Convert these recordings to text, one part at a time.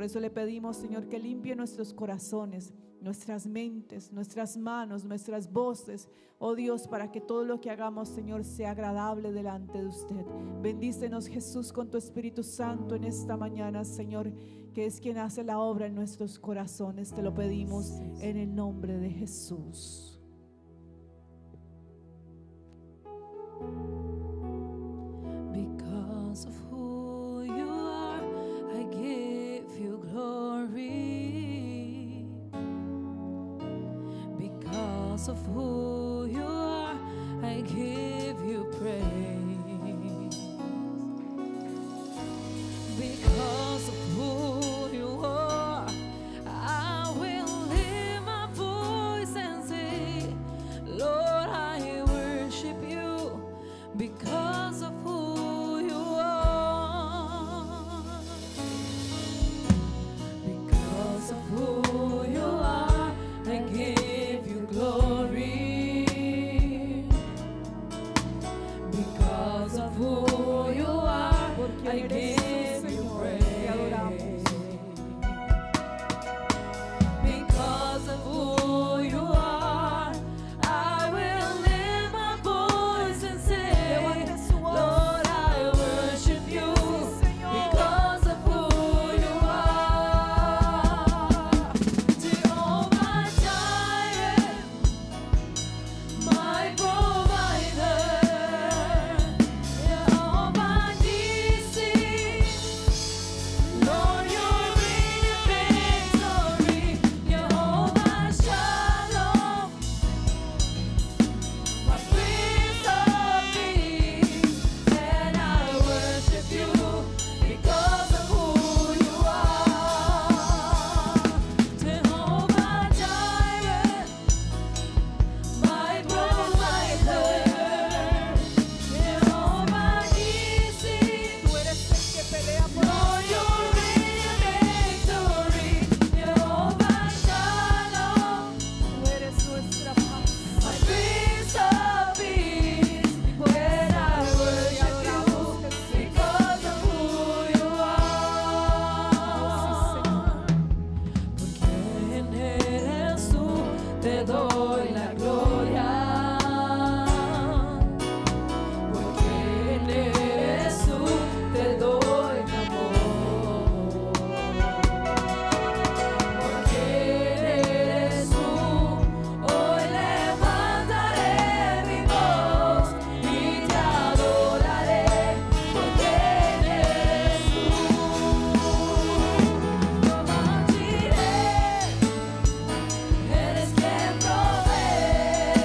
eso le pedimos, Señor, que limpie nuestros corazones, nuestras mentes, nuestras manos, nuestras voces, oh Dios, para que todo lo que hagamos, Señor, sea agradable delante de usted. Bendícenos, Jesús, con tu Espíritu Santo en esta mañana, Señor, que es quien hace la obra en nuestros corazones. Te lo pedimos en el nombre de Jesús. Because of who you are, I give you glory. Because of who you are, I give you praise. Because of who you are, I will lift my voice and say, Lord, I worship you. Because of who you are, because of who you are, I give you glory. Because of who you are, I give you praise. Because of who you are, I will lift my voice and say, Lord, I worship you. Because of who you are, Jehovah Jireh, my provider, Jehovah Nissi, Lord, you reign in victory, Jehovah Shalom, my Prince of Peace, and I worship you because of who you are. Jehovah Jireh, my provider, Jehovah Nissi, Tú eres el que pelea por Lord, you reign in victory, Jehovah Shalom, tú eres nuestra paz. my Prince of Peace, when I worship you because of who you are. Porque en eres tú, te doy la gloria. Porque en eres tú, te doy mi amor. Porque eres tú, hoy levantaré mi voz y te adoraré. Porque eres tú, Jehová Jireh, eres quien provee.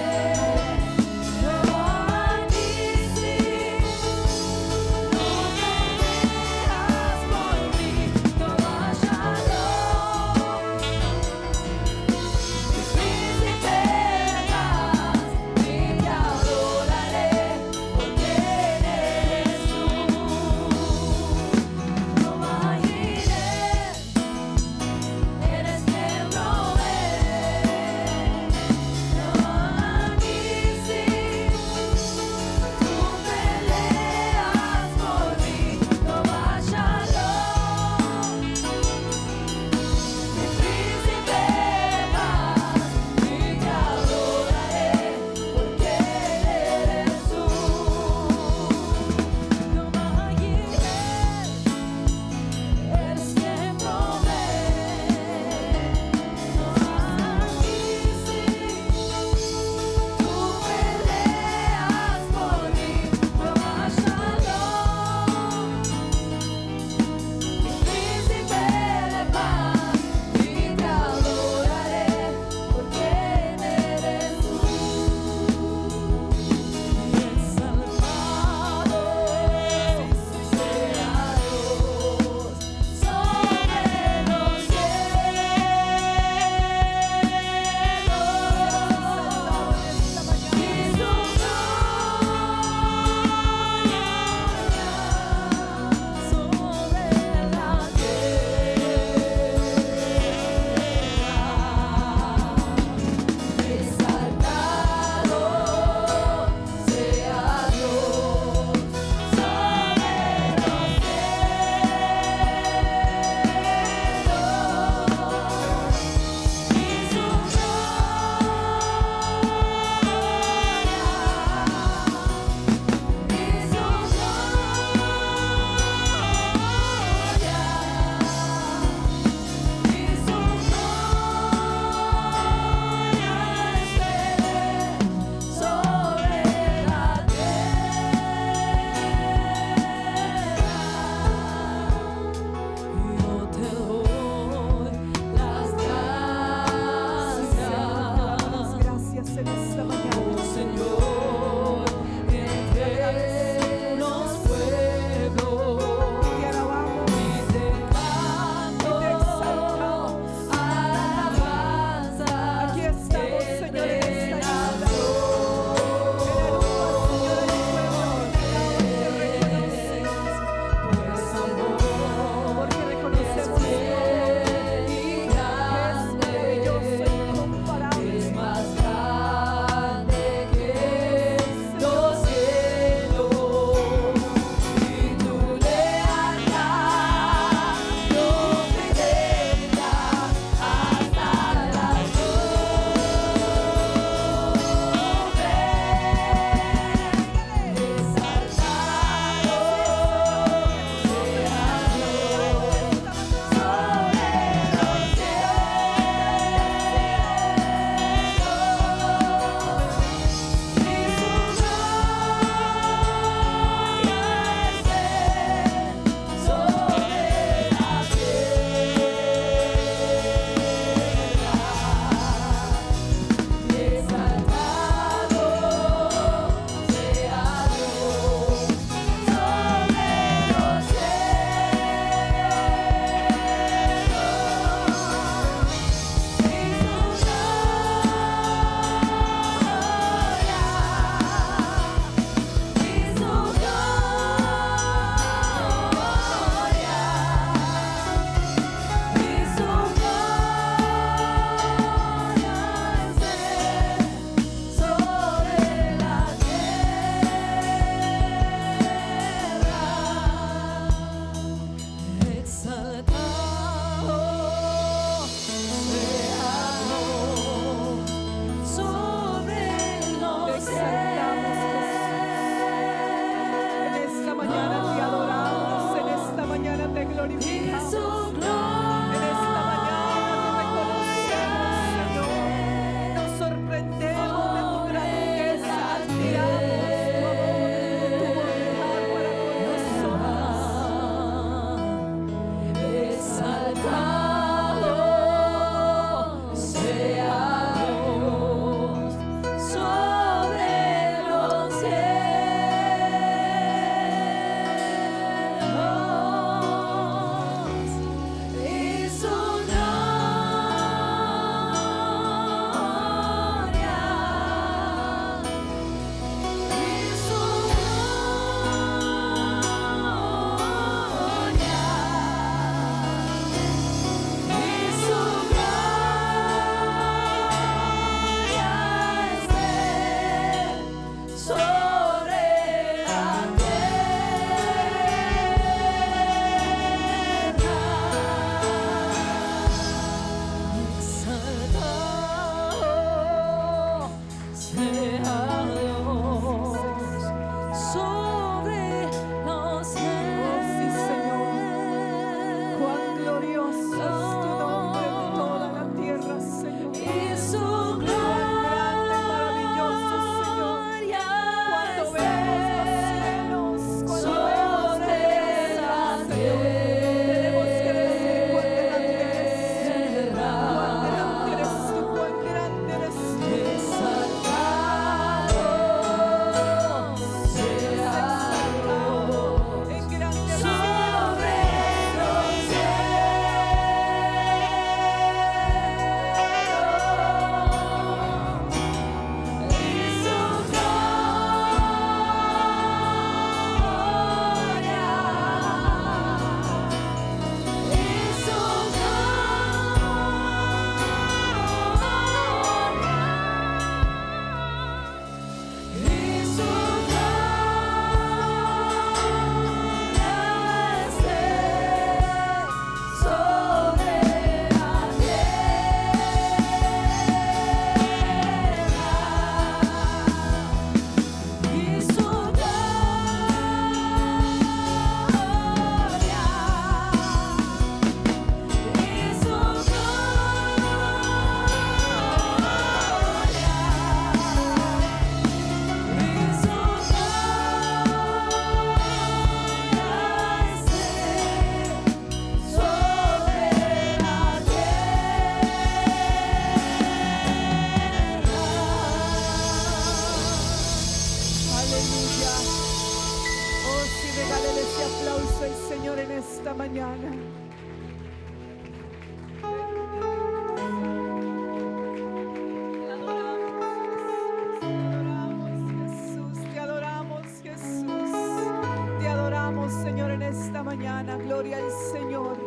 mañana. Gloria al Señor.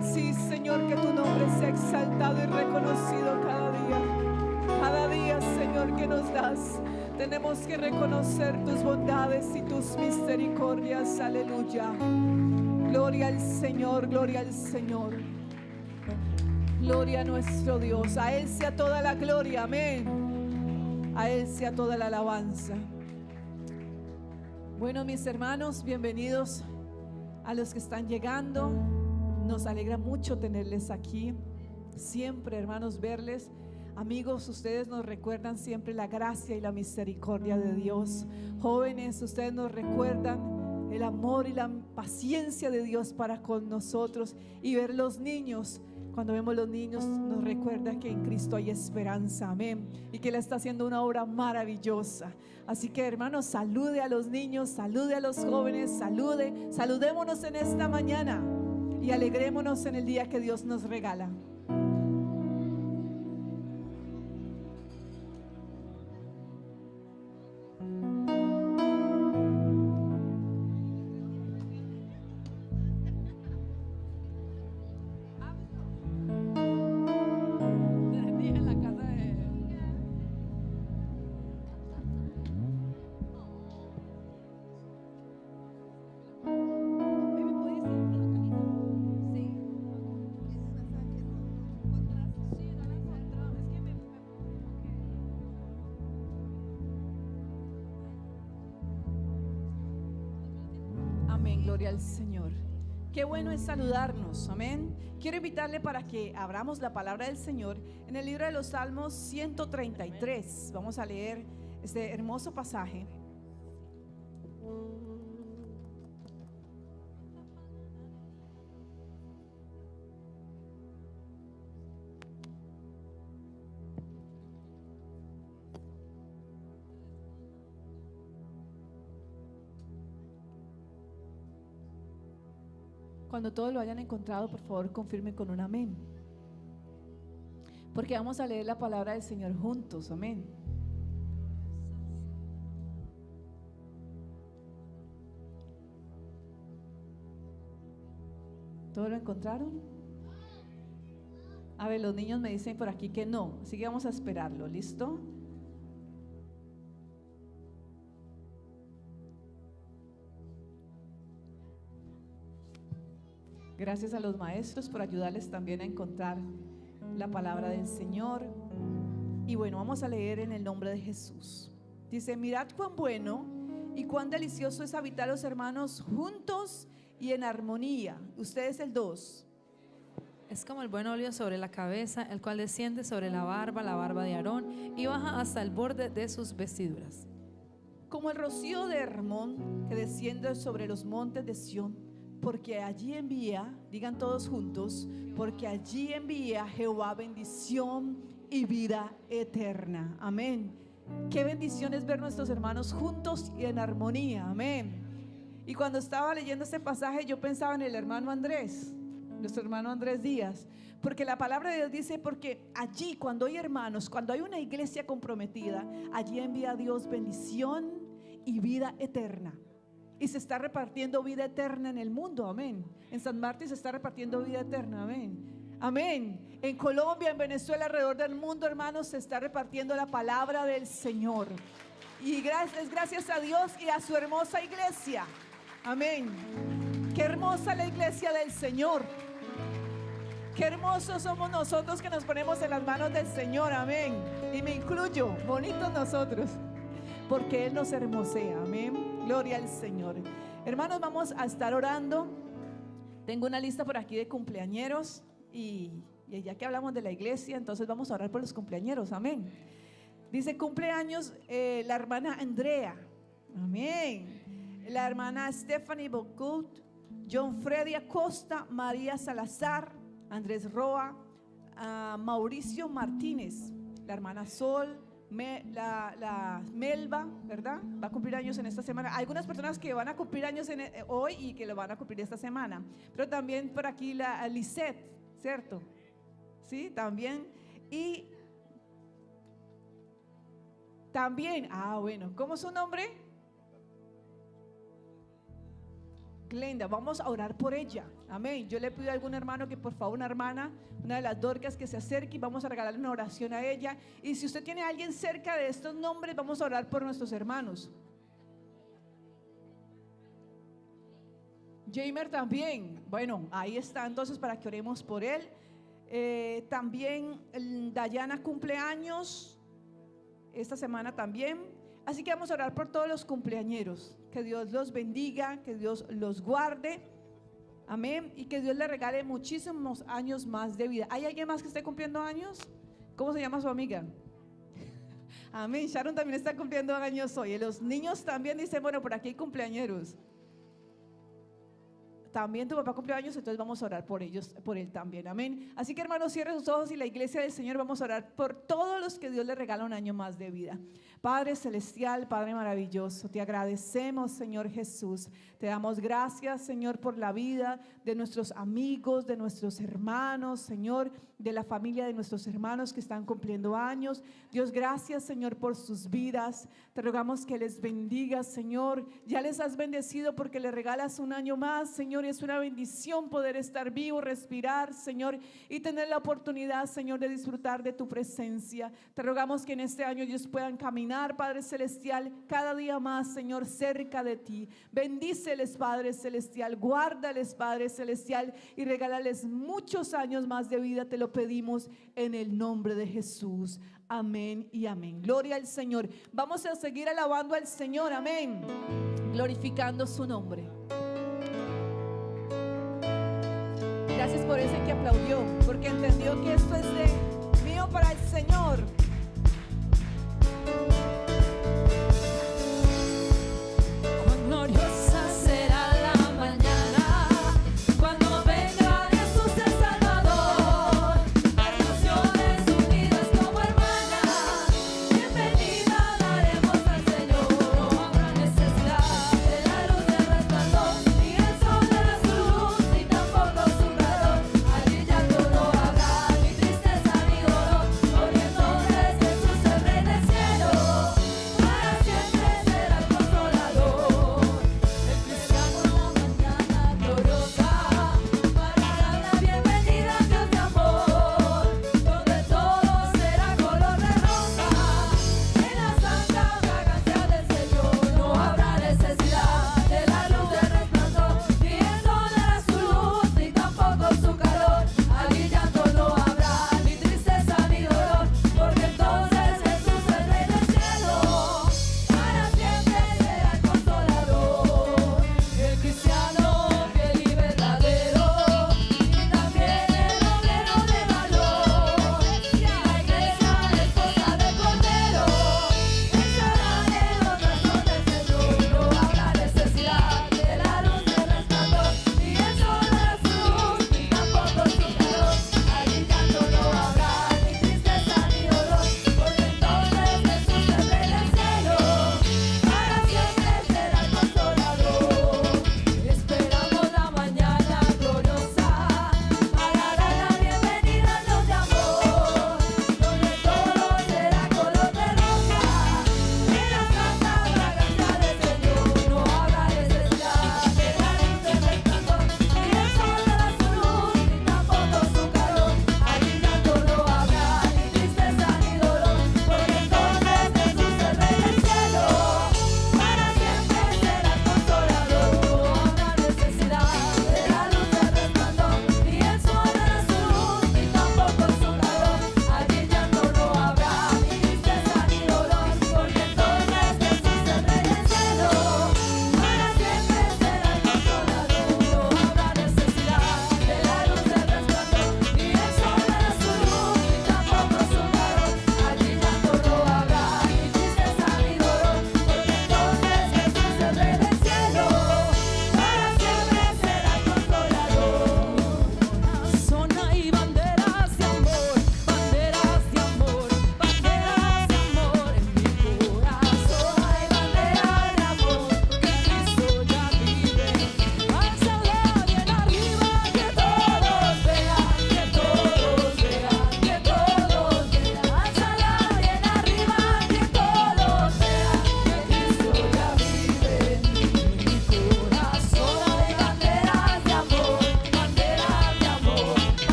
Sí, Señor, que tu nombre sea exaltado y reconocido cada día. Cada día, Señor, que nos das, tenemos que reconocer tus bondades y tus misericordias. Aleluya. Gloria al Señor, gloria al Señor. Gloria a nuestro Dios. A Él sea toda la gloria. Amén. A Él sea toda la alabanza. Bueno, mis hermanos, bienvenidos a los que están llegando. Nos alegra mucho tenerles aquí. Siempre, hermanos, verles. Amigos, ustedes nos recuerdan siempre la gracia y la misericordia de Dios. Jóvenes, ustedes nos recuerdan el amor y la paciencia de Dios para con nosotros. Y ver los niños, cuando vemos los niños, nos recuerda que en Cristo hay esperanza. Amén. Y que Él está haciendo una obra maravillosa. Así que, hermanos, salude a los niños, salude a los jóvenes, saludémonos en esta mañana y alegrémonos en el día que Dios nos regala. Gloria al Señor. Qué bueno es saludarnos, amén. Quiero invitarle para que abramos la palabra del Señor en el libro de los Salmos 133. Vamos a leer este hermoso pasaje. Cuando todos lo hayan encontrado, por favor, confirmen con un amén. Porque vamos a leer la palabra del Señor juntos, amén. ¿Todos lo encontraron? A ver, los niños me dicen por aquí que no, así que vamos a esperarlo, ¿listo? Gracias a los maestros por ayudarles también a encontrar la palabra del Señor. Y bueno, vamos a leer en el nombre de Jesús. Dice: mirad cuán bueno y cuán delicioso es habitar los hermanos juntos y en armonía. Ustedes el 2. Es como el buen óleo sobre la cabeza, el cual desciende sobre la barba de Aarón, y baja hasta el borde de sus vestiduras. Como el rocío de Hermón que desciende sobre los montes de Sión. Porque allí envía, digan todos juntos, porque allí envía Jehová bendición y vida eterna. Amén. Qué bendición es ver nuestros hermanos juntos y en armonía. Amén. Y cuando estaba leyendo este pasaje, yo pensaba en el hermano Andrés, nuestro hermano Andrés Díaz, porque la palabra de Dios dice: porque allí, cuando hay hermanos, cuando hay una iglesia comprometida, allí envía Dios bendición y vida eterna. Y se está repartiendo vida eterna en el mundo, amén. En San Martín se está repartiendo vida eterna, amén. Amén. En Colombia, en Venezuela, alrededor del mundo, hermanos, se está repartiendo la palabra del Señor. Y gracias a Dios y a su hermosa iglesia. Amén. Qué hermosa la iglesia del Señor. Qué hermosos somos nosotros que nos ponemos en las manos del Señor, amén. Y me incluyo, bonitos nosotros, porque Él nos hermosea, amén. Gloria al Señor. Hermanos, vamos a estar orando. Tengo una lista por aquí de cumpleañeros y ya que hablamos de la iglesia, entonces vamos a orar por los cumpleañeros, amén. Dice cumpleaños la hermana Andrea, amén. La hermana Stephanie Bogut, John Freddy Acosta, María Salazar, Andrés Roa, Mauricio Martínez, la hermana Sol, la Melba, ¿verdad? Va a cumplir años en esta semana. Hay algunas personas que van a cumplir años hoy y que lo van a cumplir esta semana. Pero también por aquí la Lisette, ¿cierto? Sí, también. Y también, bueno, ¿cómo es su nombre? Glenda. Vamos a orar por ella. Amén. Yo le pido a algún hermano que por favor, una hermana, una de las Dorcas, que se acerque y vamos a regalarle una oración a ella. Y si usted tiene a alguien cerca de estos nombres, vamos a orar por nuestros hermanos. Jamer también. Bueno, ahí está entonces para que oremos por él. También Dayana cumple años esta semana también. Así que vamos a orar por todos los cumpleañeros. Que Dios los bendiga, que Dios los guarde. Amén. Y que Dios le regale muchísimos años más de vida. ¿Hay alguien más que esté cumpliendo años? ¿Cómo se llama su amiga? Amén. Sharon también está cumpliendo años hoy. Y los niños también dicen, bueno, por aquí hay cumpleañeros. También tu papá cumple años, entonces vamos a orar por ellos, por él también, amén. Así que hermanos, cierre sus ojos y la iglesia del Señor vamos a orar por todos los que Dios les regala un año más de vida. Padre celestial, Padre maravilloso, te agradecemos, Señor Jesús. Te damos gracias, Señor, por la vida de nuestros amigos, de nuestros hermanos, Señor, de la familia de nuestros hermanos que están cumpliendo años. Dios, gracias, Señor, por sus vidas. Te rogamos que les bendigas, Señor. Ya les has bendecido porque les regalas un año más, Señor. Y es una bendición poder estar vivo, respirar, Señor, y tener la oportunidad, Señor, de disfrutar de tu presencia. Te rogamos que en este año ellos puedan caminar, Padre celestial, cada día más, Señor, cerca de ti. Bendíceles, Padre celestial, guárdales, Padre celestial, y regálales muchos años más de vida. Te lo pedimos en el nombre de Jesús. Amén y amén. Gloria al Señor. Vamos a seguir alabando al Señor. Amén. Glorificando su nombre. Gracias por ese que aplaudió, porque entendió que esto es de mío para el Señor. Cuán gloriosa será la mañana cuando venga Jesús el Salvador. Las naciones unidas como hermanas, bienvenida daremos al Señor. No habrá necesidad de la luz del resplandor, ni el sol de su luz, ni tampoco su calor. Allí ya todo habrá, ni tristeza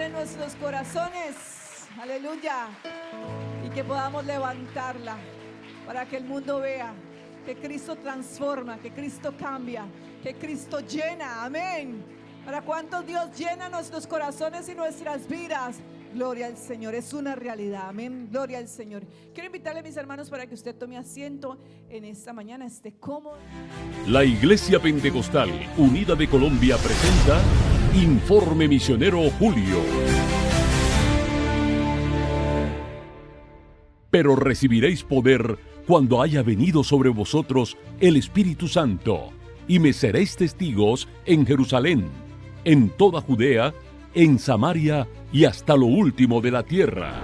en nuestros corazones. Aleluya. Y que podamos levantarla para que el mundo vea que Cristo transforma, que Cristo cambia, que Cristo llena. Amén. ¿Para cuántos Dios llena nuestros corazones y nuestras vidas? Gloria al Señor, es una realidad. Amén, gloria al Señor. Quiero invitarle a mis hermanos para que usted tome asiento en esta mañana, esté cómodo. La Iglesia Pentecostal Unida de Colombia presenta Informe Misionero Julio. Pero recibiréis poder cuando haya venido sobre vosotros el Espíritu Santo, y me seréis testigos en Jerusalén, en toda Judea, en Samaria y hasta lo último de la tierra.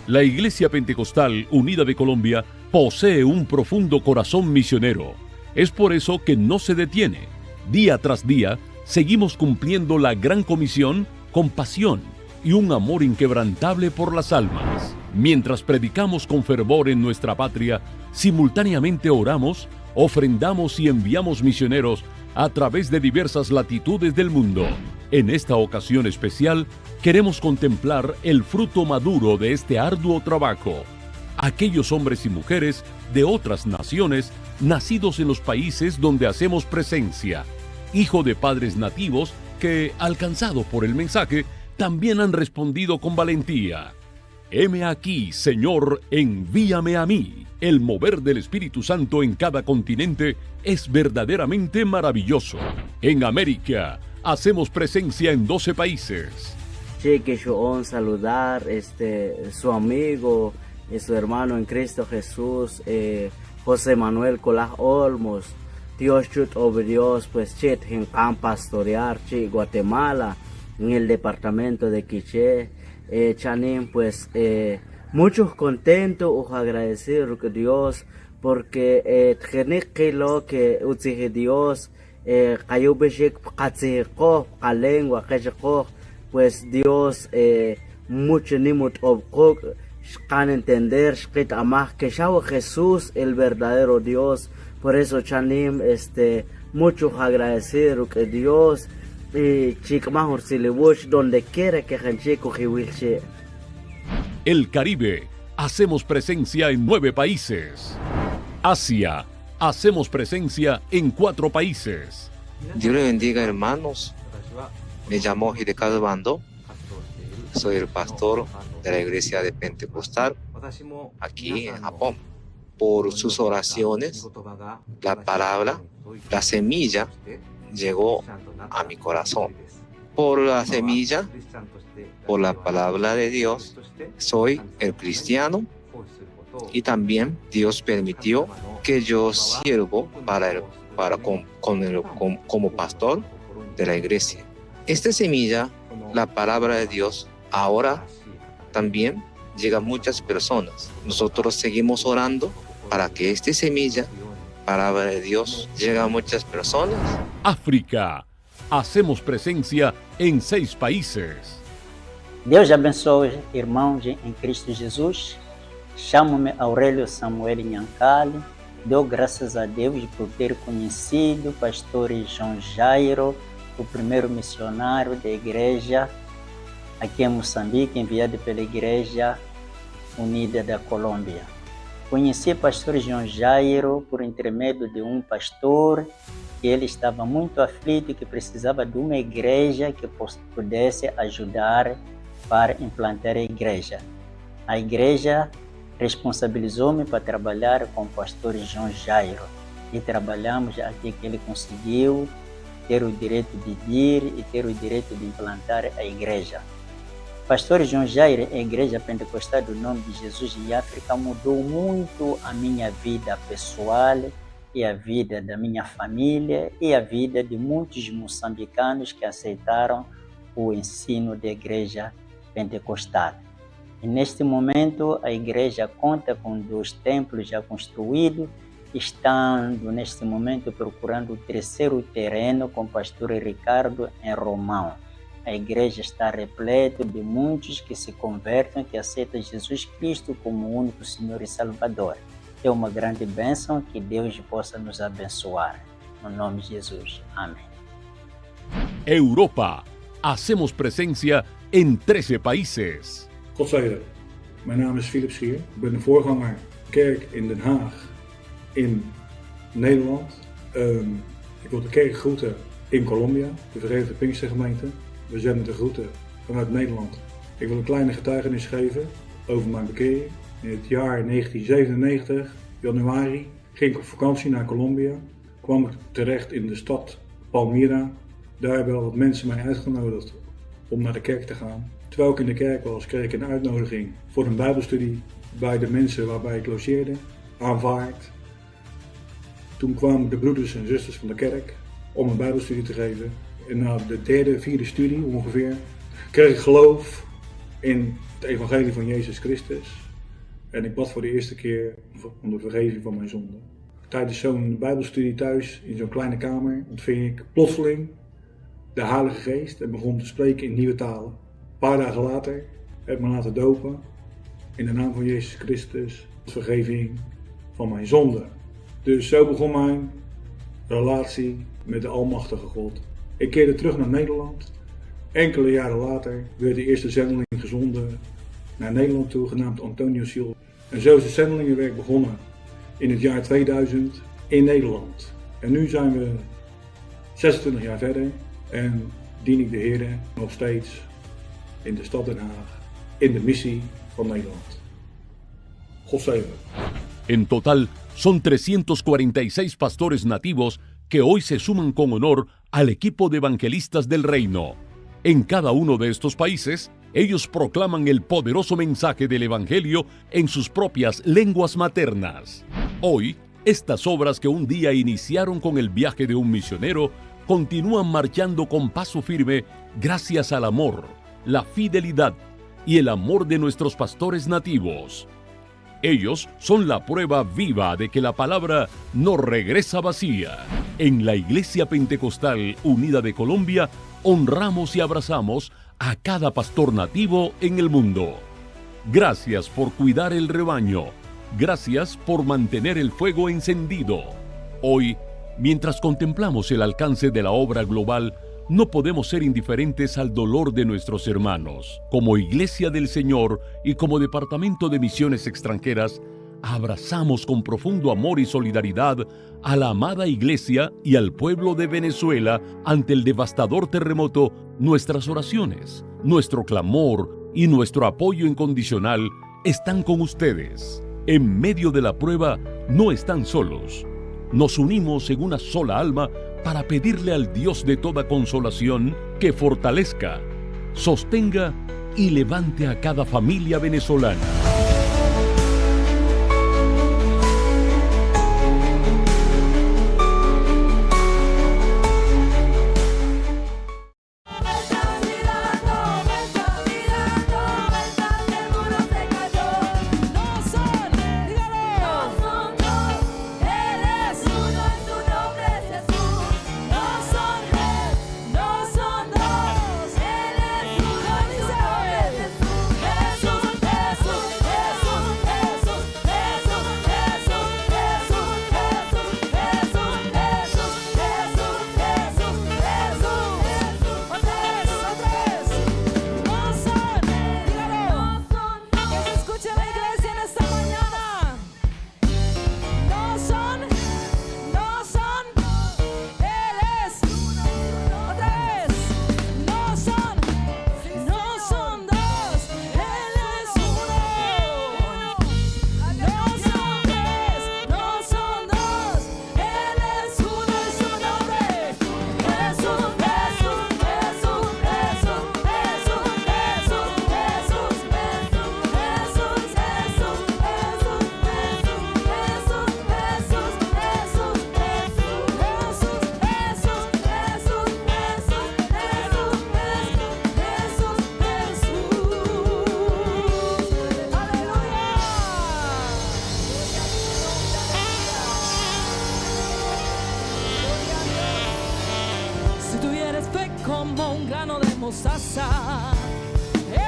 La Iglesia Pentecostal Unida de Colombia posee un profundo corazón misionero. Es por eso que no se detiene. Día tras día, seguimos cumpliendo la gran comisión con pasión y un amor inquebrantable por las almas. Mientras predicamos con fervor en nuestra patria, simultáneamente oramos, ofrendamos y enviamos misioneros a través de diversas latitudes del mundo. En esta ocasión especial, queremos contemplar el fruto maduro de este arduo trabajo. Aquellos hombres y mujeres de otras naciones, nacidos en los países donde hacemos presencia, hijo de padres nativos que, alcanzados por el mensaje, también han respondido con valentía. Heme aquí, Señor, envíame a mí. El mover del Espíritu Santo en cada continente es verdaderamente maravilloso. En América, hacemos presencia en 12 países. Que yo saludar su amigo y su hermano en Cristo Jesús, José Manuel Colas Olmos. Dios chut Dios, pues chit en camp pastorear chi Guatemala, en el departamento de Quiché. Chanin, pues muchos contentos o agradecidos con Dios porque lo que utije Dios cayó beshik katziko kalengua keshiko, pues Dios mucho nimut obkok can entender shkit amah que shao Jesús el verdadero Dios. Por eso chanim muchos agradecidos que Dios y chikmahur silibush donde quiera que hanchico jiwilche. El Caribe, hacemos presencia en 9 países. Asia, hacemos presencia en 4 países. Dios le bendiga, hermanos. Me llamo Hidekado Bando. Soy el pastor de la iglesia de Pentecostal aquí en Japón. Por sus oraciones, la palabra, la semilla llegó a mi corazón. Por la semilla, por la palabra de Dios, soy el cristiano y también Dios permitió que yo sirvo como pastor de la iglesia. Esta semilla, la palabra de Dios, ahora también llega a muchas personas. Nosotros seguimos orando para que esta semilla, palabra de Dios, llegue a muchas personas. África, hacemos presencia en 6 países. Deus abençoe, irmãos em Cristo Jesus. Chamo-me Aurélio Samuel Nhancali. Dou graças a Deus por ter conhecido o pastor João Jairo, o primeiro missionário da igreja aqui em Moçambique, enviado pela Igreja Unida da Colômbia. Conheci o pastor João Jairo por intermédio de um pastor que ele estava muito aflito e que precisava de uma igreja que pudesse ajudar para implantar a igreja. A igreja responsabilizou-me para trabalhar com o pastor João Jairo e trabalhamos até que ele conseguiu ter o direito de vir e ter o direito de implantar a igreja. Pastor João Jairo, a Igreja Pentecostal do Nome de Jesus em África, mudou muito a minha vida pessoal e a vida da minha família e a vida de muitos moçambicanos que aceitaram o ensino da Igreja Pentecostal. E neste momento a igreja conta com 2 templos já construídos, estando neste momento procurando o 3º terreno com o pastor Ricardo em Romão. A igreja está repleta de muitos que se convertem, que aceitam Jesus Cristo como o único Senhor e Salvador. É uma grande bênção, que Deus possa nos abençoar. No nome de Jesus. Amém. Europa, hacemos presencia en 13 países. God zegen. Mijn naam is Philip Schier. Ik ben de voorganger kerk in Den Haag in Nederland. Ik wil de kerk groeten in Colombia, de Verenigde Pinkstergemeente. We zenden de groeten vanuit Nederland. Ik wil een kleine getuigenis geven over mijn bekering. In het jaar 1997, januari, ging ik op vakantie naar Colombia. Kwam ik terecht in de stad Palmira. Daar hebben wel wat mensen mij uitgenodigd om naar de kerk te gaan. Terwijl ik in de kerk was, kreeg ik een uitnodiging voor een bijbelstudie bij de mensen waarbij ik logeerde, aanvaard. Toen kwamen de broeders en zusters van de kerk om een bijbelstudie te geven. En na de derde, vierde studie ongeveer, kreeg ik geloof in het evangelie van Jezus Christus. En ik bad voor de eerste keer om de vergeving van mijn zonden. Tijdens zo'n bijbelstudie thuis, in zo'n kleine kamer, ontving ik plotseling de Heilige Geest en begon te spreken in nieuwe talen. Een paar dagen later heb ik me laten dopen in de naam van Jezus Christus, de vergeving van mijn zonden. Dus zo begon mijn relatie met de Almachtige God. Ik keerde terug naar Nederland. Enkele jaren later werd de eerste zendeling gezonden naar Nederland toe, genaamd Antonio Silva. En zo is het zendelingenwerk begonnen in het jaar 2000 in Nederland. En nu zijn we 26 jaar verder en dien ik de Heer nog steeds in de stad Den Haag, in de missie van Nederland. God zegen. En total, son 346 pastores nativos que hoy se suman con honor al equipo de evangelistas del reino. En cada uno de estos países, ellos proclaman el poderoso mensaje del Evangelio en sus propias lenguas maternas. Hoy, estas obras que un día iniciaron con el viaje de un misionero, continúan marchando con paso firme gracias al amor, la fidelidad y el amor de nuestros pastores nativos. Ellos son la prueba viva de que la palabra no regresa vacía. En la Iglesia Pentecostal Unida de Colombia, honramos y abrazamos a cada pastor nativo en el mundo. Gracias por cuidar el rebaño. Gracias por mantener el fuego encendido. Hoy, mientras contemplamos el alcance de la obra global, no podemos ser indiferentes al dolor de nuestros hermanos. Como Iglesia del Señor y como Departamento de Misiones Extranjeras, abrazamos con profundo amor y solidaridad a la amada Iglesia y al pueblo de Venezuela ante el devastador terremoto. Nuestras oraciones, nuestro clamor y nuestro apoyo incondicional están con ustedes. En medio de la prueba no están solos. Nos unimos en una sola alma para pedirle al Dios de toda consolación que fortalezca, sostenga y levante a cada familia venezolana. Como un grano de mostaza,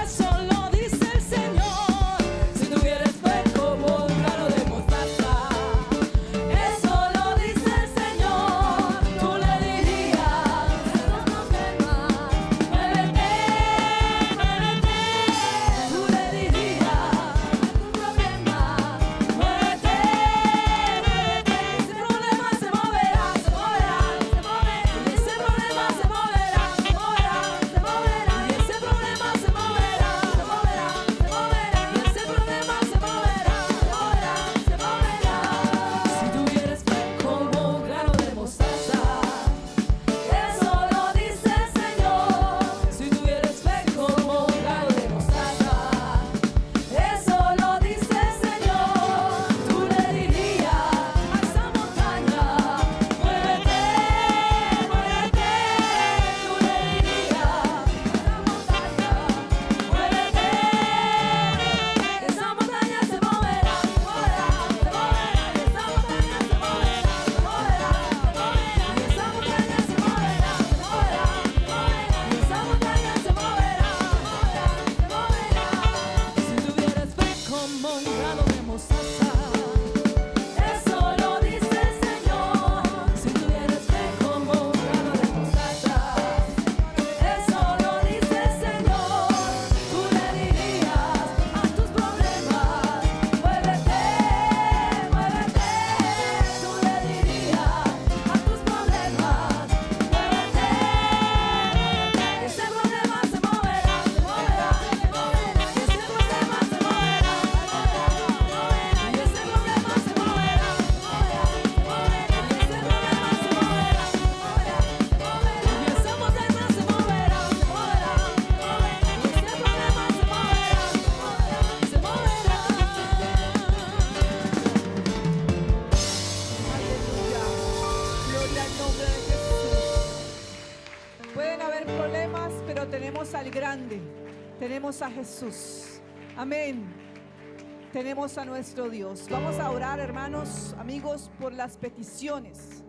eso lo dice el Señor. Si tuvieras fe como un grano de mostaza, eso lo dice el Señor. Tú le dirías, muévete, muévete, tenemos a Jesús. Amén. Tenemos a nuestro Dios. Vamos a orar, hermanos, amigos, por las peticiones.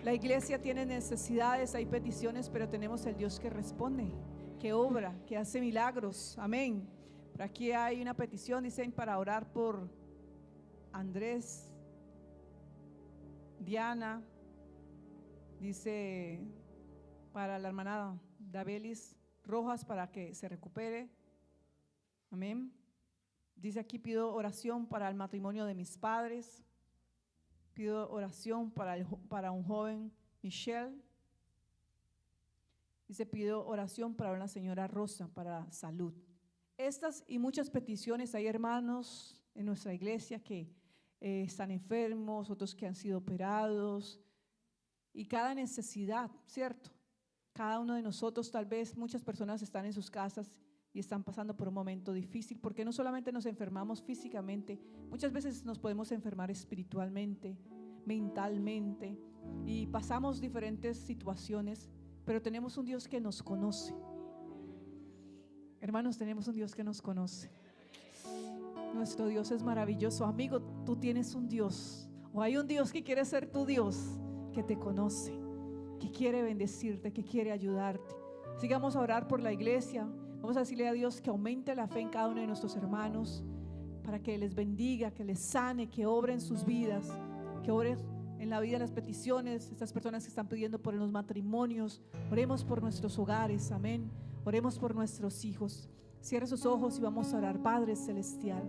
La iglesia tiene necesidades, hay peticiones, pero tenemos el Dios que responde, que obra, que hace milagros. Amén. Por aquí hay una petición, dicen, para orar por Andrés, Diana, dice para la hermana Dabelis Rojas para que se recupere. Amén. Dice aquí, pido oración para el matrimonio de mis padres. Pido oración para un joven, Michelle. Dice, pido oración para una señora Rosa, para salud. Estas y muchas peticiones, hay hermanos en nuestra iglesia que están enfermos, otros que han sido operados, y cada necesidad, ¿cierto? Cada uno de nosotros, tal vez muchas personas están en sus casas y están pasando por un momento difícil, porque no solamente nos enfermamos físicamente, muchas veces nos podemos enfermar espiritualmente, mentalmente, y pasamos diferentes situaciones, pero tenemos un Dios que nos conoce. Hermanos, tenemos un Dios que nos conoce. Nuestro Dios es maravilloso. Amigo, tú tienes un Dios, o hay un Dios que quiere ser tu Dios, que te conoce, que quiere bendecirte, que quiere ayudarte. Sigamos a orar por la iglesia. Vamos a decirle a Dios que aumente la fe en cada uno de nuestros hermanos, para que les bendiga, que les sane, que obre en sus vidas, que obre en la vida de las peticiones, estas personas que están pidiendo por los matrimonios. Oremos por nuestros hogares, amén. Oremos por nuestros hijos. Cierre sus ojos y vamos a orar. Padre celestial,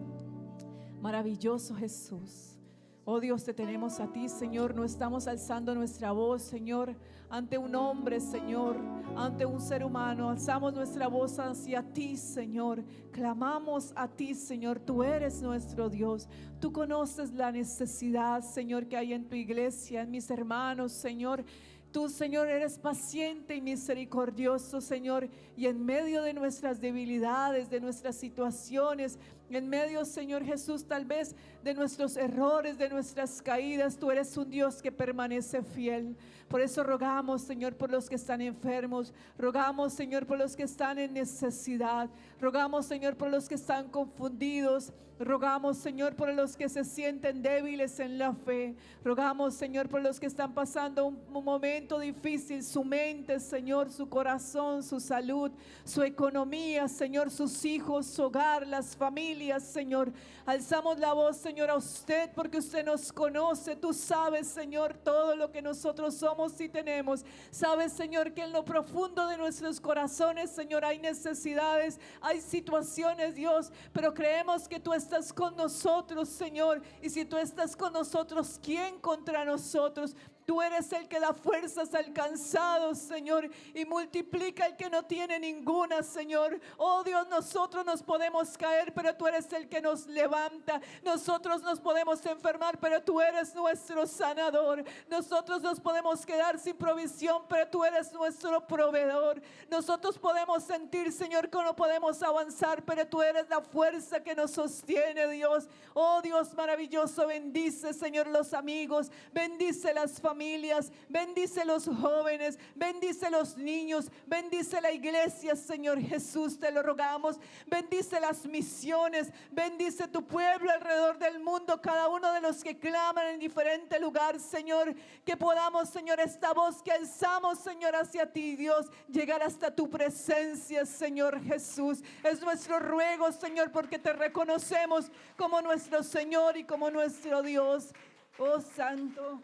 maravilloso Jesús, oh Dios, te tenemos a ti, Señor. No estamos alzando nuestra voz, Señor, ante un hombre, Señor, ante un ser humano. Alzamos nuestra voz hacia ti, Señor. Clamamos a ti, Señor. Tú eres nuestro Dios. Tú conoces la necesidad, Señor, que hay en tu iglesia, en mis hermanos, Señor. Tú, Señor, eres paciente y misericordioso, Señor, y en medio de nuestras debilidades, de nuestras situaciones, en medio, Señor Jesús, tal vez de nuestros errores, de nuestras caídas, tú eres un Dios que permanece fiel. Por eso rogamos, Señor, por los que están enfermos. Rogamos, Señor, por los que están en necesidad. Rogamos, Señor, por los que están confundidos. Rogamos, Señor, por los que se sienten débiles en la fe. Rogamos, Señor, por los que están pasando un momento difícil, su mente, Señor, su corazón, su salud, su economía, Señor, sus hijos, su hogar, las familias, Señor. Alzamos la voz, Señor, a usted, porque usted nos conoce. Tú sabes, Señor, todo lo que nosotros somos y tenemos. Sabes, Señor, que en lo profundo de nuestros corazones, Señor, hay necesidades, hay situaciones, Dios, pero creemos que tú estás con nosotros, Señor. Y si tú estás con nosotros, ¿quién contra nosotros? Tú eres el que da fuerzas al cansado, Señor, y multiplica el que no tiene ninguna, Señor. Oh Dios, nosotros nos podemos caer, pero tú eres el que nos levanta. Nosotros nos podemos enfermar, pero tú eres nuestro sanador. Nosotros nos podemos quedar sin provisión, pero tú eres nuestro proveedor. Nosotros podemos sentir, Señor, que no podemos avanzar, pero tú eres la fuerza que nos sostiene, Dios. Oh Dios maravilloso, bendice, Señor, los amigos, bendice las familias, bendice los jóvenes, bendice los niños, bendice la iglesia, Señor Jesús, te lo rogamos. Bendice las misiones, bendice tu pueblo alrededor del mundo, cada uno de los que claman en diferente lugar, Señor, que podamos, Señor, esta voz que alzamos, Señor, hacia ti, Dios, llegar hasta tu presencia, Señor Jesús. Es nuestro ruego, Señor, porque te reconocemos como nuestro Señor y como nuestro Dios. Oh Santo,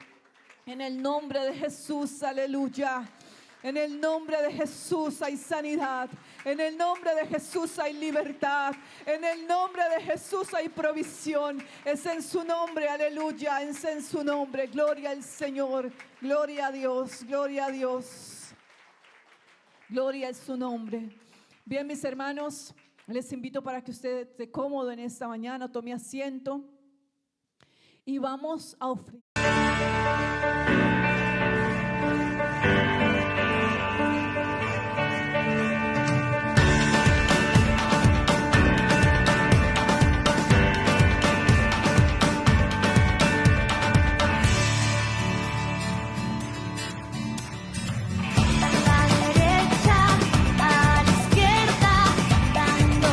en el nombre de Jesús, aleluya. En el nombre de Jesús hay sanidad. En el nombre de Jesús hay libertad. En el nombre de Jesús hay provisión. Es en su nombre, aleluya. Es en su nombre. Gloria al Señor. Gloria a Dios. Gloria a Dios. Gloria a su nombre. Bien, mis hermanos, les invito para que usted esté cómodo en esta mañana. Tome asiento. Y vamos a ofrecer. A la derecha, a la izquierda, dando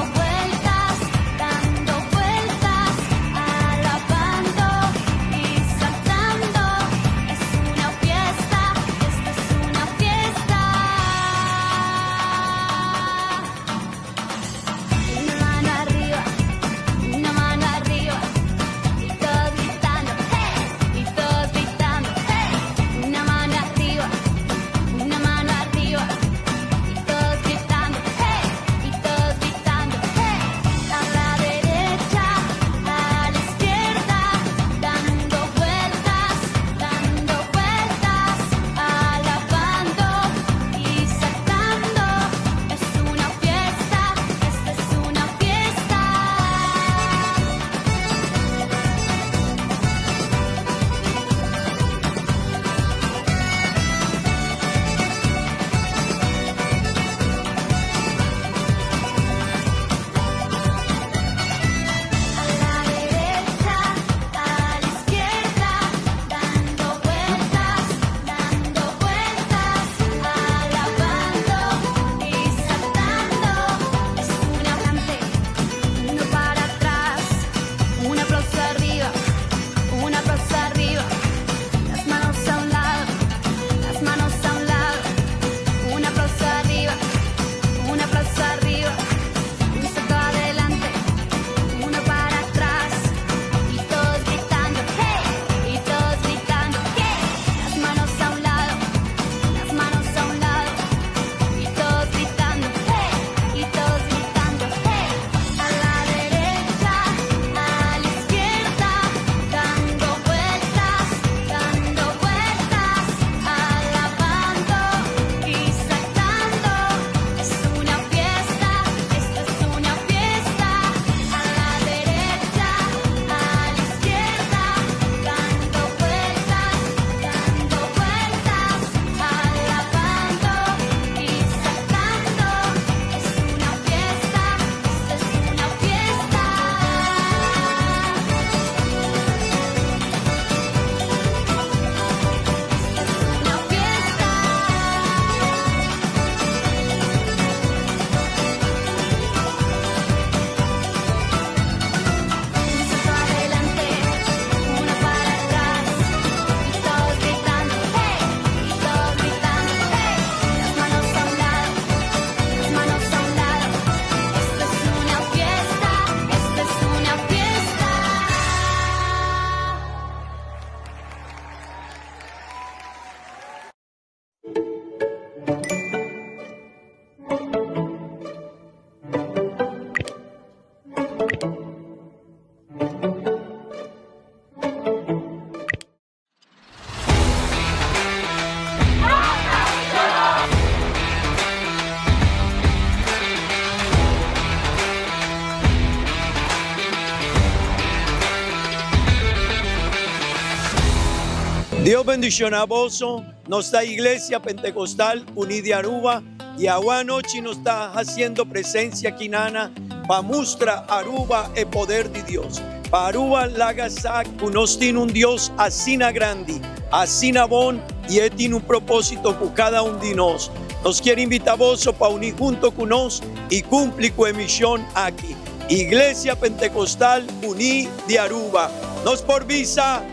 Dios bendicionar vosso, nuestra iglesia pentecostal unida de Aruba, y agua noche nos está haciendo presencia aquí nana para mostrar Aruba el poder de Dios. Para Aruba Lagasac, nos tiene un Dios así na grande, así na bon, y él tiene un propósito con cada uno de nosotros. Nos quiere invitar vosso para unir junto con nosotros y cumplir con misión aquí. Iglesia Pentecostal Unida de Aruba. Nos por visa.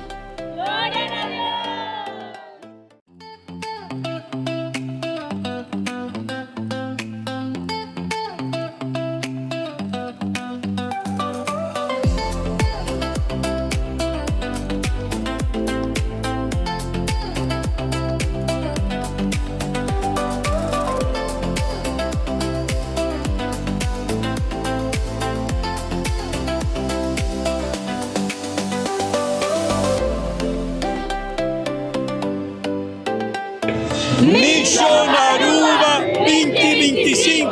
Mission Aruba 2025.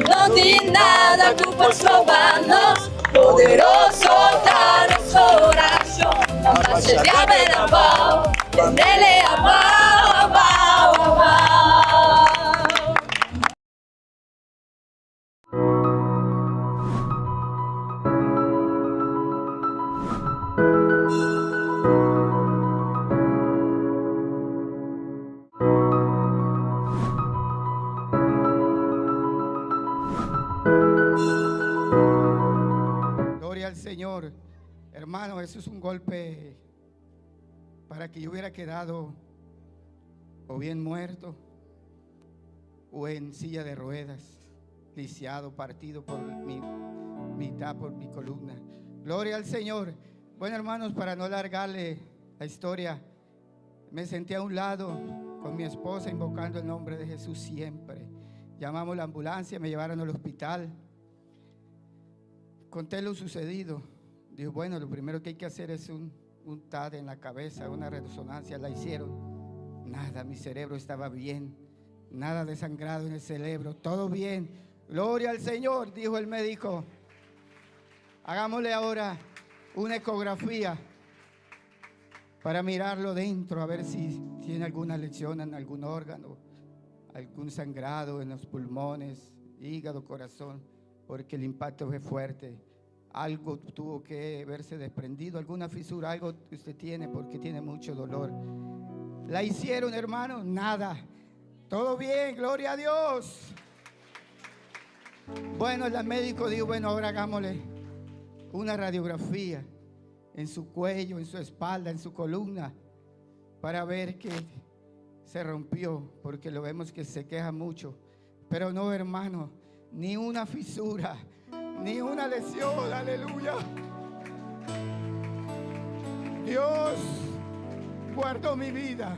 No tiene nada que puedes robarnos, poderoso danos oración. Mas se llame la paz, dele amar, amar, amar. Gloria al Señor. Hermano, eso es un golpe para que yo hubiera quedado o bien muerto o en silla de ruedas, lisiado, partido por mi mitad, por mi columna. Gloria al Señor. Bueno, hermanos, para no alargarle la historia, me senté a un lado con mi esposa invocando el nombre de Jesús siempre. Llamamos la ambulancia, me llevaron al hospital. Conté lo sucedido. Dijo, bueno, lo primero que hay que hacer es un TAD en la cabeza, una resonancia. La hicieron. Nada, mi cerebro estaba bien. Nada de sangrado en el cerebro. Todo bien. Gloria al Señor, dijo el médico. Hagámosle ahora una ecografía para mirarlo dentro, a ver si tiene alguna lesión en algún órgano, algún sangrado en los pulmones, hígado, corazón, porque el impacto fue fuerte. Algo tuvo que verse desprendido, alguna fisura, algo que usted tiene porque tiene mucho dolor. ¿La hicieron, hermano? Nada. Todo bien, gloria a Dios. Bueno, el médico dijo, bueno, ahora hagámosle una radiografía en su cuello, en su espalda, en su columna, para ver que se rompió, porque lo vemos que se queja mucho. Pero no, hermano, ni una fisura, ni una lesión, aleluya. Dios guardó mi vida,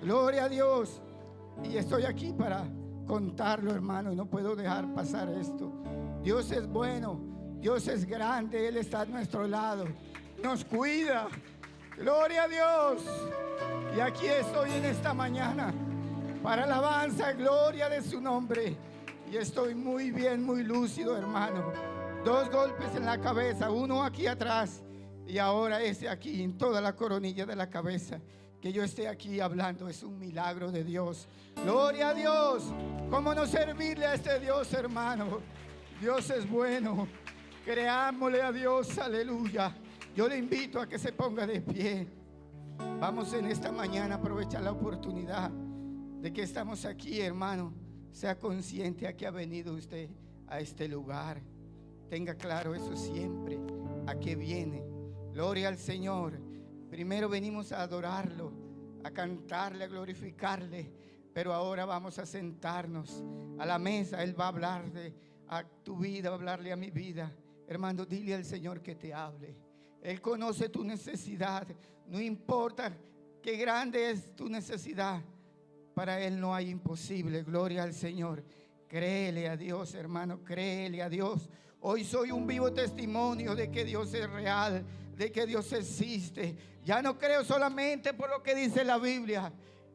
gloria a Dios. Y estoy aquí para contarlo, hermano, y no puedo dejar pasar esto. Dios es bueno, Dios es grande, Él está a nuestro lado, nos cuida, gloria a Dios. Y aquí estoy en esta mañana para alabanza y gloria de su nombre. Y estoy muy bien, muy lúcido, hermano. 2 golpes en la cabeza, uno aquí atrás y ahora ese aquí en toda la coronilla de la cabeza. Que yo esté aquí hablando es un milagro de Dios. Gloria a Dios. ¿Cómo no servirle a este Dios, hermano? Dios es bueno. Creámosle a Dios, aleluya. Yo le invito a que se ponga de pie. Vamos en esta mañana a aprovechar la oportunidad de que estamos aquí, hermano. Sea consciente a que ha venido usted a este lugar. Tenga claro eso siempre, a qué viene. Gloria al Señor. Primero venimos a adorarlo, a cantarle, a glorificarle. Pero ahora vamos a sentarnos a la mesa. Él va a hablar a tu vida, va a hablarle a mi vida. Hermano, dile al Señor que te hable. Él conoce tu necesidad. No importa qué grande es tu necesidad. Para Él no hay imposible. Gloria al Señor. Créele a Dios, hermano, créele a Dios. Hoy soy un vivo testimonio de que Dios es real, de que Dios existe. Ya no creo solamente por lo que dice la Biblia.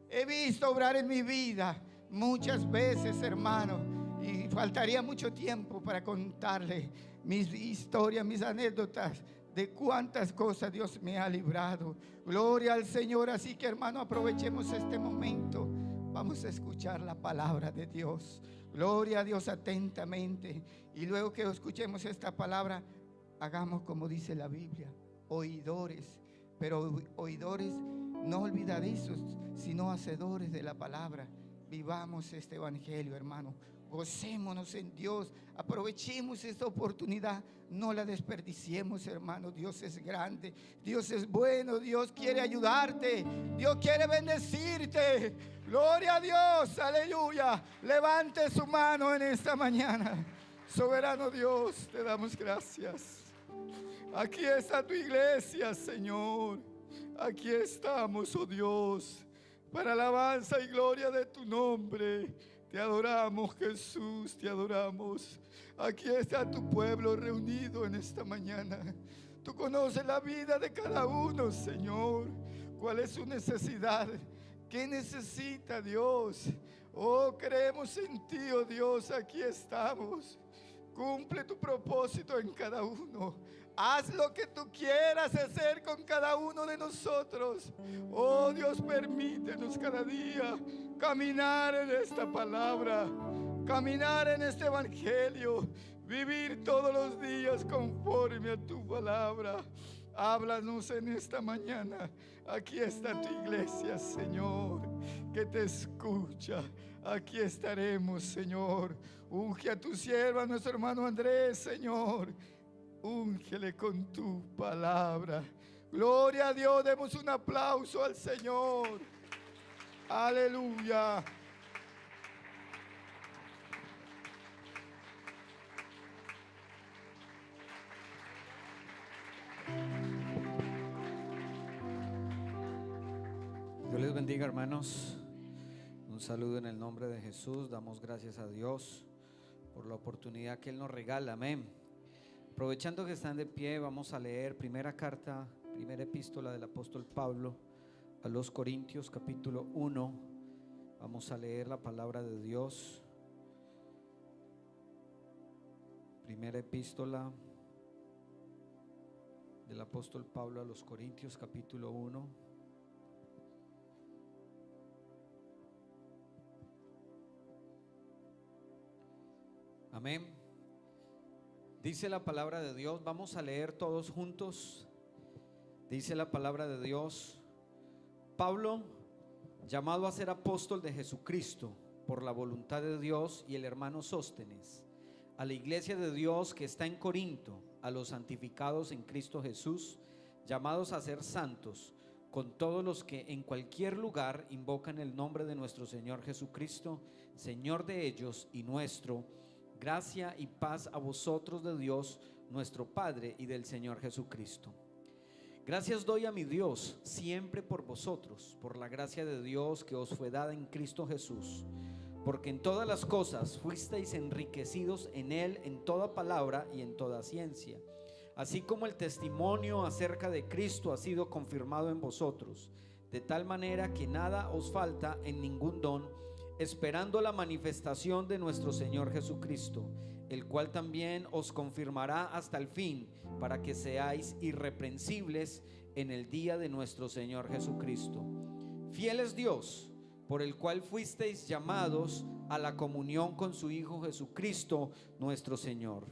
He visto obrar en mi vida muchas veces, hermano. y faltaría mucho tiempo para contarle mis historias, mis anécdotas de cuántas cosas Dios me ha librado. Gloria al Señor. Así que, hermano, aprovechemos este momento. Vamos a escuchar la palabra de Dios. Gloria a Dios atentamente. Y luego que escuchemos esta palabra, hagamos como dice la Biblia, oidores, pero oidores no olvidadizos, sino hacedores de la palabra. Vivamos este evangelio, hermano. Gocémonos en Dios, aprovechemos esta oportunidad, no la desperdiciemos, hermano. Dios es grande, Dios es bueno, Dios quiere ayudarte, Dios quiere bendecirte. Gloria a Dios, aleluya. Levante su mano en esta mañana. Soberano Dios, te damos gracias. Aquí está tu iglesia, Señor. Aquí estamos, oh Dios, para alabanza y gloria de tu nombre. Te adoramos, Jesús, te adoramos. Aquí está tu pueblo reunido en esta mañana. Tú conoces la vida de cada uno, Señor. ¿Cuál es su necesidad? ¿Qué necesita Dios? Oh, creemos en ti, oh Dios, aquí estamos. Cumple tu propósito en cada uno. Haz lo que tú quieras hacer con cada uno de nosotros. Oh Dios, permítenos cada día caminar en esta palabra, caminar en este evangelio, vivir todos los días conforme a tu palabra. Háblanos en esta mañana. Aquí está tu iglesia, Señor, que te escucha. Aquí estaremos, Señor. Unge a tu sierva, nuestro hermano Andrés, Señor. Úngele con tu palabra. Gloria a Dios. Demos un aplauso al Señor. Aleluya. Dios les bendiga, hermanos. Un saludo en el nombre de Jesús. Damos gracias a Dios por la oportunidad que Él nos regala. Amén. Aprovechando que están de pie, vamos a leer primera epístola del apóstol Pablo a los Corintios, capítulo 1. Vamos a leer la palabra de Dios. Primera epístola del apóstol Pablo a los Corintios, capítulo 1. Amén. Dice la palabra de Dios, vamos a leer todos juntos. Dice la palabra de Dios: Pablo, llamado a ser apóstol de Jesucristo por la voluntad de Dios, y el hermano Sóstenes, a la iglesia de Dios que está en Corinto, a los santificados en Cristo Jesús, llamados a ser santos, con todos los que en cualquier lugar invocan el nombre de nuestro Señor Jesucristo, Señor de ellos y nuestro. Gracia y paz a vosotros de Dios nuestro Padre y del Señor Jesucristo. Gracias doy a mi Dios siempre por vosotros, por la gracia de Dios que os fue dada en Cristo Jesús, porque en todas las cosas fuisteis enriquecidos en Él, en toda palabra y en toda ciencia, así como el testimonio acerca de Cristo ha sido confirmado en vosotros, de tal manera que nada os falta en ningún don, esperando la manifestación de nuestro Señor Jesucristo, el cual también os confirmará hasta el fin, para que seáis irreprensibles en el día de nuestro Señor Jesucristo. Fiel es Dios, por el cual fuisteis llamados a la comunión con su Hijo Jesucristo nuestro Señor.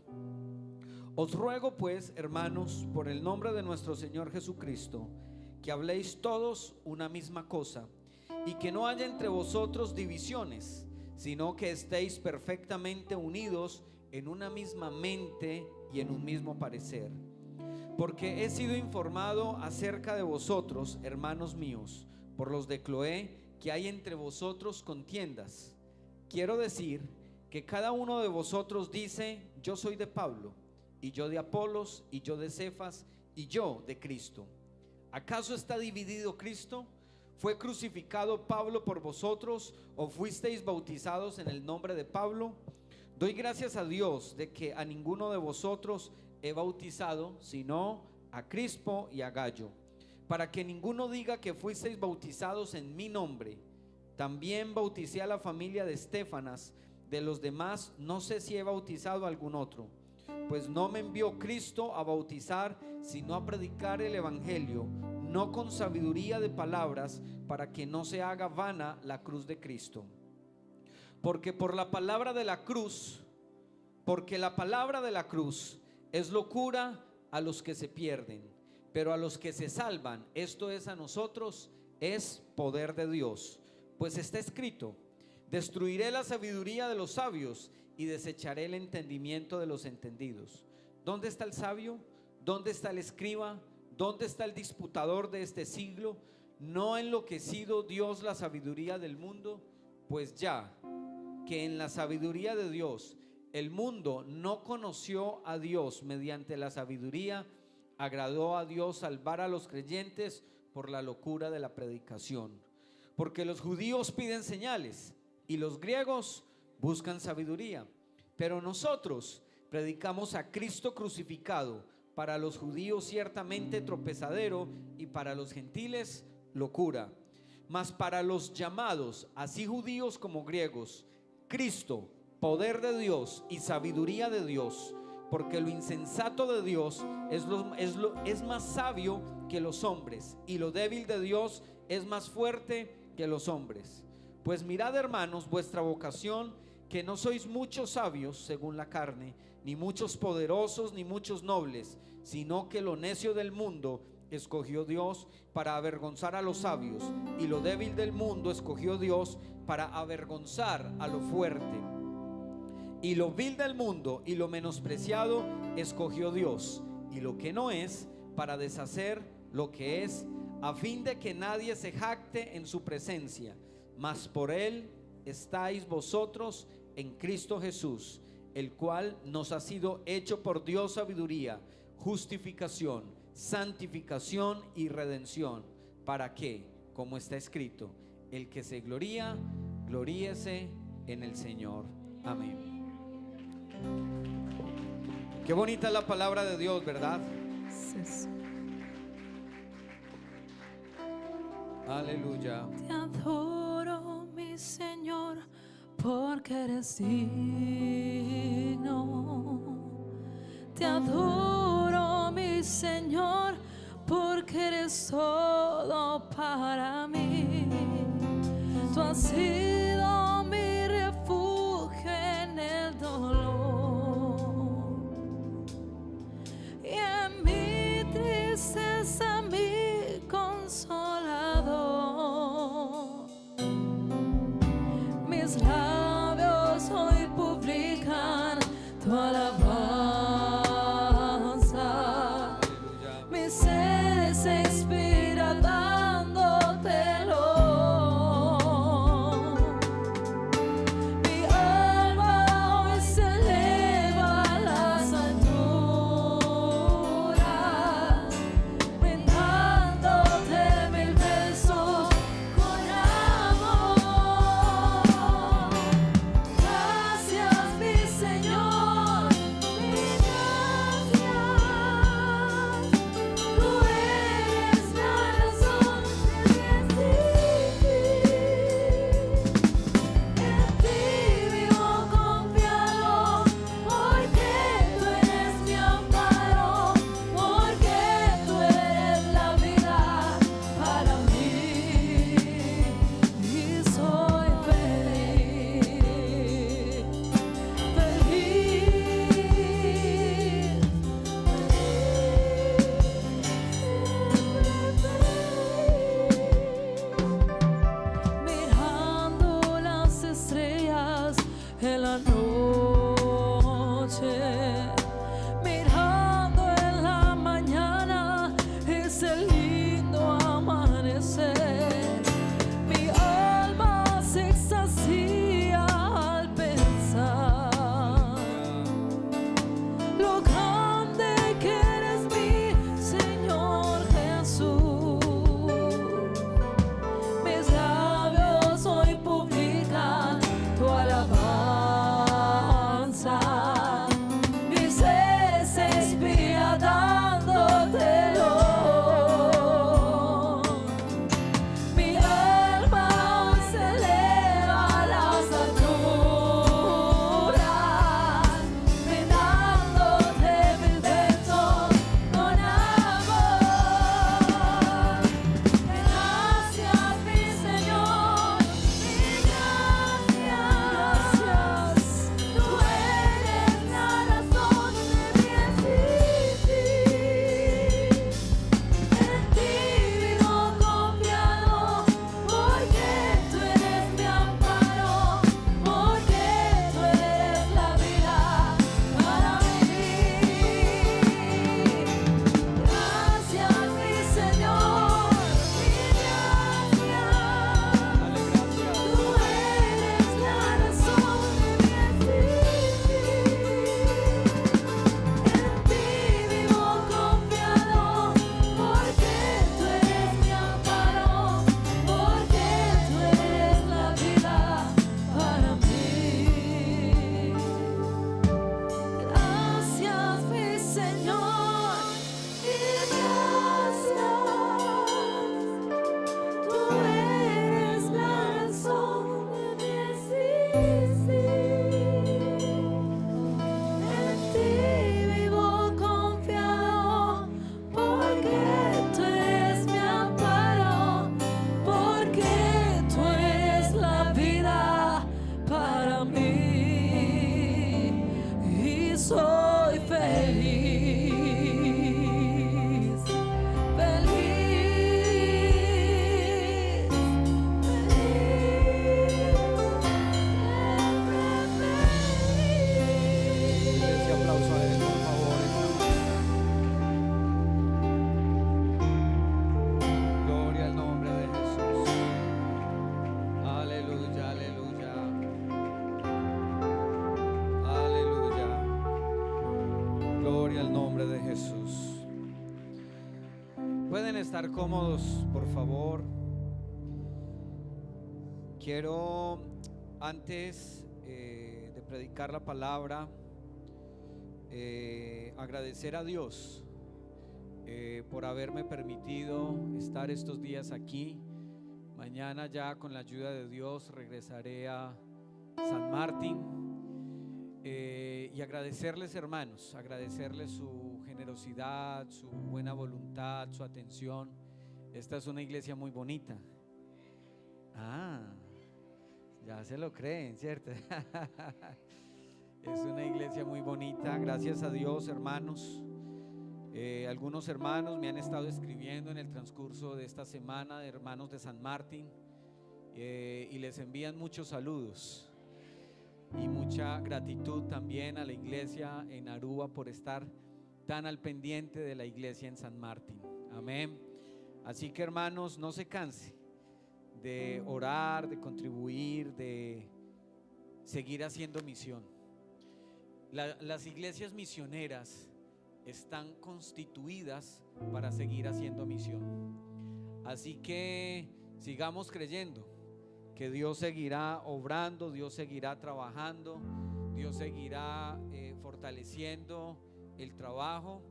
Os ruego pues, hermanos, por el nombre de nuestro Señor Jesucristo, que habléis todos una misma cosa, y que no haya entre vosotros divisiones, sino que estéis perfectamente unidos en una misma mente y en un mismo parecer. Porque he sido informado acerca de vosotros, hermanos míos, por los de Cloé, que hay entre vosotros contiendas. Quiero decir que cada uno de vosotros dice: yo soy de Pablo, y yo de Apolos, y yo de Cefas, y yo de Cristo. ¿Acaso está dividido Cristo? ¿Fue crucificado Pablo por vosotros, o fuisteis bautizados en el nombre de Pablo? Doy gracias a Dios de que a ninguno de vosotros he bautizado, sino a Crispo y a Gallo, para que ninguno diga que fuisteis bautizados en mi nombre. También bauticé a la familia de Estéfanas, de los demás no sé si he bautizado a algún otro, pues no me envió Cristo a bautizar, sino a predicar el evangelio, no con sabiduría de palabras, para que no se haga vana la cruz de Cristo. Porque la palabra de la cruz es locura a los que se pierden, pero a los que se salvan, esto es a nosotros, es poder de Dios. Pues está escrito: destruiré la sabiduría de los sabios y desecharé el entendimiento de los entendidos. ¿Dónde está el sabio? ¿Dónde está el escriba? ¿Dónde está el disputador de este siglo? ¿No ha enloquecido Dios la sabiduría del mundo? Pues ya que en la sabiduría de Dios el mundo no conoció a Dios mediante la sabiduría, agradó a Dios salvar a los creyentes por la locura de la predicación. Porque los judíos piden señales y los griegos buscan sabiduría, pero nosotros predicamos a Cristo crucificado, para los judíos ciertamente tropezadero y para los gentiles locura, mas para los llamados, así judíos como griegos, Cristo, poder de Dios y sabiduría de Dios, porque lo insensato de Dios es más sabio que los hombres, y lo débil de Dios es más fuerte que los hombres. Pues mirad, hermanos, vuestra vocación, que no sois muchos sabios según la carne, ni muchos poderosos, ni muchos nobles, sino que lo necio del mundo escogió Dios para avergonzar a los sabios, y lo débil del mundo escogió Dios para avergonzar a lo fuerte. Y lo vil del mundo y lo menospreciado escogió Dios, y lo que no es, para deshacer lo que es, a fin de que nadie se jacte en su presencia. Mas por él estáis vosotros en Cristo Jesús, el cual nos ha sido hecho por Dios sabiduría, justificación, santificación y redención, para que, como está escrito, el que se gloría, gloríese en el Señor. Amén. Qué bonita es la palabra de Dios, ¿verdad? Aleluya. Te adoro, mi Señor, porque eres digno. Te adoro, mi Señor, porque eres todo para mí. Tú has sido mi refugio en el dolor, y en mi tristeza mi consolador. Mis labios hoy publican tu alabanza. Mi ser se inspira dándotelo. Mi alma hoy se eleva a las alturas, brindándote mil besos con amor. Gracias, mi Señor, mil gracias. Tú eres la razón de mi existir. En ti vivo confiado, porque tú eres mi amparo, porque tú eres la vida para mí, y soy feliz, mirando las estrellas en la noche, mirando en la mañana ese lindo amanecer. Mi alma se extasía al pensar lo grande que eres, mi Señor Jesús. Mis labios hoy publican tu alabanza. nombre de Jesús. Pueden estar cómodos, por favor. Quiero, antes de predicar la palabra, agradecer a Dios por haberme permitido estar estos días aquí. Mañana ya con la ayuda de Dios regresaré a San Martín. Y agradecerles, hermanos, agradecerles su generosidad, su buena voluntad, su atención. Esta es una iglesia muy bonita. Ya se lo creen, ¿cierto? Es una iglesia muy bonita, gracias a Dios, hermanos. Algunos hermanos me han estado escribiendo en el transcurso de esta semana, de hermanos de San Martín, y les envían muchos saludos y mucha gratitud también a la iglesia en Aruba por estar tan al pendiente de la iglesia en San Martín. Amén. Así que, hermanos, no se canse de orar, de contribuir, de seguir haciendo misión. Las iglesias misioneras están constituidas para seguir haciendo misión. Así que sigamos creyendo que Dios seguirá obrando, Dios seguirá trabajando, Dios seguirá fortaleciendo el trabajo.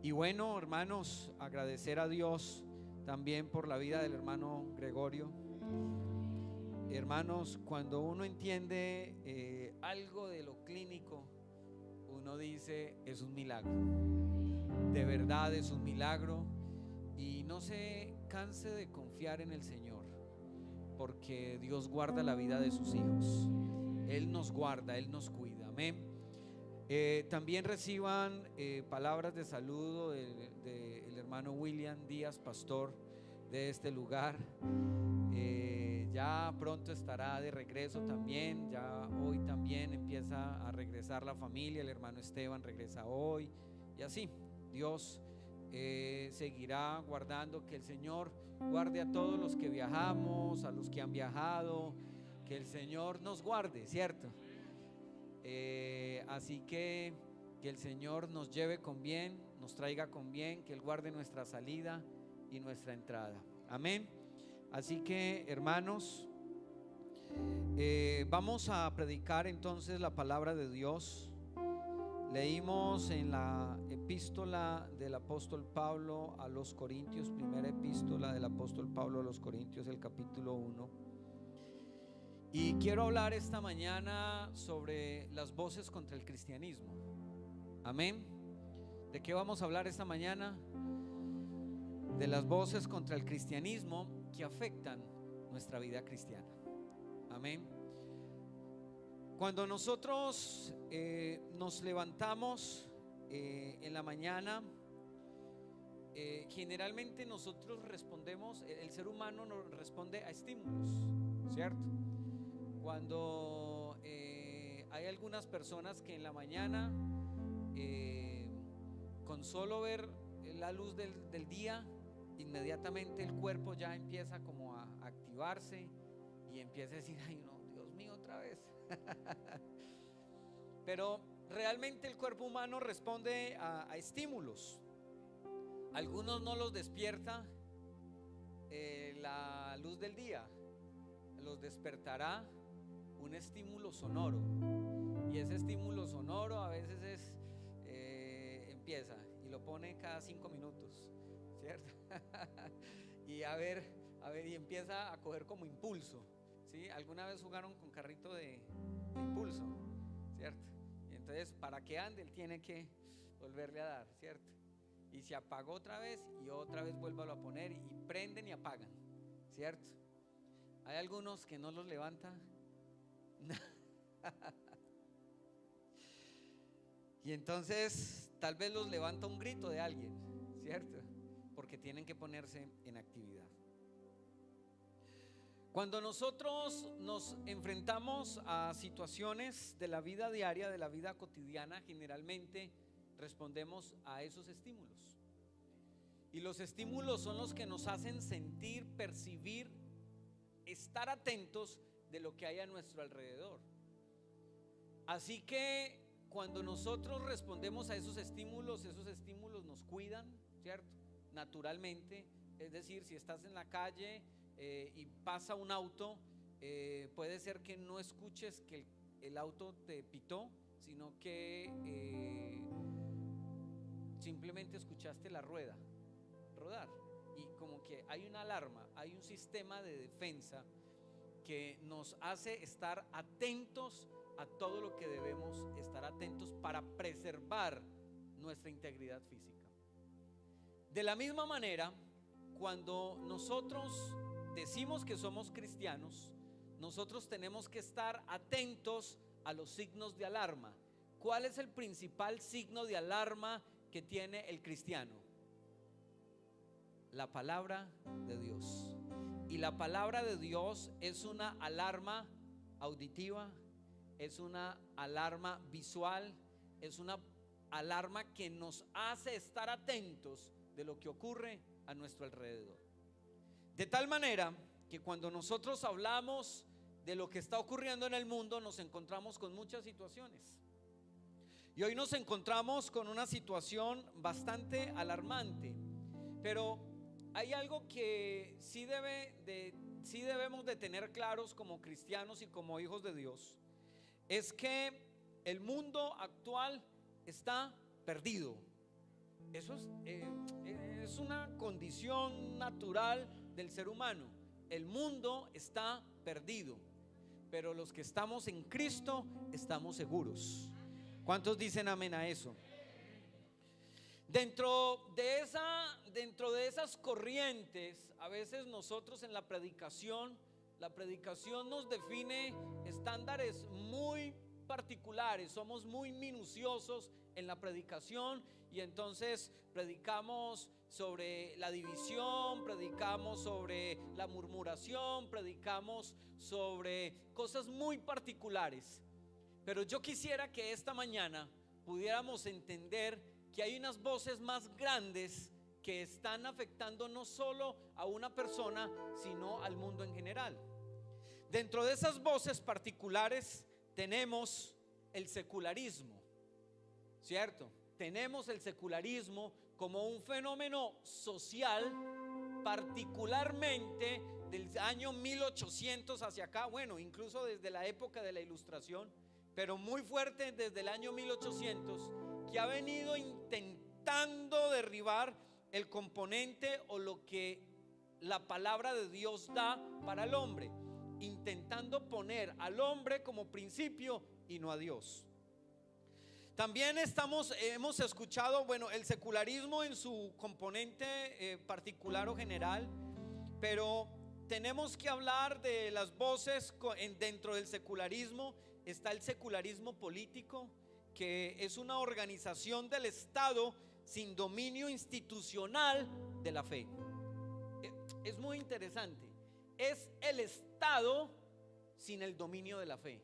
Y bueno, hermanos, agradecer a Dios también por la vida del hermano Gregorio. Hermanos, cuando uno entiende algo de lo clínico, uno dice, es un milagro. De verdad es un milagro. Y no se canse de confiar en el Señor, porque Dios guarda la vida de sus hijos. Él nos guarda, Él nos cuida. Amén. También reciban palabras de saludo del hermano William Díaz, pastor de este lugar. Ya pronto estará de regreso también. Ya hoy también empieza a regresar la familia. El hermano Esteban regresa hoy. Y así Dios seguirá guardando. Que el Señor guarde a todos los que viajamos, a los que han viajado. Que el Señor nos guarde, ¿cierto? Así que el Señor nos lleve con bien, nos traiga con bien, que Él guarde nuestra salida y nuestra entrada. Amén. Así que, hermanos, vamos a predicar entonces la palabra de Dios. Leímos en la epístola del apóstol Pablo a los Corintios, primera epístola del apóstol Pablo a los Corintios, el capítulo 1. Y quiero hablar esta mañana sobre las voces contra el cristianismo. Amén. ¿De qué vamos a hablar esta mañana? De las voces contra el cristianismo que afectan nuestra vida cristiana. Amén. Cuando nosotros nos levantamos en la mañana, generalmente nosotros respondemos, el ser humano nos responde a estímulos, ¿cierto? Cuando hay algunas personas que en la mañana, con solo ver la luz del día, inmediatamente el cuerpo ya empieza como a activarse y empieza a decir, ay no, Dios mío, otra vez. Pero realmente el cuerpo humano responde a estímulos. Algunos no los despierta la luz del día, los despertará un estímulo sonoro. Y ese estímulo sonoro a veces empieza y lo pone cada 5 minutos, ¿cierto? Y a ver, y empieza a coger como impulso, ¿sí? ¿Alguna vez jugaron con carrito de impulso, ¿cierto? Y entonces para que ande él tiene que volverle a dar, ¿cierto? Y se apagó otra vez y otra vez vuélvalo a poner y prenden y apagan, ¿cierto? Hay algunos que no los levanta y entonces tal vez los levanta un grito de alguien, ¿cierto? Porque tienen que ponerse en actividad. Cuando nosotros nos enfrentamos a situaciones de la vida diaria, de la vida cotidiana, generalmente respondemos a esos estímulos. Y los estímulos son los que nos hacen sentir, percibir, estar atentos de lo que hay a nuestro alrededor. Así que cuando nosotros respondemos a esos estímulos nos cuidan, ¿cierto? Naturalmente. Es decir, si estás en la calle y pasa un auto, puede ser que no escuches que el auto te pitó, sino que simplemente escuchaste la rueda rodar, y como que hay una alarma, hay un sistema de defensa que nos hace estar atentos a todo lo que debemos estar atentos para preservar nuestra integridad física. De la misma manera, cuando nosotros decimos que somos cristianos, nosotros tenemos que estar atentos a los signos de alarma. ¿Cuál es el principal signo de alarma que tiene el cristiano? La palabra de Dios. Y la palabra de Dios es una alarma auditiva, es una alarma visual, es una alarma que nos hace estar atentos de lo que ocurre a nuestro alrededor. De tal manera que cuando nosotros hablamos de lo que está ocurriendo en el mundo, nos encontramos con muchas situaciones. Y hoy nos encontramos con una situación bastante alarmante. Pero hay algo que sí debemos de tener claros como cristianos y como hijos de Dios. Es que el mundo actual está perdido. Eso es una condición natural del ser humano. El mundo está perdido, pero los que estamos en Cristo estamos seguros. ¿Cuántos dicen amén a eso? Dentro de esas corrientes, a veces nosotros en la predicación nos define estándares muy particulares, somos muy minuciosos en la predicación, y entonces predicamos sobre la división, predicamos sobre la murmuración, predicamos sobre cosas muy particulares. Pero yo quisiera que esta mañana pudiéramos entender que hay unas voces más grandes que están afectando no solo a una persona, sino al mundo en general. Dentro de esas voces particulares tenemos el secularismo, ¿cierto? Tenemos el secularismo como un fenómeno social, particularmente del año 1800 hacia acá, bueno, incluso desde la época de la Ilustración, pero muy fuerte desde el año 1800, que ha venido intentando derribar el componente o lo que la palabra de Dios da para el hombre, intentando poner al hombre como principio y no a Dios. También hemos escuchado, bueno, el secularismo en su componente particular o general, pero tenemos que hablar de las voces dentro del secularismo. Está el secularismo político, que es una organización del Estado sin dominio institucional de la fe. Es muy interesante. Es el Estado sin el dominio de la fe.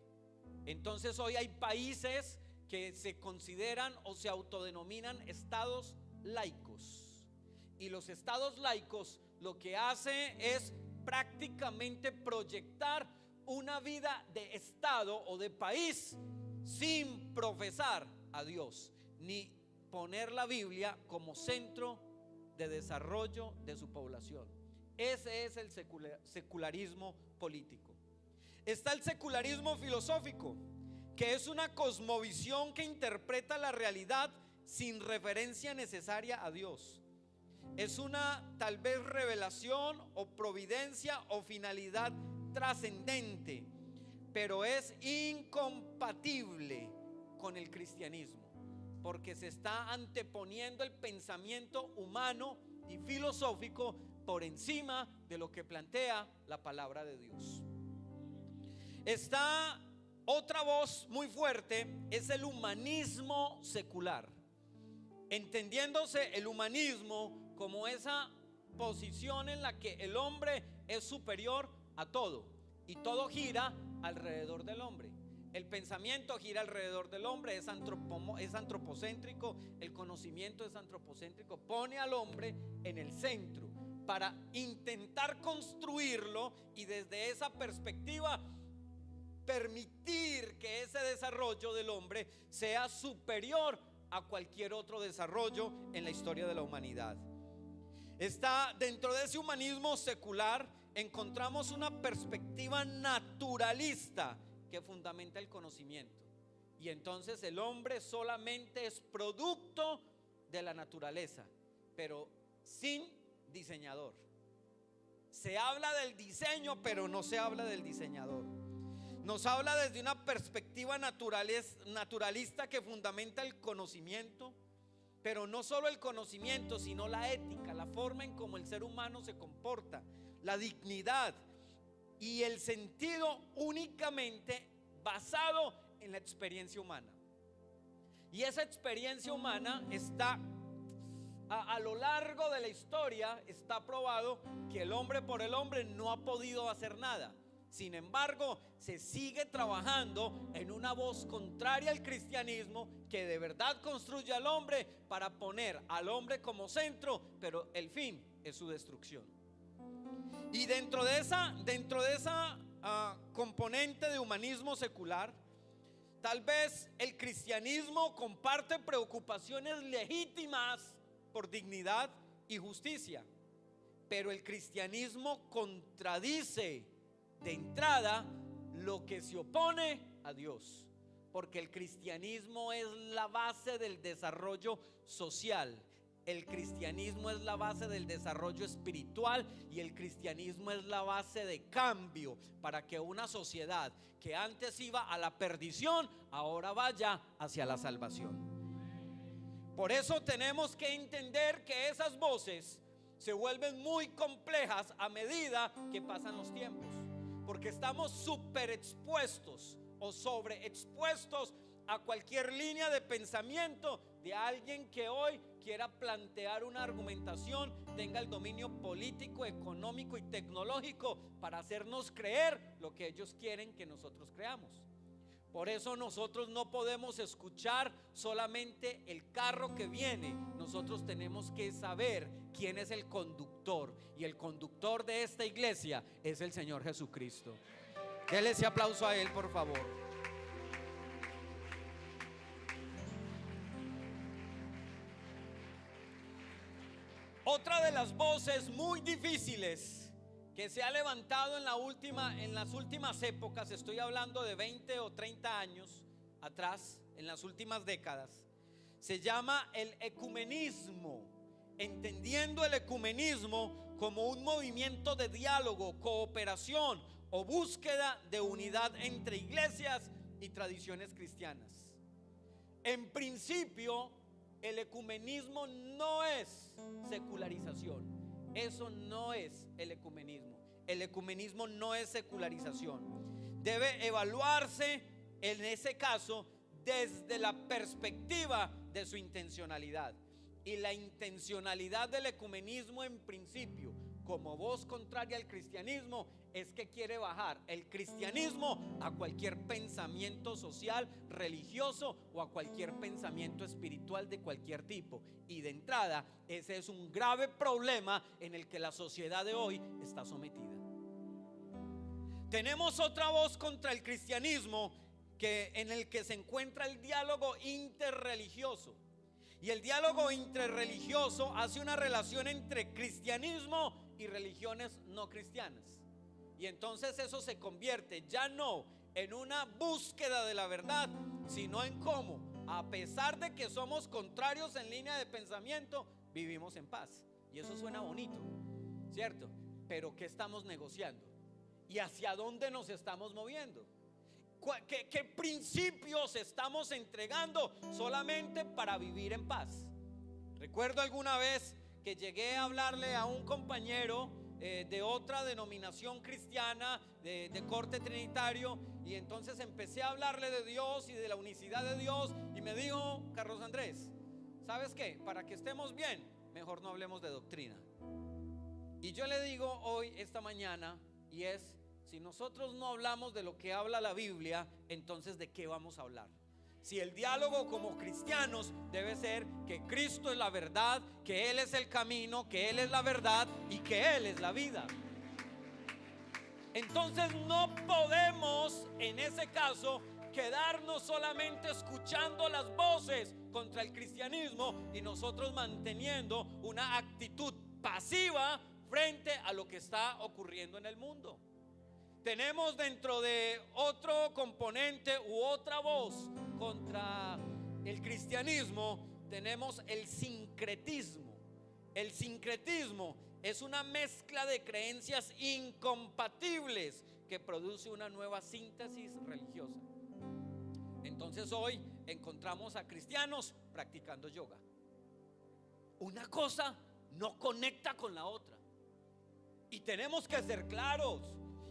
Entonces hoy hay países que se consideran o se autodenominan estados laicos, y los estados laicos lo que hace es prácticamente proyectar una vida de estado o de país sin profesar a Dios ni poner la Biblia como centro de desarrollo de su población. Ese es el secularismo político. Está el secularismo filosófico, que es una cosmovisión que interpreta la realidad sin referencia necesaria a Dios. Es una tal vez revelación o providencia o finalidad trascendente, pero es incompatible con el cristianismo, porque se está anteponiendo el pensamiento humano y filosófico por encima de lo que plantea la palabra de Dios. Está otra voz muy fuerte, es el humanismo secular, entendiéndose el humanismo como esa posición en la que el hombre es superior a todo y todo gira alrededor del hombre. El pensamiento gira alrededor del hombre, es antropocéntrico, el conocimiento es antropocéntrico, pone al hombre en el centro para intentar construirlo, y desde esa perspectiva permitir que ese desarrollo del hombre sea superior a cualquier otro desarrollo en la historia de la humanidad. Está dentro de ese humanismo secular, encontramos una perspectiva naturalista que fundamenta el conocimiento. Y entonces el hombre solamente es producto de la naturaleza, pero sin diseñador. Se habla del diseño, pero no se habla del diseñador. Nos habla desde una perspectiva naturalista que fundamenta el conocimiento, pero no solo el conocimiento, sino la ética, la forma en cómo el ser humano se comporta, la dignidad y el sentido únicamente basado en la experiencia humana. Y esa experiencia humana está a lo largo de la historia, está probado que el hombre por el hombre no ha podido hacer nada. Sin embargo, se sigue trabajando en una voz contraria al cristianismo que de verdad construye al hombre para poner al hombre como centro, pero el fin es su destrucción. Y dentro de esa componente de humanismo secular, tal vez el cristianismo comparte preocupaciones legítimas por dignidad y justicia, pero el cristianismo contradice de entrada lo que se opone a Dios, porque el cristianismo es la base del desarrollo social, el cristianismo es la base del desarrollo espiritual y el cristianismo es la base de cambio para que una sociedad que antes iba a la perdición ahora vaya hacia la salvación. Por eso tenemos que entender que esas voces se vuelven muy complejas a medida que pasan los tiempos, porque estamos súper expuestos o sobreexpuestos a cualquier línea de pensamiento de alguien que hoy quiera plantear una argumentación, tenga el dominio político, económico y tecnológico para hacernos creer lo que ellos quieren que nosotros creamos. Por eso nosotros no podemos escuchar solamente el carro que viene. Nosotros tenemos que saber quién es el conductor, y el conductor de esta iglesia es el Señor Jesucristo. Dele ese aplauso a Él, por favor. Otra de las voces muy difíciles que se ha levantado en las últimas épocas, estoy hablando de 20 o 30 años atrás, en las últimas décadas, se llama el ecumenismo, entendiendo el ecumenismo como un movimiento de diálogo, cooperación o búsqueda de unidad entre iglesias y tradiciones cristianas. En principio, el ecumenismo no es secularización. Eso no es el ecumenismo. El ecumenismo no es secularización. Debe evaluarse en ese caso desde la perspectiva de su intencionalidad. Y la intencionalidad del ecumenismo, en principio, como voz contraria al cristianismo, es que quiere bajar el cristianismo a cualquier pensamiento social, religioso o a cualquier pensamiento espiritual de cualquier tipo. Y de entrada, ese es un grave problema en el que la sociedad de hoy está sometida. Tenemos otra voz contra el cristianismo en el que se encuentra el diálogo interreligioso. Y el diálogo interreligioso hace una relación entre cristianismo y religiones no cristianas. Y entonces eso se convierte ya no en una búsqueda de la verdad, sino en cómo, a pesar de que somos contrarios en línea de pensamiento, vivimos en paz. Y eso suena bonito, ¿cierto? Pero ¿qué estamos negociando? ¿Y hacia dónde nos estamos moviendo? ¿Qué principios estamos entregando solamente para vivir en paz? Recuerdo alguna vez que llegué a hablarle a un compañero de otra denominación cristiana de corte trinitario, y entonces empecé a hablarle de Dios y de la unicidad de Dios, y me dijo: Carlos Andrés, ¿sabes qué? Para que estemos bien, mejor no hablemos de doctrina. Y yo le digo hoy, esta mañana, y es: si nosotros no hablamos de lo que habla la Biblia, entonces ¿de qué vamos a hablar? Si el diálogo como cristianos debe ser que Cristo es la verdad, que Él es el camino, que Él es la verdad y que Él es la vida. Entonces no podemos, en ese caso, quedarnos solamente escuchando las voces contra el cristianismo y nosotros manteniendo una actitud pasiva frente a lo que está ocurriendo en el mundo. Tenemos dentro de otro componente u otra voz contra el cristianismo, tenemos el sincretismo. El sincretismo es una mezcla de creencias incompatibles que produce una nueva síntesis religiosa. Entonces hoy encontramos a cristianos practicando yoga. Una cosa no conecta con la otra. Y tenemos que ser claros.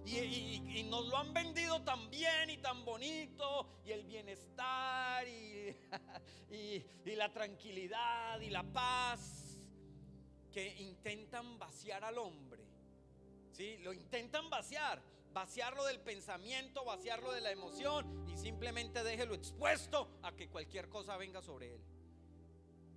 Y nos lo han vendido tan bien y tan bonito. Y el bienestar y la tranquilidad y la paz, que intentan vaciar al hombre. ¿Sí? Lo intentan vaciarlo del pensamiento, vaciarlo de la emoción, y simplemente déjelo expuesto a que cualquier cosa venga sobre él.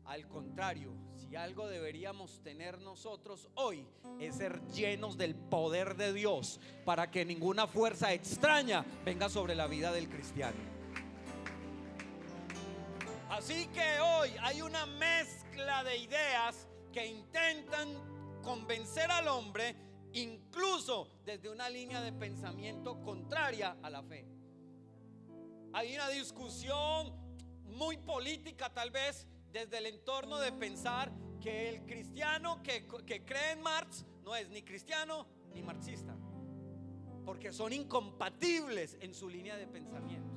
Al contrario, si algo deberíamos tener nosotros hoy es ser llenos del poder de Dios, para que ninguna fuerza extraña venga sobre la vida del cristiano. Así que hoy hay una mezcla de ideas que intentan convencer al hombre, incluso desde una línea de pensamiento contraria a la fe. Hay una discusión muy política, tal vez, desde el entorno de pensar que el cristiano que cree en Marx no es ni cristiano ni marxista, porque son incompatibles en su línea de pensamiento.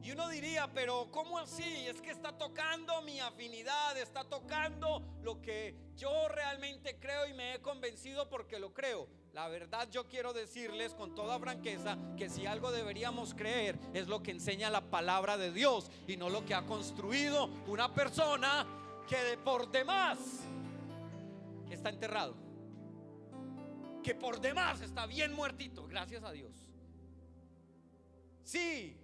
Y uno diría, pero ¿cómo así? Es que está tocando mi afinidad, está tocando lo que yo realmente creo y me he convencido porque lo creo. La verdad, yo quiero decirles con toda franqueza que si algo deberíamos creer es lo que enseña la palabra de Dios, y no lo que ha construido una persona que de por demás está enterrado, que por demás está bien muertito, gracias a Dios. Sí,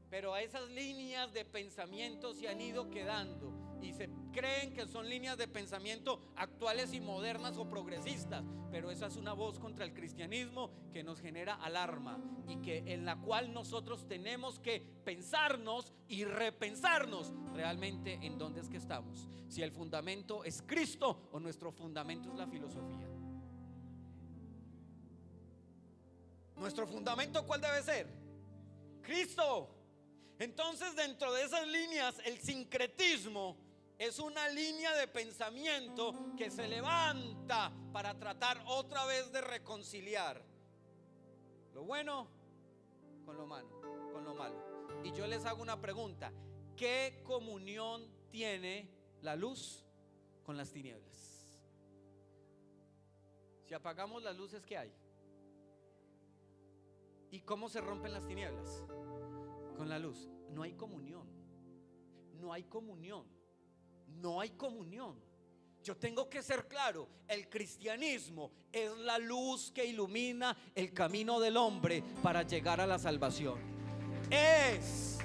pero a esas líneas de pensamiento se han ido quedando y se creen que son líneas de pensamiento actuales y modernas o progresistas, pero esa es una voz contra el cristianismo que nos genera alarma, y que en la cual nosotros tenemos que pensarnos y repensarnos realmente en dónde es que estamos, si el fundamento es Cristo o nuestro fundamento es la filosofía. ¿Nuestro fundamento cuál debe ser? Cristo. Entonces, dentro de esas líneas, el sincretismo es una línea de pensamiento que se levanta para tratar otra vez de reconciliar lo bueno con lo malo, Y yo les hago una pregunta: ¿qué comunión tiene la luz con las tinieblas? Si apagamos las luces, ¿qué hay? ¿Y cómo se rompen las tinieblas? Con la luz. No hay comunión. No hay comunión. No hay comunión. Yo tengo que ser claro: el cristianismo es la luz que ilumina el camino del hombre para llegar a la salvación. Es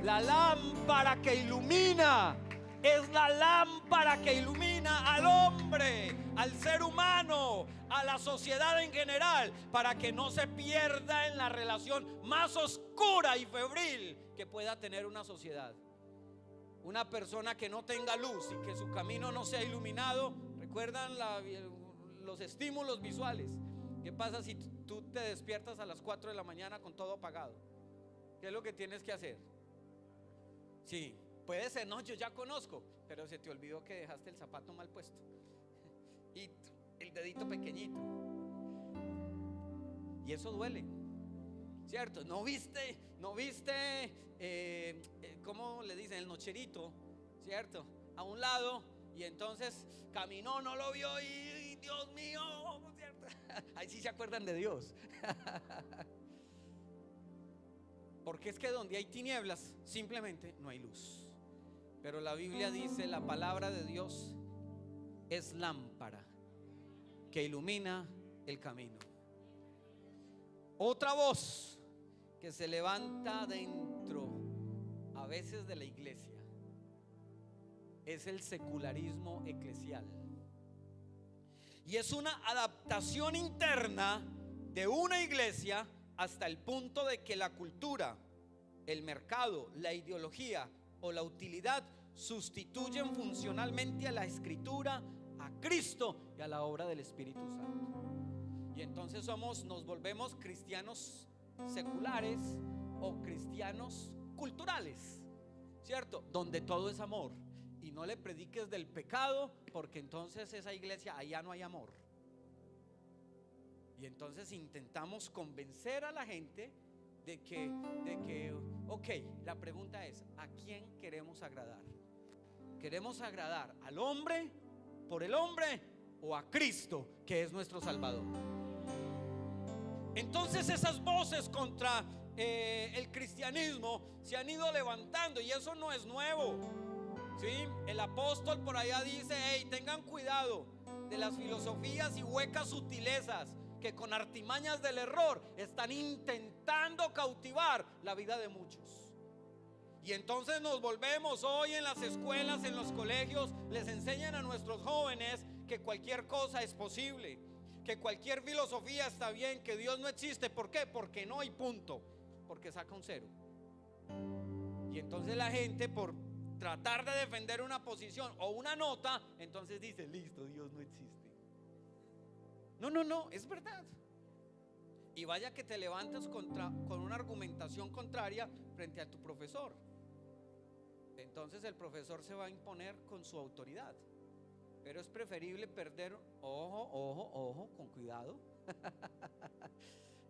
la lámpara que ilumina. Es la lámpara que ilumina al hombre, al ser humano, a la sociedad en general, para que no se pierda en la relación más oscura y febril que pueda tener una sociedad. Una persona que no tenga luz y que su camino no sea iluminado. ¿Recuerdan los estímulos visuales? ¿Qué pasa si tú te despiertas a las 4 de la mañana con todo apagado? ¿Qué es lo que tienes que hacer? Sí, puede ser, no, yo ya conozco, pero se te olvidó que dejaste el zapato mal puesto y el dedito pequeñito, y eso duele, ¿cierto? No viste, ¿cómo le dicen? El nocherito, ¿cierto? A un lado, y entonces caminó, no lo vio y Dios mío, ¿cierto? Ahí sí se acuerdan de Dios. Porque es que donde hay tinieblas simplemente no hay luz. Pero la Biblia dice: la palabra de Dios es lámpara que ilumina el camino. Otra voz que se levanta dentro a veces de la iglesia es el secularismo eclesial, y es una adaptación interna de una iglesia hasta el punto de que la cultura, el mercado, la ideología o la utilidad sustituyen funcionalmente a la escritura, a Cristo y a la obra del Espíritu Santo. Y entonces nos volvemos cristianos seculares o cristianos culturales, ¿cierto? Donde todo es amor. Y no le prediques del pecado, porque entonces esa iglesia, allá no hay amor. Y entonces intentamos convencer a la gente de que, ok, la pregunta es, ¿a quién queremos agradar? ¿Queremos agradar al hombre, por el hombre, o a Cristo, que es nuestro Salvador? Entonces esas voces contra el cristianismo se han ido levantando, y eso no es nuevo, ¿sí? El apóstol por allá dice: hey, tengan cuidado de las filosofías y huecas sutilezas que con artimañas del error están intentando cautivar la vida de muchos. Y entonces nos volvemos hoy en las escuelas, en los colegios, les enseñan a nuestros jóvenes que cualquier cosa es posible, que cualquier filosofía está bien, que Dios no existe. ¿Por qué? Porque no hay punto, porque saca un cero. Y entonces la gente, por tratar de defender una posición o una nota, entonces dice: listo, Dios no existe. No, es verdad. Y vaya que te levantas con una argumentación contraria frente a tu profesor. Entonces el profesor se va a imponer con su autoridad. Pero es preferible perder, ojo, con cuidado.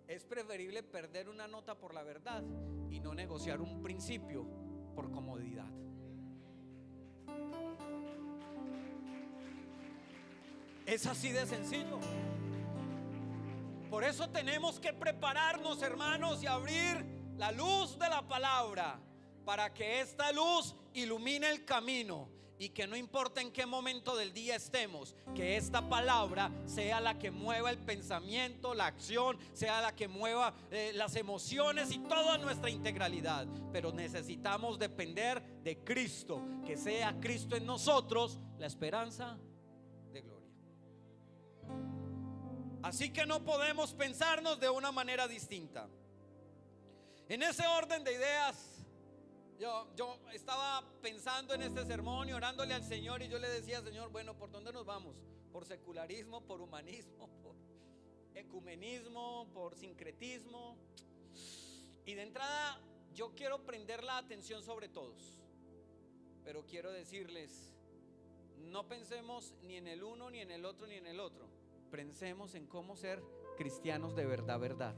Es preferible perder una nota por la verdad y no negociar un principio por comodidad. Es así de sencillo. Por eso tenemos que prepararnos, hermanos, y abrir la luz de la palabra, para que esta luz ilumine el camino, y que no importa en qué momento del día estemos, que esta palabra sea la que mueva el pensamiento, la acción, sea la que mueva las emociones y toda nuestra integralidad. Pero necesitamos depender de Cristo, que sea Cristo en nosotros la esperanza de gloria. Así que no podemos pensarnos de una manera distinta. En ese orden de ideas, yo estaba pensando en este sermón y orándole al Señor, y yo le decía: Señor, bueno, ¿por dónde nos vamos? ¿Por secularismo, por humanismo, por ecumenismo, por sincretismo? Y de entrada yo quiero prender la atención sobre todos, pero quiero decirles: no pensemos ni en el uno, ni en el otro, ni en el otro. Pensemos en cómo ser cristianos de verdad.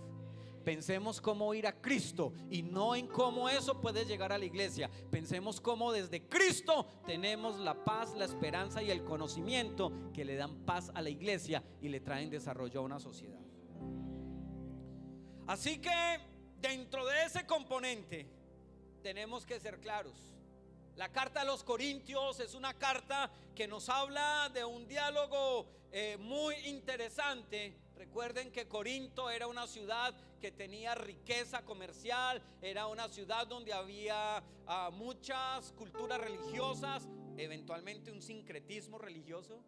Pensemos cómo ir a Cristo y no en cómo eso puede llegar a la iglesia. Pensemos cómo desde Cristo tenemos la paz, la esperanza y el conocimiento que le dan paz a la iglesia y le traen desarrollo a una sociedad. Así que dentro de ese componente tenemos que ser claros. La carta a los Corintios es una carta que nos habla de un diálogo muy interesante. Recuerden que Corinto era una ciudad que tenía riqueza comercial, era una ciudad donde había muchas culturas religiosas, eventualmente un sincretismo religioso,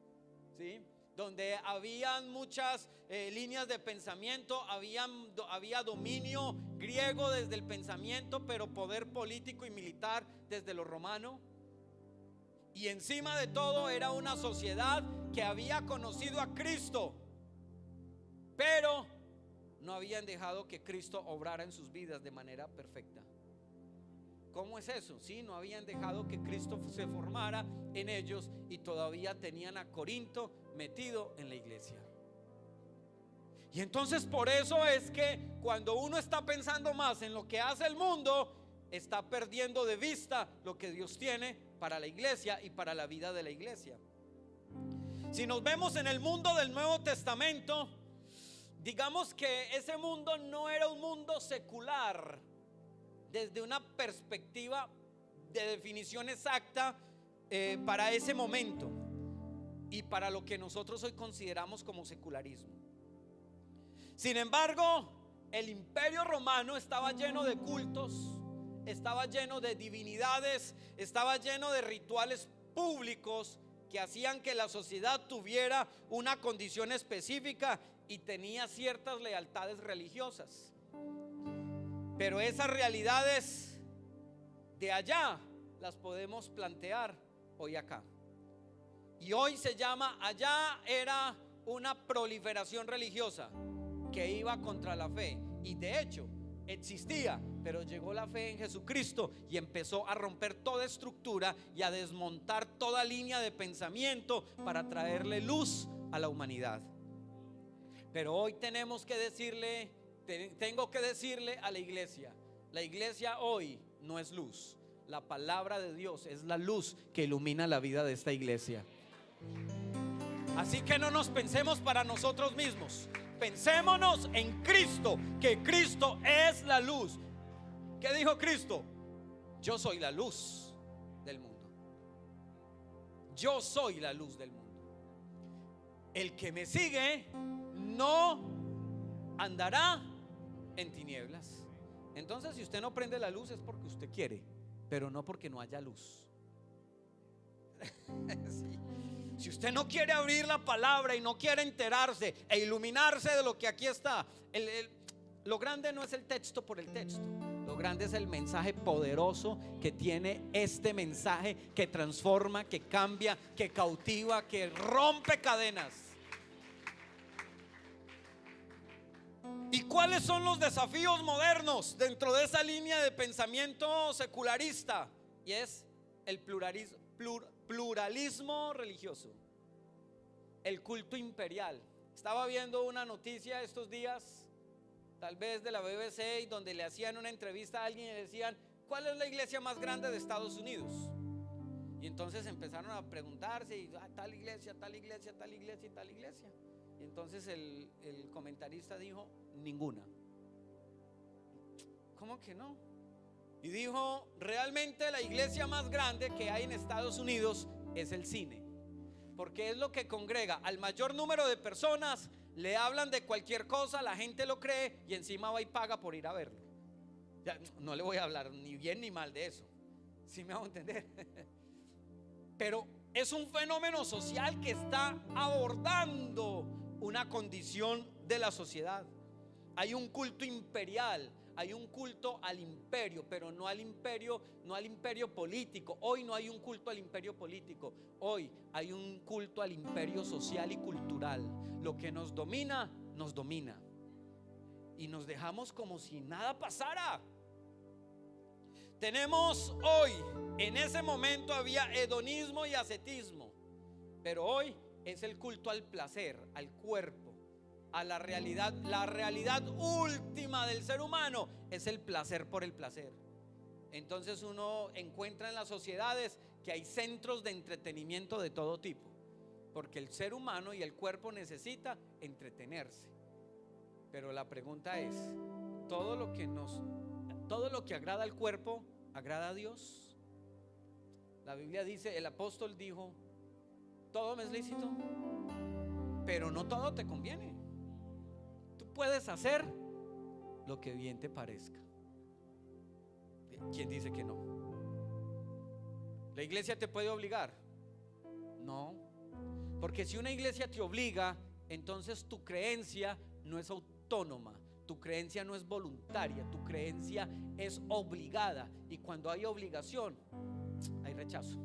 ¿sí? Donde habían muchas líneas de pensamiento, había dominio griego desde el pensamiento, pero poder político y militar desde lo romano. Y encima de todo era una sociedad que había conocido a Cristo, pero no habían dejado que Cristo obrara en sus vidas de manera perfecta. ¿Cómo es eso? Sí, no habían dejado que Cristo se formara en ellos, y todavía tenían a Corinto metido en la iglesia. Y entonces por eso es que cuando uno está pensando más en lo que hace el mundo, está perdiendo de vista lo que Dios tiene para la iglesia y para la vida de la iglesia. Si nos vemos en el mundo del Nuevo Testamento, digamos que ese mundo no era un mundo secular desde una perspectiva de definición exacta para ese momento y para lo que nosotros hoy consideramos como secularismo. Sin embargo, el Imperio Romano estaba lleno de cultos, estaba lleno de divinidades, estaba lleno de rituales públicos que hacían que la sociedad tuviera una condición específica y tenía ciertas lealtades religiosas. Pero esas realidades de allá las podemos plantear hoy acá. Y hoy se llama, allá era una proliferación religiosa que iba contra la fe. Y de hecho existía, pero llegó la fe en Jesucristo y empezó a romper toda estructura y a desmontar toda línea de pensamiento para traerle luz a la humanidad. Pero hoy tenemos que decirle, tengo que decirle a la iglesia hoy no es luz. La palabra de Dios es la luz que ilumina la vida de esta iglesia. Así que no nos pensemos para nosotros mismos, pensémonos en Cristo, que Cristo es la luz. ¿Qué dijo Cristo? Yo soy la luz del mundo. Yo soy la luz del mundo. El que me sigue no andará en tinieblas. Entonces, si usted no prende la luz es porque usted quiere, pero no porque no haya luz. Sí. Si usted no quiere abrir la palabra y no quiere enterarse e iluminarse de lo que aquí está, lo grande no es el texto por el texto. Lo grande es el mensaje poderoso que tiene este mensaje, que transforma, que cambia, que cautiva, que rompe cadenas. ¿Y cuáles son los desafíos modernos dentro de esa línea de pensamiento secularista? Y es el pluralismo religioso, el culto imperial. Estaba viendo una noticia estos días, tal vez de la BBC, donde le hacían una entrevista a alguien y le decían: ¿cuál es la iglesia más grande de Estados Unidos? Y entonces empezaron a preguntarse, y tal iglesia, tal iglesia, tal iglesia y tal iglesia. Y entonces el comentarista dijo: ninguna. ¿Cómo que no? Y dijo: realmente la iglesia más grande que hay en Estados Unidos es el cine, porque es lo que congrega al mayor número de personas. Le hablan de cualquier cosa, la gente lo cree y encima va y paga por ir a verlo. Ya, no le voy a hablar ni bien ni mal de eso, ¿sí me hago entender? Pero es un fenómeno social que está abordando una condición de la sociedad. Hay un culto imperial, hay un culto al imperio, pero no al imperio político. Hoy no hay un culto al imperio político, hoy hay un culto al imperio social y cultural. Lo que nos domina, y nos dejamos como si nada pasara. Tenemos hoy, en ese momento había hedonismo y ascetismo, pero hoy es el culto al placer, al cuerpo, a la realidad. La realidad última del ser humano es el placer por el placer. Entonces uno encuentra en las sociedades que hay centros de entretenimiento de todo tipo, porque el ser humano y el cuerpo necesita entretenerse. Pero la pregunta es: ¿todo lo que agrada al cuerpo agrada a Dios? La Biblia dice, el apóstol dijo: todo me es lícito, pero no todo te conviene. Tú puedes hacer lo que bien te parezca. ¿Quién dice que no? ¿La iglesia te puede obligar? No, porque si una iglesia te obliga, entonces tu creencia no es autónoma, tu creencia no es voluntaria, tu creencia es obligada. Y cuando hay obligación, hay rechazo.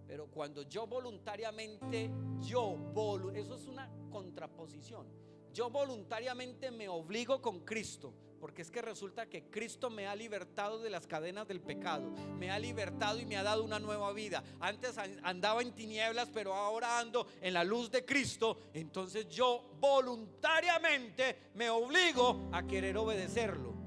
Pero cuando yo voluntariamente, eso es una contraposición. Yo voluntariamente me obligo con Cristo, porque es que resulta que Cristo me ha libertado de las cadenas del pecado, me ha libertado y me ha dado una nueva vida. Antes andaba en tinieblas, pero ahora ando en la luz de Cristo. Entonces yo voluntariamente me obligo a querer obedecerlo.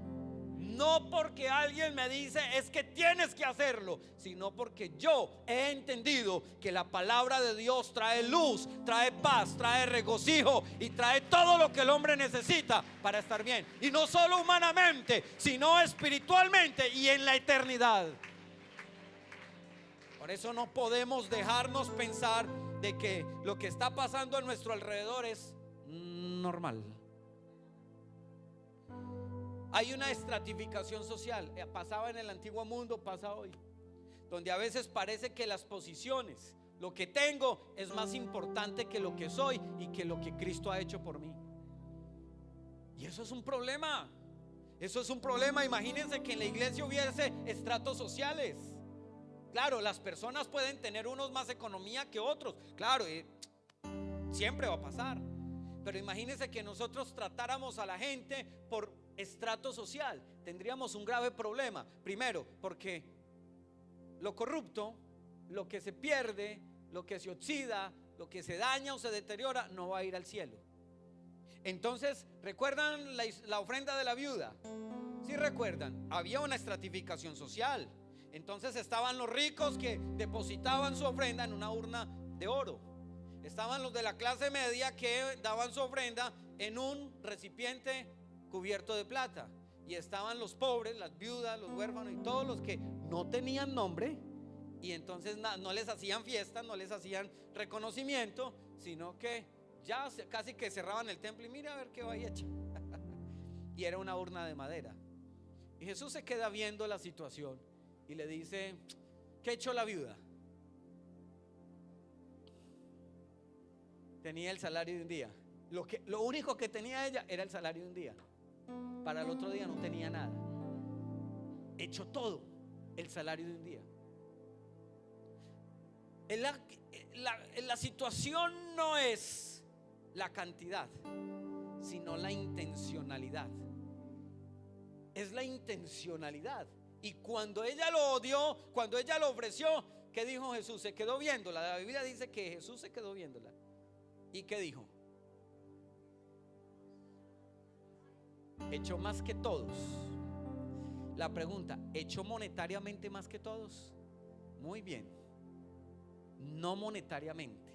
No porque alguien me dice es que tienes que hacerlo, sino porque yo he entendido que la palabra de Dios trae luz, trae paz, trae regocijo y trae todo lo que el hombre necesita para estar bien. Y no solo humanamente, sino espiritualmente y en la eternidad. Por eso no podemos dejarnos pensar de que lo que está pasando a nuestro alrededor es normal. Hay una estratificación social, pasaba en el antiguo mundo, pasa hoy, donde a veces parece que las posiciones, lo que tengo es más importante que lo que soy y que lo que Cristo ha hecho por mí. Y eso es un problema. Eso es un problema. Imagínense que en la iglesia hubiese estratos sociales. Claro, las personas pueden tener unos más economía que otros. Claro, siempre va a pasar. Pero imagínense que nosotros tratáramos a la gente por estrato social. Tendríamos un grave problema. Primero, porque lo corrupto, lo que se pierde, lo que se oxida, lo que se daña o se deteriora, no va a ir al cielo. Entonces, ¿recuerdan la ofrenda de la viuda? Sí, recuerdan, había una estratificación social. Entonces estaban los ricos que depositaban su ofrenda en una urna de oro. Estaban los de la clase media que daban su ofrenda en un recipiente cubierto de plata. Y estaban los pobres, las viudas, los huérfanos y todos los que no tenían nombre. Y entonces no les hacían fiesta, no les hacían reconocimiento, sino que ya casi que cerraban el templo y mira a ver qué va ahí hecho. Y era una urna de madera. Y Jesús se queda viendo la situación y le dice: ¿qué ha hecho la viuda? Tenía el salario de un día. Lo único que tenía ella era el salario de un día. Para el otro día no tenía nada. Echó todo el salario de un día. La situación no es la cantidad, sino la intencionalidad. Es la intencionalidad. Y cuando ella lo odió, cuando ella lo ofreció, ¿qué dijo Jesús? Se quedó viéndola. La Biblia dice que Jesús se quedó viéndola. ¿Y qué dijo? Echó más que todos. La pregunta: ¿echó monetariamente más que todos? Muy bien. No monetariamente.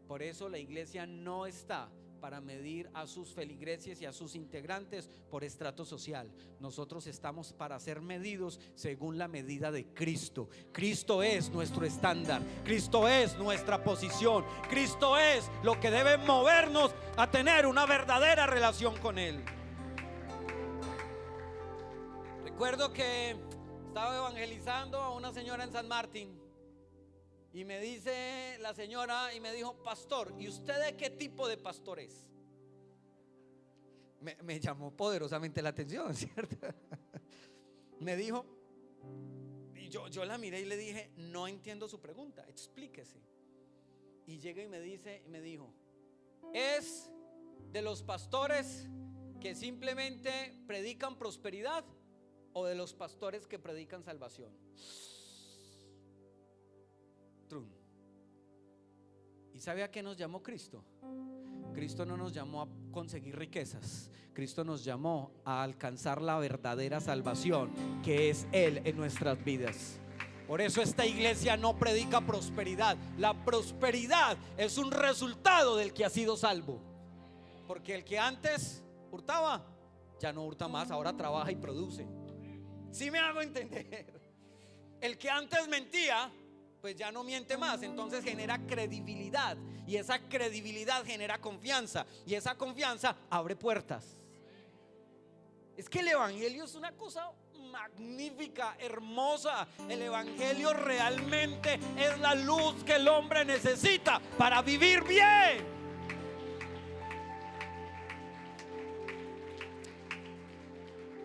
Por eso la iglesia no está para medir a sus feligreses y a sus integrantes por estrato social. Nosotros estamos para ser medidos según la medida de Cristo. Cristo es nuestro estándar. Cristo es nuestra posición. Cristo es lo que debe movernos a tener una verdadera relación con Él. Recuerdo que estaba evangelizando a una señora en San Martín. Y me dice la señora y me dijo: pastor, ¿y usted de qué tipo de pastor es? Me llamó poderosamente la atención, ¿cierto? Me dijo, y yo la miré y le dije: no entiendo su pregunta, explíquese. Y llega y me dijo: ¿es de los pastores que simplemente predican prosperidad o de los pastores que predican salvación? ¿Y sabe a qué nos llamó Cristo? Cristo no nos llamó a conseguir riquezas. Cristo nos llamó a alcanzar la verdadera salvación, que es Él en nuestras vidas. Por eso esta iglesia no predica prosperidad. La prosperidad es un resultado del que ha sido salvo. Porque el que antes hurtaba, ya no hurta más, ahora trabaja y produce. ¿Sí me hago entender? El que antes mentía, pues ya no miente más. Entonces genera credibilidad. Y esa credibilidad genera confianza. Y esa confianza abre puertas. Es que el evangelio es una cosa magnífica, hermosa. El evangelio realmente es la luz que el hombre necesita para vivir bien.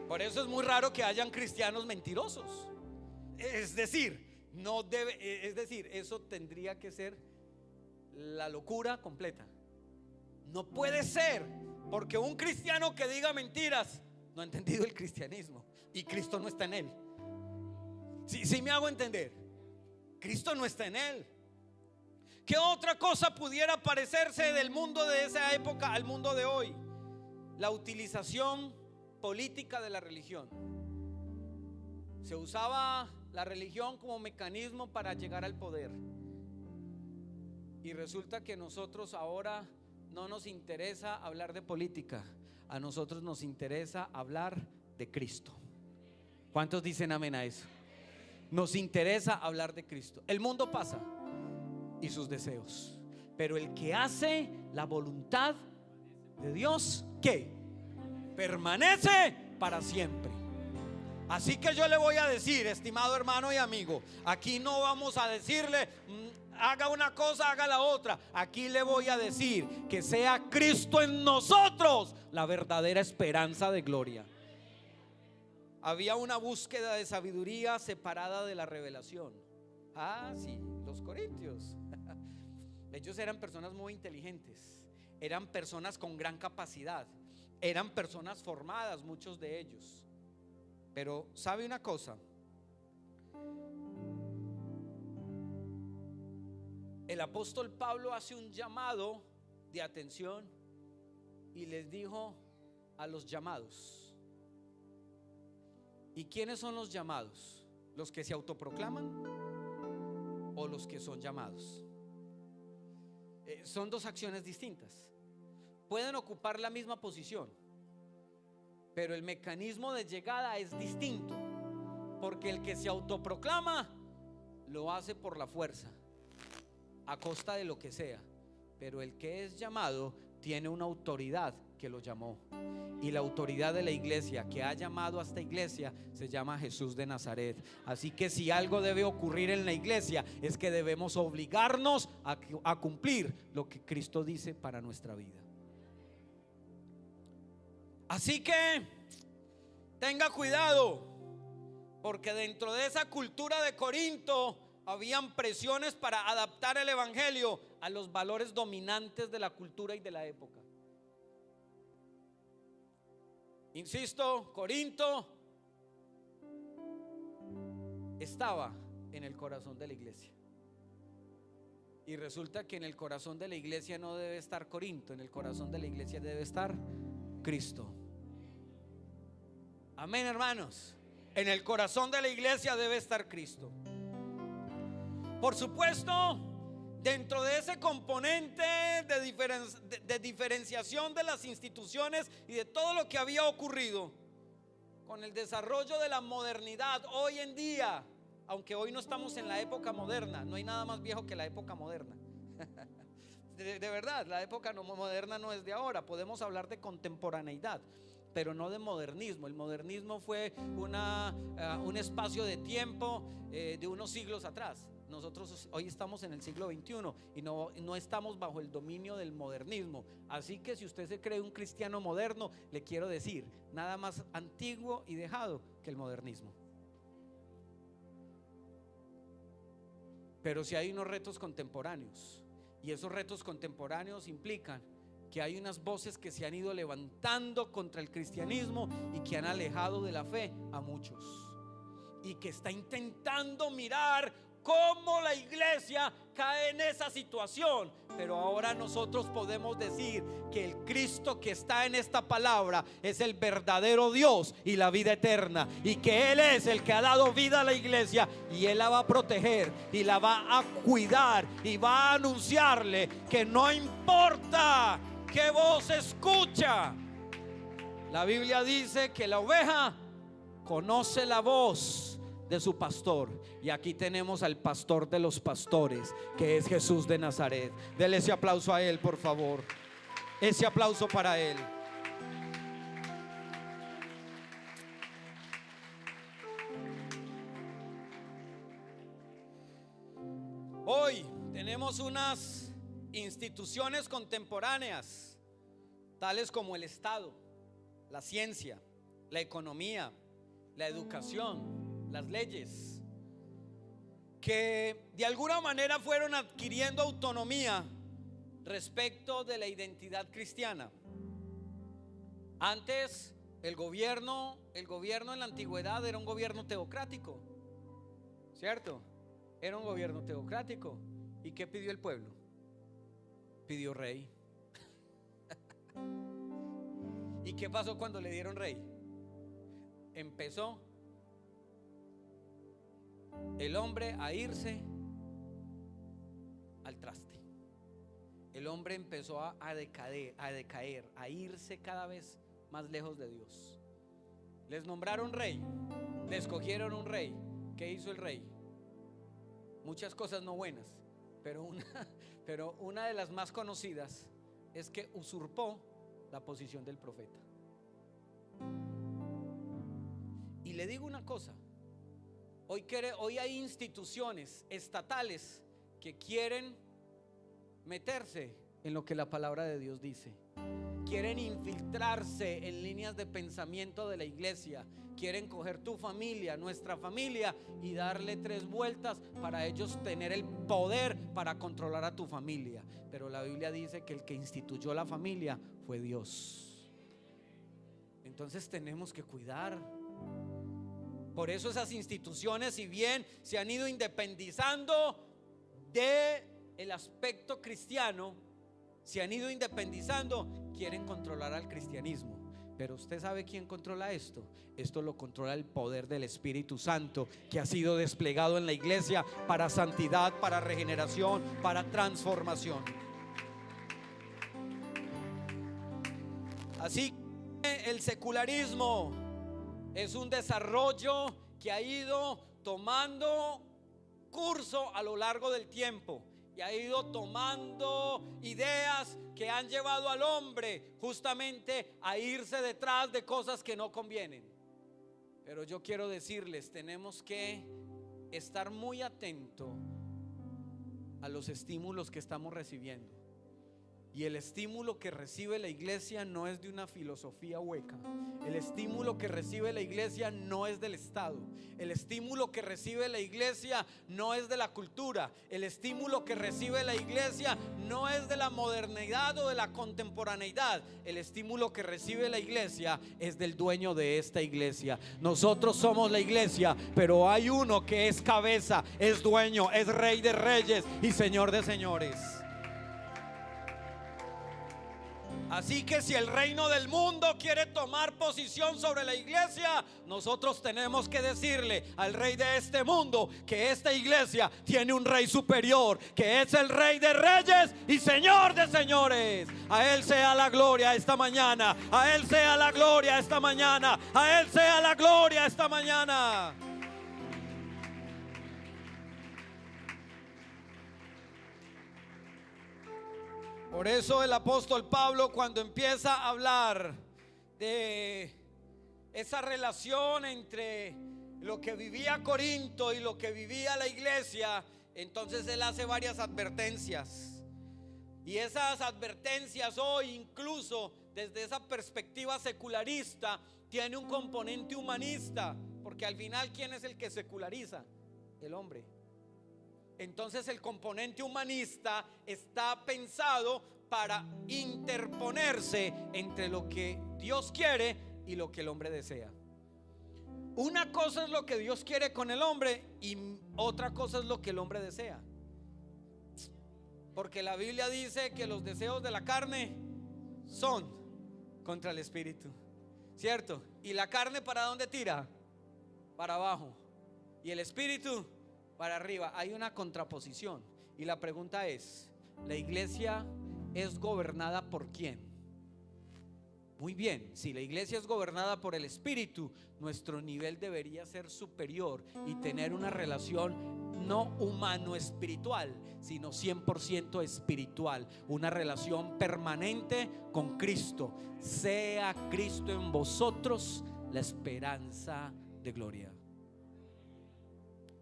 Por eso es muy raro que hayan cristianos mentirosos. Es decir, eso tendría que ser la locura completa. No puede ser, porque un cristiano que diga mentiras no ha entendido el cristianismo y Cristo no está en él. Sí me hago entender. Cristo no está en él. ¿Qué otra cosa pudiera parecerse del mundo de esa época al mundo de hoy? La utilización política de la religión. Se usaba la religión como mecanismo para llegar al poder. Y resulta que nosotros ahora no nos interesa hablar de política. A nosotros nos interesa hablar de Cristo. ¿Cuántos dicen amén a eso? Nos interesa hablar de Cristo. El mundo pasa y sus deseos, pero el que hace la voluntad de Dios, ¿qué? Permanece para siempre. Así que yo le voy a decir, estimado hermano y amigo, aquí no vamos a decirle haga una cosa, haga la otra. Aquí le voy a decir que sea Cristo en nosotros la verdadera esperanza de gloria. Había una búsqueda de sabiduría separada de la revelación. Ah, sí, los corintios. Ellos eran personas muy inteligentes, eran personas con gran capacidad, eran personas formadas, muchos de ellos. Pero ¿sabe una cosa? El apóstol Pablo hace un llamado de atención y les dijo a los llamados. ¿Y quiénes son los llamados? ¿Los que se autoproclaman o los que son llamados? Son dos acciones distintas. Pueden ocupar la misma posición, pero el mecanismo de llegada es distinto, porque el que se autoproclama lo hace por la fuerza, a costa de lo que sea, pero el que es llamado tiene una autoridad que lo llamó, y la autoridad de la iglesia que ha llamado a esta iglesia se llama Jesús de Nazaret. Así que si algo debe ocurrir en la iglesia es que debemos obligarnos a cumplir lo que Cristo dice para nuestra vida. Así que tenga cuidado, porque dentro de esa cultura de Corinto habían presiones para adaptar el evangelio a los valores dominantes de la cultura y de la época. Insisto, Corinto estaba en el corazón de la iglesia. Y resulta que en el corazón de la iglesia no debe estar Corinto, en el corazón de la iglesia debe estar Cristo. Amén, hermanos. En el corazón de la iglesia debe estar Cristo. Por supuesto, dentro de ese componente de diferenciación de las instituciones y de todo lo que había ocurrido con el desarrollo de la modernidad hoy en día, aunque hoy no estamos en la época moderna, no hay nada más viejo que la época moderna. De verdad, la época moderna no es de ahora. Podemos hablar de contemporaneidad, pero no de modernismo. El modernismo fue un espacio de tiempo de unos siglos atrás. Nosotros hoy estamos en el siglo XXI y no estamos bajo el dominio del modernismo. Así que si usted se cree un cristiano moderno, le quiero decir, nada más antiguo y dejado que el modernismo. Pero si hay unos retos contemporáneos, y esos retos contemporáneos implican que hay unas voces que se han ido levantando contra el cristianismo y que han alejado de la fe a muchos, y que está intentando mirar cómo la iglesia cae en esa situación. Pero ahora nosotros podemos decir que el Cristo que está en esta palabra es el verdadero Dios y la vida eterna, y que Él es el que ha dado vida a la iglesia, y Él la va a proteger y la va a cuidar y va a anunciarle que no importa qué voz escucha. La Biblia dice que la oveja conoce la voz de su pastor, y aquí tenemos al pastor de los pastores, que es Jesús de Nazaret. Dele ese aplauso a Él, por favor. Ese aplauso para Él. Hoy tenemos unas instituciones contemporáneas, tales como el Estado, la ciencia, la economía, la educación, las leyes, que de alguna manera fueron adquiriendo autonomía respecto de la identidad cristiana. Antes el gobierno en la antigüedad era un gobierno teocrático, ¿cierto? Era un gobierno teocrático. ¿Y qué pidió el pueblo? Pidió rey. ¿Y qué pasó cuando le dieron rey? Empezó el hombre a irse al traste. El hombre empezó a decaer, a irse cada vez más lejos de Dios. Les nombraron rey, le escogieron un rey. ¿Qué hizo el rey? Muchas cosas no buenas, pero una de las más conocidas es que usurpó la posición del profeta. Y le digo una cosa: hoy hay instituciones estatales que quieren meterse en lo que la palabra de Dios dice. Quieren infiltrarse en líneas de pensamiento de la iglesia. Quieren coger tu familia, nuestra familia, y darle 3 vueltas para ellos tener el poder para controlar a tu familia. Pero la Biblia dice que el que instituyó la familia fue Dios. Entonces tenemos que cuidar. Por eso esas instituciones, si bien se han ido independizando del aspecto cristiano, se han ido independizando, quieren controlar al cristianismo. Pero usted sabe quién controla esto. Esto lo controla el poder del Espíritu Santo, que ha sido desplegado en la iglesia para santidad, para regeneración, para transformación. Así que el secularismo es un desarrollo que ha ido tomando curso a lo largo del tiempo y ha ido tomando ideas que han llevado al hombre justamente a irse detrás de cosas que no convienen. Pero yo quiero decirles, tenemos que estar muy atentos a los estímulos que estamos recibiendo. Y el estímulo que recibe la iglesia no es de una filosofía hueca. El estímulo que recibe la iglesia no es del Estado. El estímulo que recibe la iglesia no es de la cultura. El estímulo que recibe la iglesia no es de la modernidad o de la contemporaneidad. El estímulo que recibe la iglesia es del dueño de esta iglesia. Nosotros somos la iglesia, pero hay uno que es cabeza, es dueño, es rey de reyes y señor de señores. Así que si el reino del mundo quiere tomar posición sobre la iglesia, nosotros tenemos que decirle al rey de este mundo que esta iglesia tiene un rey superior, que es el rey de reyes y señor de señores. A él sea la gloria esta mañana, a él sea la gloria esta mañana, a él sea la gloria esta mañana. Por eso el apóstol Pablo, cuando empieza a hablar de esa relación entre lo que vivía Corinto y lo que vivía la iglesia, entonces él hace varias advertencias. Y esas advertencias hoy, incluso desde esa perspectiva secularista, tiene un componente humanista, porque al final, ¿quién es el que seculariza? El hombre. Entonces el componente humanista está pensado para interponerse entre lo que Dios quiere y lo que el hombre desea. Una cosa es lo que Dios quiere con el hombre y otra cosa es lo que el hombre desea. Porque la Biblia dice que los deseos de la carne son contra el espíritu, ¿cierto? Y la carne, ¿para dónde tira? Para abajo. Y el espíritu para arriba. Hay una contraposición. Y la pregunta es: ¿la iglesia es gobernada por quién? Muy bien, si la iglesia es gobernada por el Espíritu, nuestro nivel debería ser superior y tener una relación no humano-espiritual, sino 100% espiritual, una relación permanente con Cristo. Sea Cristo en vosotros la esperanza de gloria.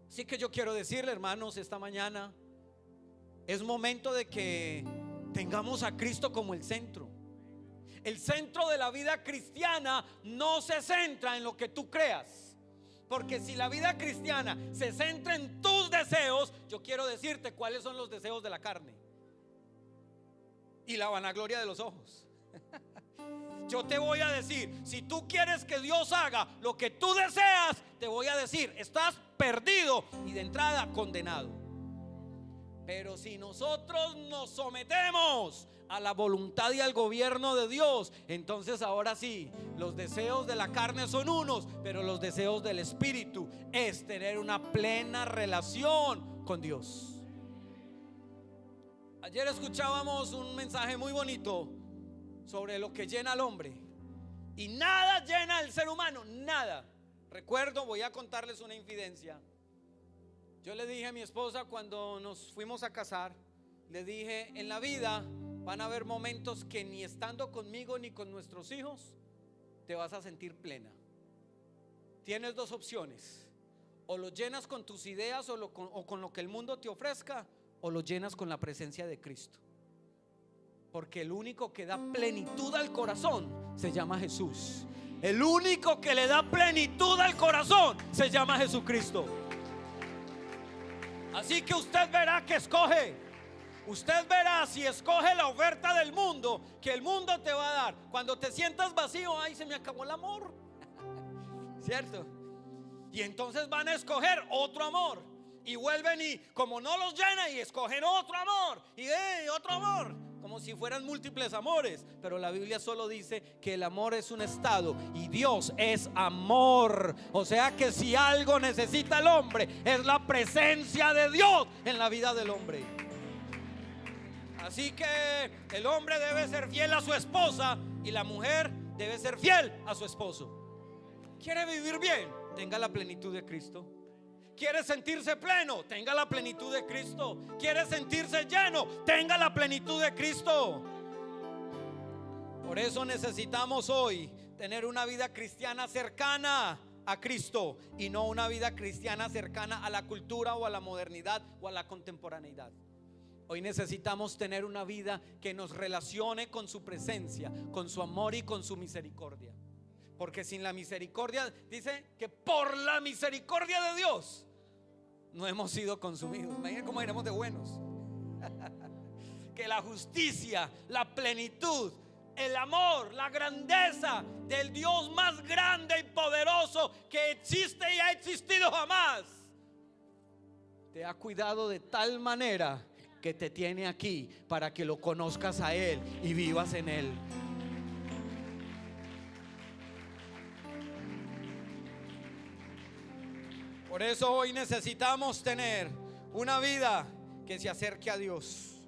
Así que yo quiero decirle, hermanos, esta mañana es momento de que tengamos a Cristo como el centro. El centro de la vida cristiana no se centra en lo que tú creas, porque si la vida cristiana se centra en tus deseos, yo quiero decirte cuáles son los deseos de la carne y la vanagloria de los ojos. Yo te voy a decir, si tú quieres que Dios haga lo que tú deseas, te voy a decir, estás perdido y de entrada condenado. Pero si nosotros nos sometemos a la voluntad y al gobierno de Dios, entonces ahora sí, los deseos de la carne son unos, pero los deseos del Espíritu es tener una plena relación con Dios. Ayer escuchábamos un mensaje muy bonito sobre lo que llena al hombre, y nada llena al ser humano, nada. Recuerdo, voy a contarles una infidencia. Yo le dije a mi esposa cuando nos fuimos a casar, le dije: en la vida van a haber momentos que ni estando conmigo ni con nuestros hijos te vas a sentir plena. Tienes dos opciones: o lo llenas con tus ideas o con lo que el mundo te ofrezca, o lo llenas con la presencia de Cristo? Porque el único que da plenitud al corazón se llama Jesús. El único que le da plenitud al corazón se llama Jesucristo. Así que usted verá que escoge. Usted verá si escoge la oferta del mundo, que el mundo te va a dar. Cuando te sientas vacío, ay, se me acabó el amor, ¿cierto? Y entonces van a escoger otro amor. Y vuelven y como no los llena, y escogen otro amor. Y otro amor, como si fueran múltiples amores. Pero la Biblia solo dice que el amor es un estado y Dios es amor. O sea que si algo necesita el hombre, es la presencia de Dios en la vida del hombre. Así que el hombre debe ser fiel a su esposa y la mujer debe ser fiel a su esposo. ¿Quiere vivir bien? Tenga la plenitud de Cristo. ¿Quiere sentirse pleno? Tenga la plenitud de Cristo. ¿Quiere sentirse lleno? Tenga la plenitud de Cristo. Por eso necesitamos hoy tener una vida cristiana cercana a Cristo y no una vida cristiana cercana a la cultura o a la modernidad o a la contemporaneidad. Hoy necesitamos tener una vida que nos relacione con su presencia, con su amor y con su misericordia. Porque sin la misericordia, dice que por la misericordia de Dios no hemos sido consumidos. Imaginen cómo iremos de buenos. Que la justicia, la plenitud, el amor, la grandeza del Dios más grande y poderoso que existe y ha existido jamás, te ha cuidado de tal manera que te tiene aquí para que lo conozcas a Él y vivas en Él. Por eso hoy necesitamos tener una vida que se acerque a Dios,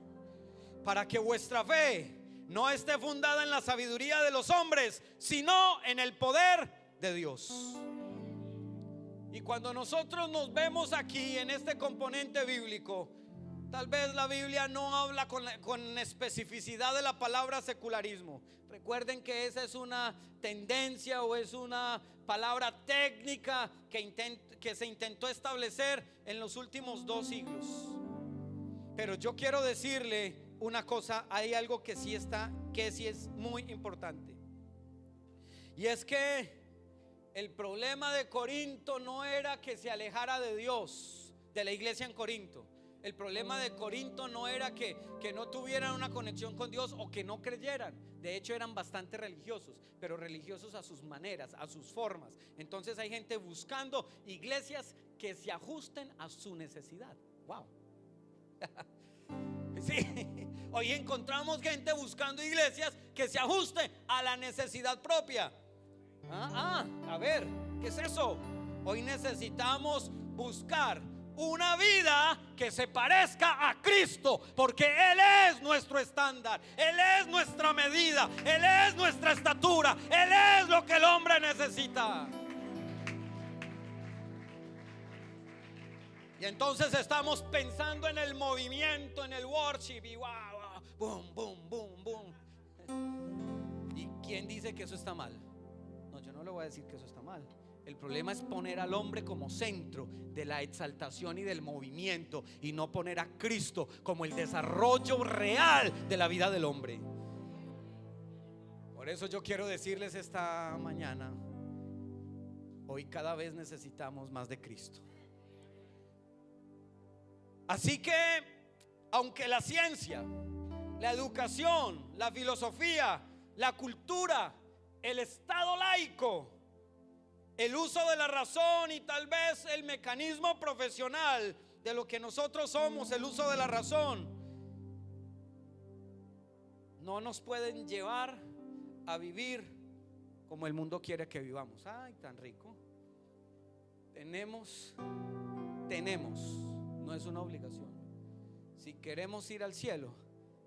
para que vuestra fe no esté fundada en la sabiduría de los hombres, sino en el poder de Dios. Y cuando nosotros nos vemos aquí en este componente bíblico, tal vez la Biblia no habla con especificidad de la palabra secularismo. Recuerden que esa es una tendencia o es una palabra técnica que se intentó establecer en los últimos 2 siglos. Pero yo quiero decirle una cosa, hay algo que sí es muy importante. Y es que el problema de Corinto no era que se alejara de Dios, de la iglesia en Corinto. El problema de Corinto no era que no tuvieran una conexión con Dios o que no creyeran. De hecho eran bastante religiosos, pero religiosos a sus maneras, a sus formas. Entonces hay gente buscando iglesias que se ajusten a su necesidad. Wow. Sí, hoy encontramos gente buscando iglesias que se ajusten a la necesidad propia. A ver, ¿qué es eso? Hoy necesitamos buscar una vida que se parezca a Cristo, porque Él es nuestro estándar, Él es nuestra medida, Él es nuestra estatura, Él es lo que el hombre necesita. Y entonces estamos pensando en el movimiento, en el worship y wow, boom, boom, boom, boom. ¿Y quién dice que eso está mal? No, yo no le voy a decir que eso está mal. El problema es poner al hombre como centro de la exaltación y del movimiento, y no poner a Cristo como el desarrollo real de la vida del hombre. Por eso yo quiero decirles esta mañana, hoy cada vez necesitamos más de Cristo. Así que, aunque la ciencia, la educación, la filosofía, la cultura, el estado laico, el uso de la razón y tal vez el mecanismo profesional de lo que nosotros somos, el uso de la razón, no nos pueden llevar a vivir como el mundo quiere que vivamos. Ay, tan rico. Tenemos, no es una obligación. Si queremos ir al cielo,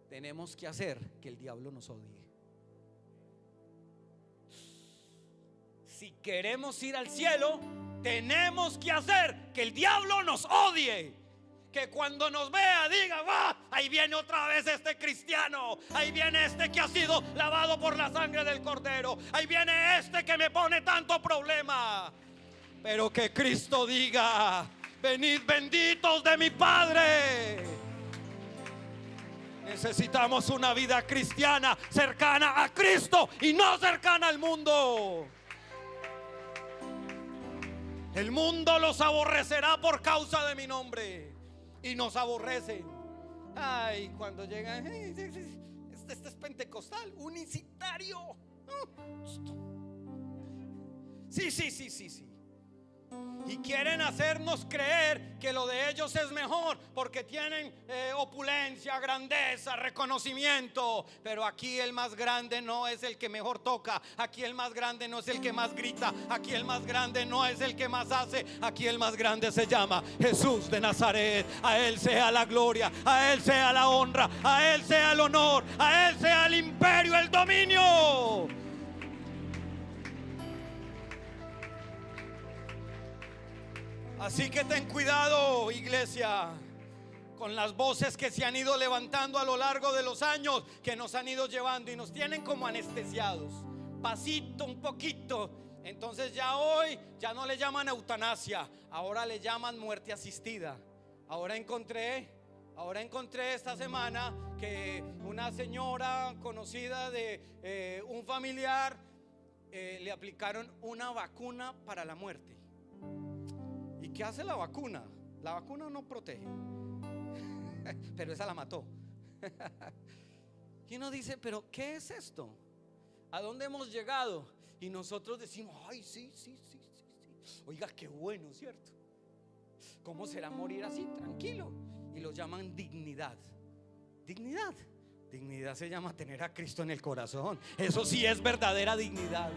tenemos que hacer que el diablo nos odie. Si queremos ir al cielo, tenemos que hacer que el diablo nos odie. Que cuando nos vea diga, va, ahí viene otra vez este cristiano, ahí viene este que ha sido lavado por la sangre del Cordero, ahí viene este que me pone tanto problema. Pero que Cristo diga, venid benditos de mi Padre, Necesitamos una vida cristiana cercana a Cristo y no cercana al mundo. El mundo los aborrecerá por causa de mi nombre. Y nos aborrecen. Ay, cuando llegan, este es pentecostal, unicitario. Sí. Y quieren hacernos creer que lo de ellos es mejor porque tienen opulencia, grandeza, reconocimiento. Pero aquí el más grande no es el que mejor toca. Aquí el más grande no es el que más grita. Aquí el más grande no es el que más hace. Aquí el más grande se llama Jesús de Nazaret. A Él sea la gloria, a Él sea la honra, a Él sea el honor, a Él sea el imperio, el dominio. Así que ten cuidado, iglesia, con las voces que se han ido levantando a lo largo de los años, que nos han ido llevando y nos tienen como anestesiados, pasito, un poquito. Entonces ya hoy ya no le llaman eutanasia, ahora le llaman muerte asistida. Ahora encontré esta semana que una señora conocida de un familiar le aplicaron una vacuna para la muerte. ¿Y qué hace la vacuna? La vacuna no protege, pero esa la mató. Y uno dice, ¿pero qué es esto? ¿A dónde hemos llegado? Y nosotros decimos, ay, sí. Oiga, qué bueno, ¿cierto? ¿Cómo será morir así? Tranquilo. Y lo llaman dignidad. Dignidad se llama tener a Cristo en el corazón. Eso sí es verdadera dignidad.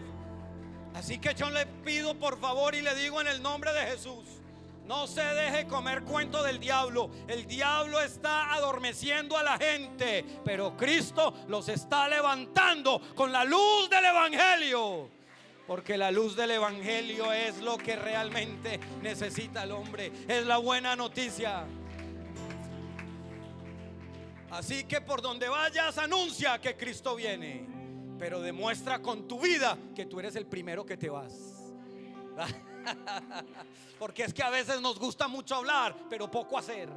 Así que yo le pido por favor y le digo en el nombre de Jesús, no se deje comer cuento del diablo. El diablo está adormeciendo a la gente, pero Cristo los está levantando con la luz del evangelio. Porque la luz del evangelio es lo que realmente necesita el hombre. Es la buena noticia. Así que por donde vayas anuncia que Cristo viene, pero demuestra con tu vida que tú eres el primero que te vas. Porque es que a veces nos gusta mucho hablar, pero poco hacer.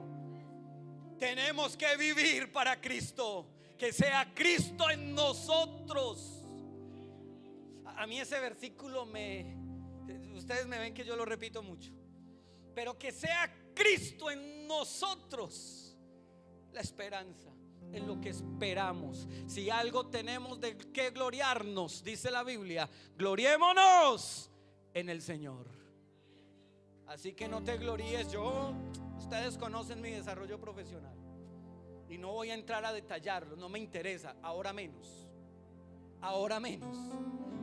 Tenemos que vivir para Cristo, que sea Cristo en nosotros. A mí ese versículo ustedes me ven que yo lo repito mucho, pero que sea Cristo en nosotros la esperanza, en lo que esperamos. Si algo tenemos de que gloriarnos, dice la Biblia, gloriémonos en el Señor. Así que no te gloríes. Ustedes conocen mi desarrollo profesional y no voy a entrar a detallarlo, no me interesa, ahora menos,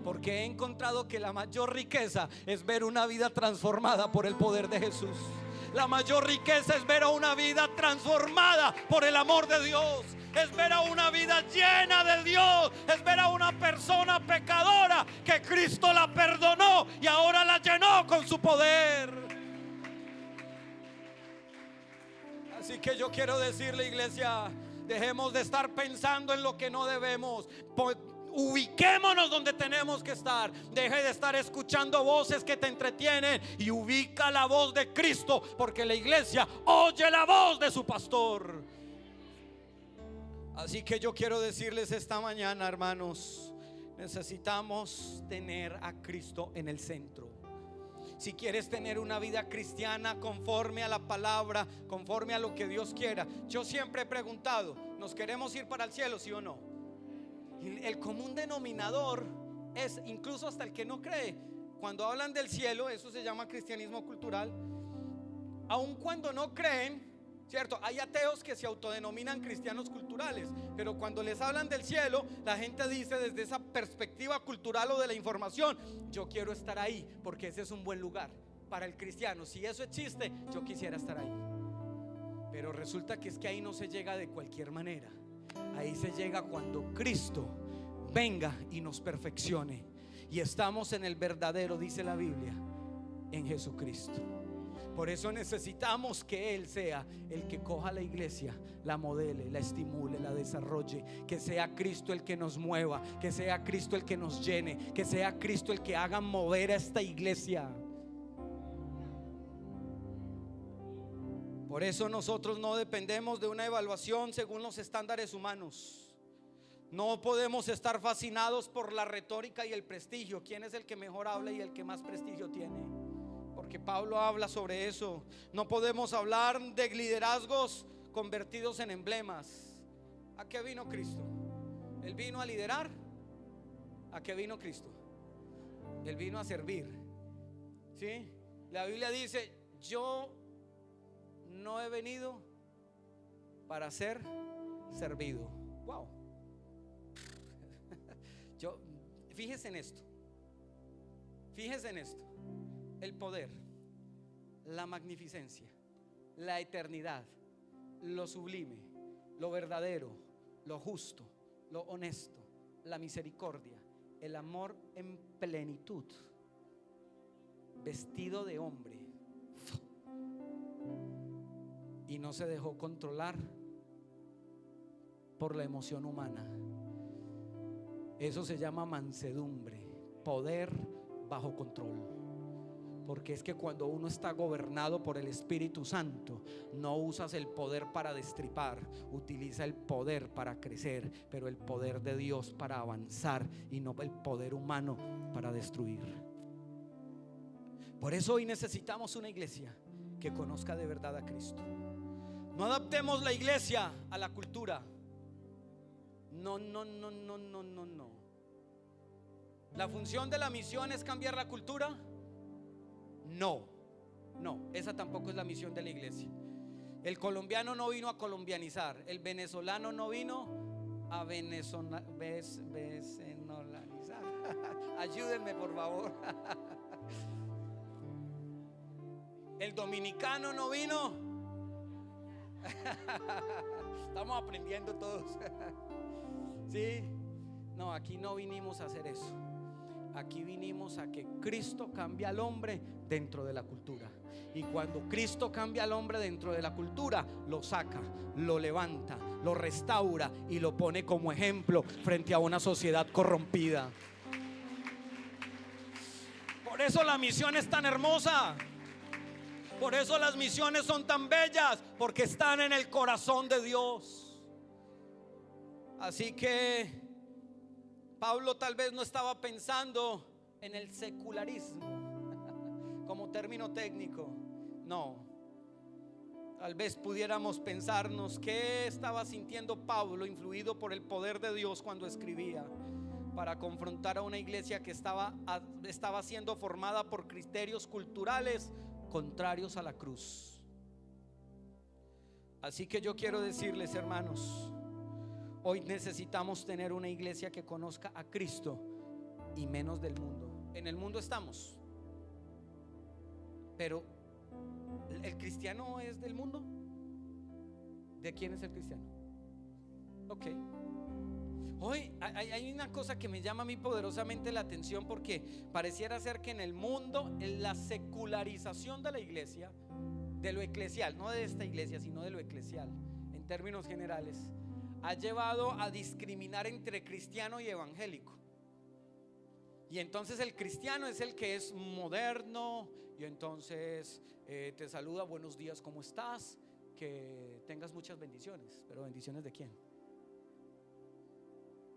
porque he encontrado que la mayor riqueza es ver una vida transformada por el poder de Jesús. La mayor riqueza es ver a una vida transformada por el amor de Dios. Es ver a una vida llena de Dios. Es ver a una persona pecadora que Cristo la perdonó y ahora la llenó con su poder. Así que yo quiero decirle, iglesia, dejemos de estar pensando en lo que no debemos. Ubiquémonos donde tenemos que estar. Deje de estar escuchando voces que te entretienen y ubica la voz de Cristo, porque la iglesia oye la voz de su pastor. Así que yo quiero decirles esta mañana, hermanos, necesitamos tener a Cristo en el centro. Si quieres tener una vida cristiana conforme a la palabra, conforme a lo que Dios quiera. Yo siempre he preguntado, ¿nos queremos ir para el cielo, sí o no? Y el común denominador es, incluso hasta el que no cree, cuando hablan del cielo, eso se llama cristianismo cultural. Aun cuando no creen, ¿cierto? Hay ateos que se autodenominan cristianos culturales, pero cuando les hablan del cielo, la gente dice desde esa perspectiva cultural o de la información, yo quiero estar ahí porque ese es un buen lugar para el cristiano. Si eso existe, yo quisiera estar ahí. Pero resulta que es que ahí no se llega de cualquier manera. Ahí se llega cuando Cristo venga y nos perfeccione. Y estamos en el verdadero, dice la Biblia, en Jesucristo. Por eso necesitamos que Él sea el que coja la iglesia, la modele, la estimule, la desarrolle. Que sea Cristo el que nos mueva, que sea Cristo el que nos llene, que sea Cristo el que haga mover a esta iglesia. Por eso nosotros no dependemos de una evaluación según los estándares humanos. No podemos estar fascinados por la retórica y el prestigio. ¿Quién es el que mejor habla y el que más prestigio tiene? Porque Pablo habla sobre eso. No podemos hablar de liderazgos convertidos en emblemas. ¿A qué vino Cristo? Él vino a liderar. ¿A qué vino Cristo? Él vino a servir. ¿Sí? La Biblia dice: yo no he venido para ser servido. Wow. Fíjese en esto. Fíjese en esto. El poder, la magnificencia, la eternidad, lo sublime, lo verdadero, lo justo, lo honesto, la misericordia, el amor en plenitud, vestido de hombre, y no se dejó controlar por la emoción humana. Eso se llama mansedumbre, poder bajo control. Porque es que cuando uno está gobernado por el Espíritu Santo, no usas el poder para destripar, utiliza el poder para crecer, pero el poder de Dios para avanzar, y no el poder humano para destruir. Por eso hoy necesitamos una iglesia que conozca de verdad a Cristo. No adaptemos la iglesia a la cultura. No. ¿La función de la misión es cambiar la cultura? No, esa tampoco es la misión de la iglesia. El colombiano no vino a colombianizar. El venezolano no vino a venezolanizar. Ayúdenme, por favor. El dominicano no vino. Estamos aprendiendo todos. ¿Sí? No, aquí no vinimos a hacer eso. Aquí vinimos a que Cristo cambie al hombre dentro de la cultura. Y cuando Cristo cambia al hombre dentro de la cultura, lo saca, lo levanta, lo restaura y lo pone como ejemplo frente a una sociedad corrompida. Por eso la misión es tan hermosa. Por eso las misiones son tan bellas, porque están en el corazón de Dios. Así que Pablo tal vez no estaba pensando en el secularismo como término técnico. No. Tal vez pudiéramos pensarnos qué estaba sintiendo Pablo, influido por el poder de Dios, cuando escribía, para confrontar a una iglesia que estaba siendo formada por criterios culturales contrarios a la cruz. Así que yo quiero decirles, hermanos, hoy necesitamos tener una iglesia que conozca a Cristo y menos del mundo. En el mundo estamos, pero ¿el cristiano es del mundo? ¿De quién es el cristiano? Ok. Hoy hay una cosa que me llama a mí poderosamente la atención, porque pareciera ser que en el mundo, en la secularización de la iglesia, de lo eclesial, no de esta iglesia, sino de lo eclesial, en términos generales, ha llevado a discriminar entre cristiano y evangélico. Y entonces el cristiano es el que es moderno, y entonces te saluda: buenos días, ¿cómo estás? Que tengas muchas bendiciones. ¿Pero bendiciones de quién?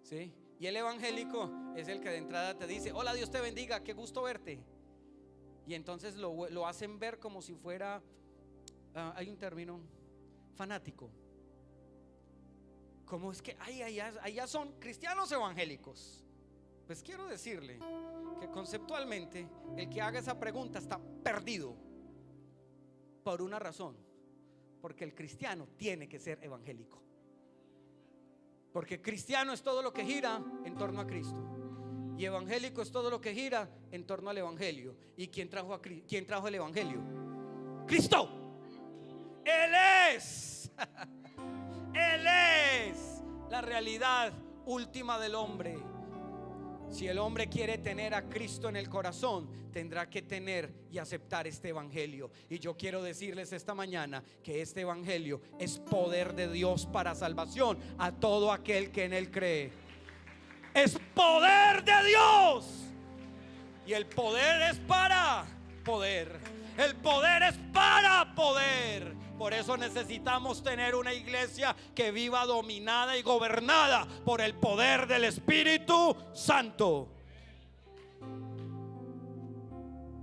¿Sí? Y el evangélico es el que de entrada te dice: hola, Dios te bendiga, qué gusto verte. Y entonces lo hacen ver como si fuera, hay un término, fanático. Como es que allá son cristianos evangélicos. Pues quiero decirle que conceptualmente el que haga esa pregunta está perdido, por una razón: porque el cristiano tiene que ser evangélico. Porque cristiano es todo lo que gira en torno a Cristo, y evangélico es todo lo que gira en torno al evangelio. ¿Y quién trajo el evangelio? Cristo. Él es la realidad última del hombre. Si el hombre quiere tener a Cristo en el corazón, tendrá que tener y aceptar este evangelio. Y yo quiero decirles esta mañana que este evangelio es poder de Dios para salvación a todo aquel que en él cree. Es poder de Dios. Y el poder es para poder. El poder es para poder. Por eso necesitamos tener una iglesia que viva dominada y gobernada por el poder del Espíritu Santo.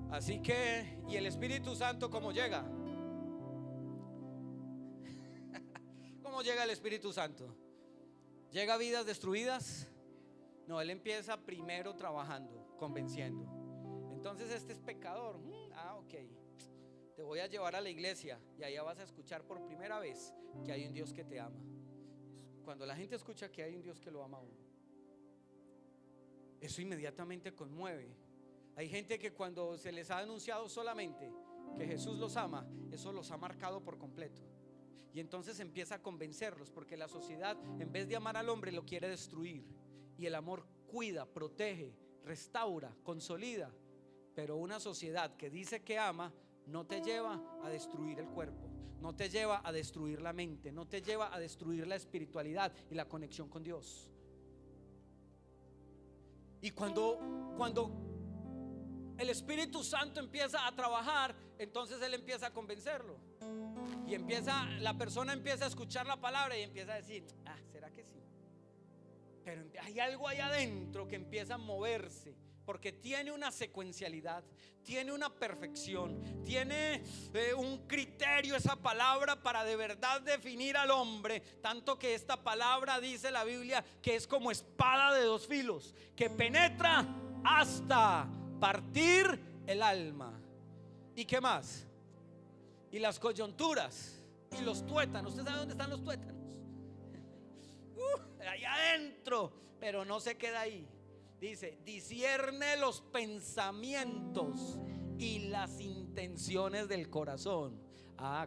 Así que, ¿y el Espíritu Santo cómo llega? ¿Cómo llega el Espíritu Santo? ¿Llega a vidas destruidas? No, Él empieza primero trabajando, convenciendo. Entonces este es pecador. Ok, te voy a llevar a la iglesia y allá vas a escuchar por primera vez que hay un Dios que te ama. Cuando la gente escucha que hay un Dios que lo ama a uno, eso inmediatamente conmueve. Hay gente que cuando se les ha anunciado solamente que Jesús los ama, eso los ha marcado por completo. Y entonces empieza a convencerlos, porque la sociedad, en vez de amar al hombre, lo quiere destruir. Y el amor cuida, protege, restaura, consolida. Pero una sociedad que dice que ama no te lleva a destruir el cuerpo, no te lleva a destruir la mente, no te lleva a destruir la espiritualidad y la conexión con Dios. Y cuando el Espíritu Santo empieza a trabajar, entonces Él empieza a convencerlo. Y la persona empieza a escuchar la palabra y empieza a decir: ¿será que sí? Pero hay algo ahí adentro que empieza a moverse, porque tiene una secuencialidad, tiene una perfección, tiene un criterio esa palabra para de verdad definir al hombre. Tanto que esta palabra, dice la Biblia, que es como espada de dos filos, que penetra hasta partir el alma. ¿Y qué más? Y las coyunturas y los tuétanos. ¿Usted sabe dónde están los tuétanos? Ahí adentro. Pero no se queda ahí. Dice: discierne los pensamientos y las intenciones del corazón.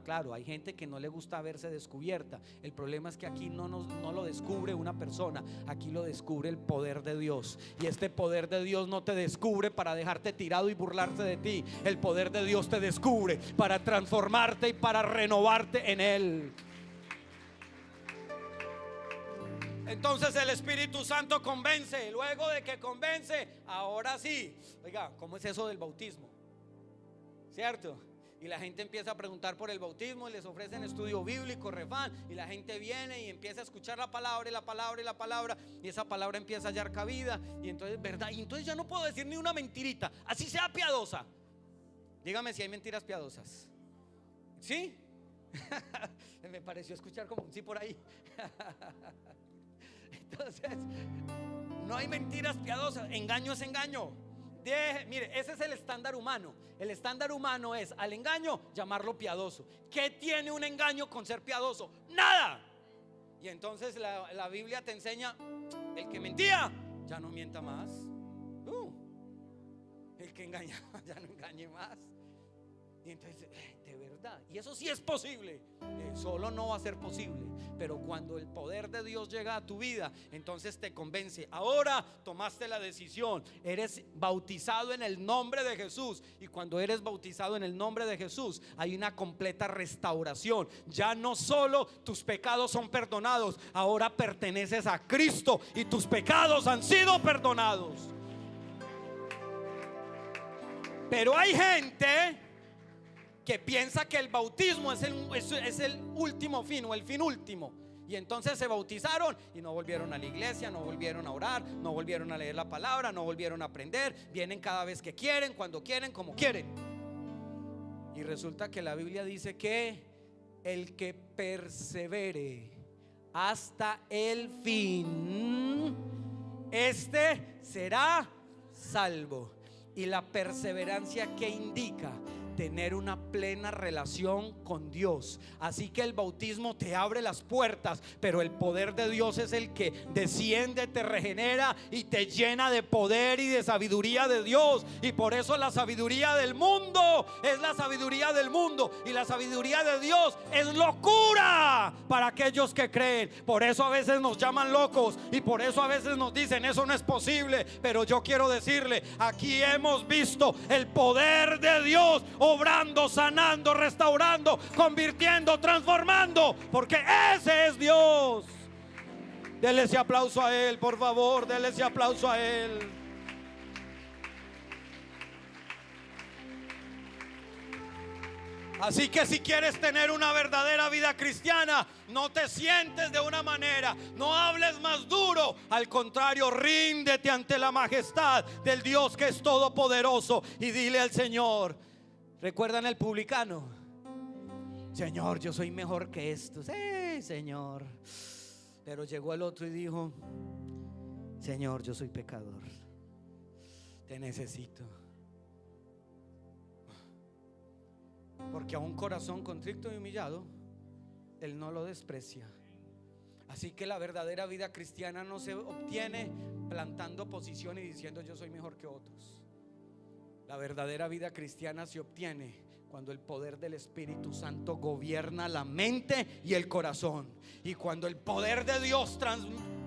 Claro, hay gente que no le gusta verse descubierta. El problema es que aquí no lo descubre una persona, aquí lo descubre el poder de Dios. Y este poder de Dios no te descubre para dejarte tirado y burlarse de ti. El poder de Dios te descubre para transformarte y para renovarte en Él. Entonces el Espíritu Santo convence. Luego de que convence, ahora sí. Oiga, ¿cómo es eso del bautismo? ¿Cierto? Y la gente empieza a preguntar por el bautismo y les ofrecen estudio bíblico, refán, y la gente viene y empieza a escuchar la palabra y la palabra y la palabra, y esa palabra empieza a hallar cabida. Y entonces, ¿verdad? Y entonces ya no puedo decir ni una mentirita, así sea piadosa. Dígame si hay mentiras piadosas. ¿Sí? Me pareció escuchar como un sí por ahí. Entonces, no hay mentiras piadosas. Engaño es engaño. Mire, ese es el estándar humano. El estándar humano es al engaño llamarlo piadoso. ¿Qué tiene un engaño con ser piadoso? Nada. Y entonces la Biblia te enseña: el que mentía ya no mienta más. El que engañaba ya no engañe más. Y entonces, de verdad, y eso sí es posible. Solo no va a ser posible, pero cuando el poder de Dios llega a tu vida, entonces te convence. Ahora tomaste la decisión, eres bautizado en el nombre de Jesús. Y cuando eres bautizado en el nombre de Jesús, hay una completa restauración. Ya no solo tus pecados son perdonados, ahora perteneces a Cristo y tus pecados han sido perdonados. Pero hay gente que piensa que el bautismo es el último fin, o el fin último. Y entonces se bautizaron y no volvieron a la iglesia, no volvieron a orar, no volvieron a leer la palabra, no volvieron a aprender. Vienen cada vez que quieren, cuando quieren, como quieren. Y resulta que la Biblia dice que el que persevere hasta el fin, este será salvo. Y la perseverancia, ¿qué indica? Tener una plena relación con Dios. Así que el bautismo te abre las puertas, pero el poder de Dios es el que desciende, te regenera y te llena de poder y de sabiduría de Dios. Y por eso la sabiduría del mundo es la sabiduría del mundo, y la sabiduría de Dios es locura para aquellos que creen. Por eso a veces nos llaman locos, y por eso a veces nos dicen: eso no es posible. Pero yo quiero decirle, aquí hemos visto el poder de Dios obrando, sanando, restaurando, convirtiendo, transformando, porque ese es Dios. Dele ese aplauso a Él, por favor, dele ese aplauso a Él. Así que si quieres tener una verdadera vida cristiana, no te sientes de una manera, no hables más duro. Al contrario, ríndete ante la majestad del Dios que es todopoderoso y dile al Señor. ¿Recuerdan el publicano? Señor, yo soy mejor que estos. Señor. Pero llegó el otro y dijo: Señor, yo soy pecador, te necesito. Porque a un corazón contrito y humillado Él no lo desprecia. Así que la verdadera vida cristiana no se obtiene plantando posición y diciendo yo soy mejor que otros. La verdadera vida cristiana se obtiene cuando el poder del Espíritu Santo gobierna la mente y el corazón. Y cuando el poder de Dios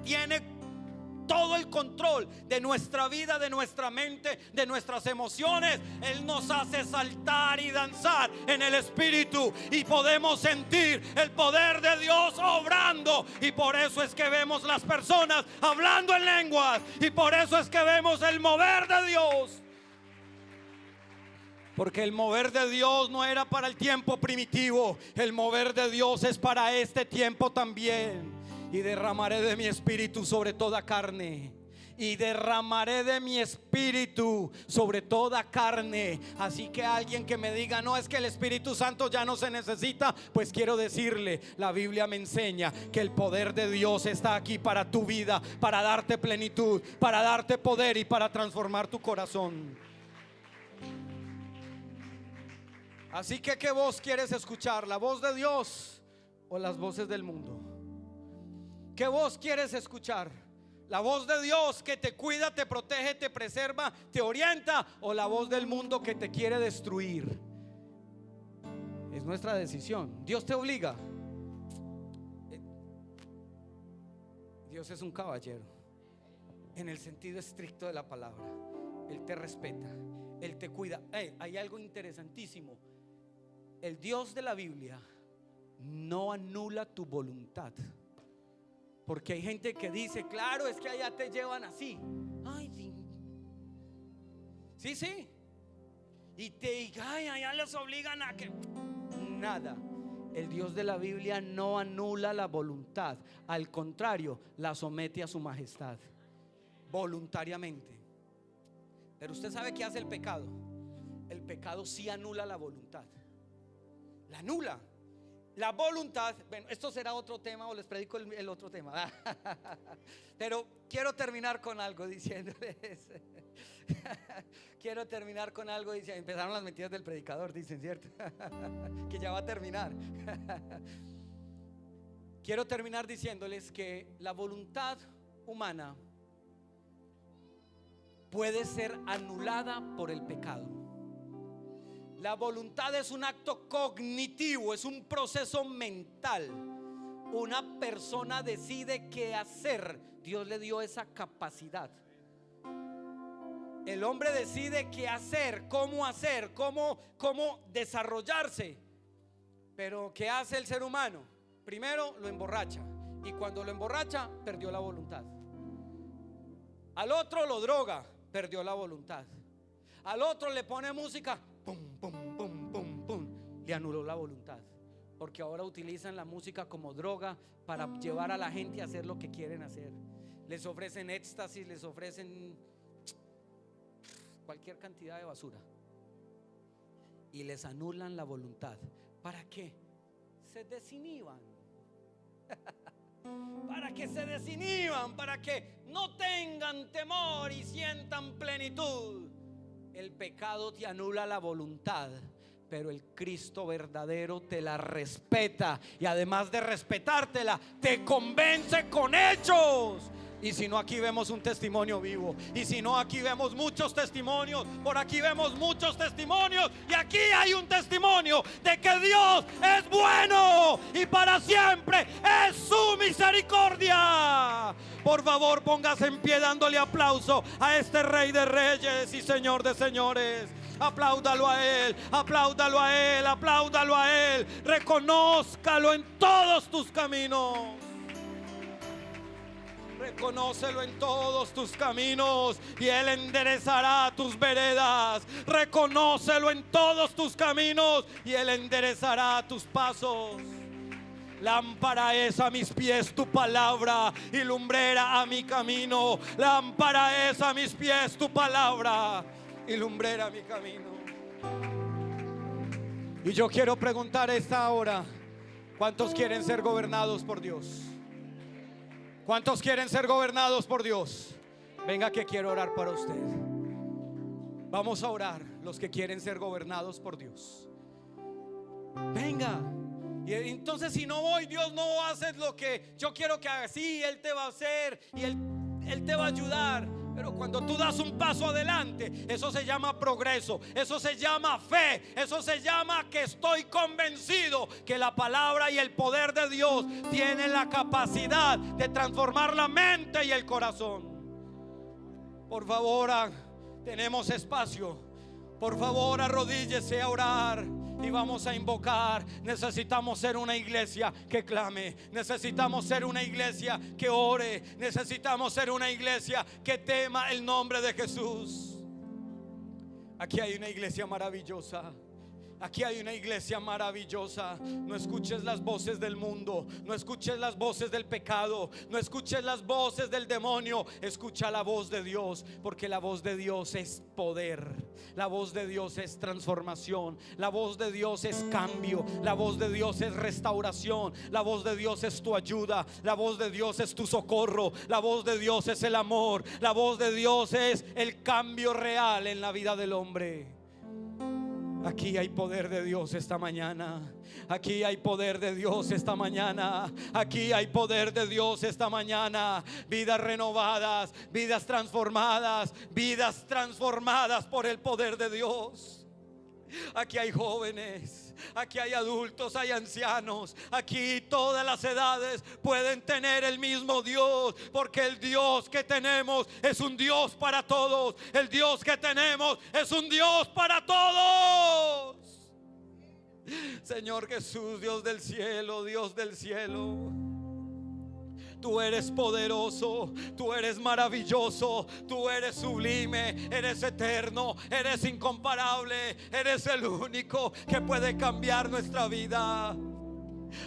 tiene todo el control de nuestra vida, de nuestra mente, de nuestras emociones, Él nos hace saltar y danzar en el Espíritu y podemos sentir el poder de Dios obrando. Y por eso es que vemos las personas hablando en lenguas, y por eso es que vemos el mover de Dios. Porque el mover de Dios no era para el tiempo primitivo, el mover de Dios es para este tiempo también. Y derramaré de mi espíritu sobre toda carne. Y derramaré de mi espíritu sobre toda carne. Así que alguien que me diga no, es que el Espíritu Santo ya no se necesita, pues quiero decirle, la Biblia me enseña que el poder de Dios está aquí para tu vida, para darte plenitud, para darte poder y para transformar tu corazón. Así que ¿qué voz quieres escuchar? ¿La voz de Dios o las voces del mundo? ¿Qué voz quieres escuchar? ¿La voz de Dios que te cuida, te protege, te preserva, te orienta? ¿O la voz del mundo que te quiere destruir? Es nuestra decisión. Dios te obliga. Dios es un caballero en el sentido estricto de la palabra. Él te respeta, Él te cuida. Hay algo interesantísimo. El Dios de la Biblia no anula tu voluntad. Porque hay gente que dice, claro, es que allá te llevan así. Ay, sí. Y allá les obligan a que... Nada. El Dios de la Biblia no anula la voluntad. Al contrario, la somete a su majestad. Voluntariamente. Pero usted sabe qué hace el pecado. El pecado sí anula la voluntad. La anula. La voluntad, bueno, esto será otro tema o les predico el otro tema. Pero quiero terminar con algo diciéndoles. Quiero terminar con algo diciendo. Empezaron las mentiras del predicador, dicen, ¿cierto? Que ya va a terminar. Quiero terminar diciéndoles que la voluntad humana puede ser anulada por el pecado. La voluntad es un acto cognitivo, es un proceso mental. Una persona decide qué hacer. Dios le dio esa capacidad. El hombre decide qué hacer, cómo desarrollarse. Pero ¿qué hace el ser humano? Primero lo emborracha, y cuando lo emborracha perdió la voluntad. Al otro lo droga, perdió la voluntad. Al otro le pone música, pum, pum, pum, pum, pum, le anuló la voluntad. Porque ahora utilizan la música como droga para llevar a la gente a hacer lo que quieren hacer. Les ofrecen éxtasis, les ofrecen cualquier cantidad de basura y les anulan la voluntad. ¿Para qué? Se desinhiban. Para que se desinhiban, para que no tengan temor y sientan plenitud. El pecado te anula la voluntad, pero el Cristo verdadero te la respeta, y además de respetártela, te convence con hechos. Y si no, aquí vemos un testimonio vivo. Y si no, aquí vemos muchos testimonios. Por aquí vemos muchos testimonios. Y aquí hay un testimonio de que Dios es bueno y para siempre es su misericordia. Por favor, póngase en pie dándole aplauso a este Rey de Reyes y Señor de Señores. Apláudalo a Él, apláudalo a Él, apláudalo a Él. Reconózcalo en todos tus caminos. Reconócelo en todos tus caminos y Él enderezará tus veredas. Reconócelo en todos tus caminos y Él enderezará tus pasos. Lámpara es a mis pies tu palabra y lumbrera a mi camino. Lámpara es a mis pies tu palabra y lumbrera a mi camino. Y yo quiero preguntar esta hora: ¿cuántos quieren ser gobernados por Dios? ¿Cuántos quieren ser gobernados por Dios? Venga, que quiero orar para usted. Vamos a orar los que quieren ser gobernados por Dios. Venga. Y entonces, si no voy, Dios no hace lo que yo quiero que haga. Sí, Él te va a hacer y Él te va a ayudar. Pero cuando tú das un paso adelante, eso se llama progreso, eso se llama fe, eso se llama que estoy convencido que la palabra y el poder de Dios tienen la capacidad de transformar la mente y el corazón. Por favor, tenemos espacio. Por favor, arrodíllese a orar y vamos a invocar. Necesitamos ser una iglesia que clame. Necesitamos ser una iglesia que ore. Necesitamos ser una iglesia que tema el nombre de Jesús. Aquí hay una iglesia maravillosa. Aquí hay una iglesia maravillosa. No escuches las voces del mundo, no escuches las voces del pecado, no escuches las voces del demonio. Escucha la voz de Dios, porque la voz de Dios es poder, la voz de Dios es transformación, la voz de Dios es cambio, la voz de Dios es restauración, la voz de Dios es tu ayuda, la voz de Dios es tu socorro, la voz de Dios es el amor, la voz de Dios es el cambio real en la vida del hombre. Aquí hay poder de Dios esta mañana. Aquí hay poder de Dios esta mañana. Aquí hay poder de Dios esta mañana. Vidas renovadas, vidas transformadas por el poder de Dios. Aquí hay jóvenes, aquí hay adultos, hay ancianos. Aquí todas las edades pueden tener el mismo Dios, porque el Dios que tenemos es un Dios para todos. El Dios que tenemos es un Dios para todos. Señor Jesús, Dios del cielo, Dios del cielo, tú eres poderoso, tú eres maravilloso, tú eres sublime, eres eterno, eres incomparable, eres el único que puede cambiar nuestra vida.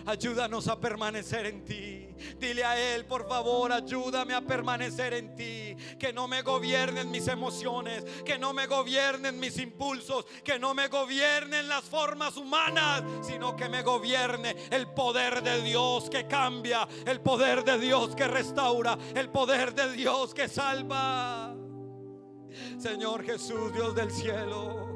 Ayúdanos a permanecer en ti. Dile a Él, por favor, ayúdame a permanecer en ti. Que no me gobiernen mis emociones, que no me gobiernen mis impulsos, que no me gobiernen las formas humanas, sino que me gobierne el poder de Dios que cambia, el poder de Dios que restaura, el poder de Dios que salva. Señor Jesús, Dios del cielo,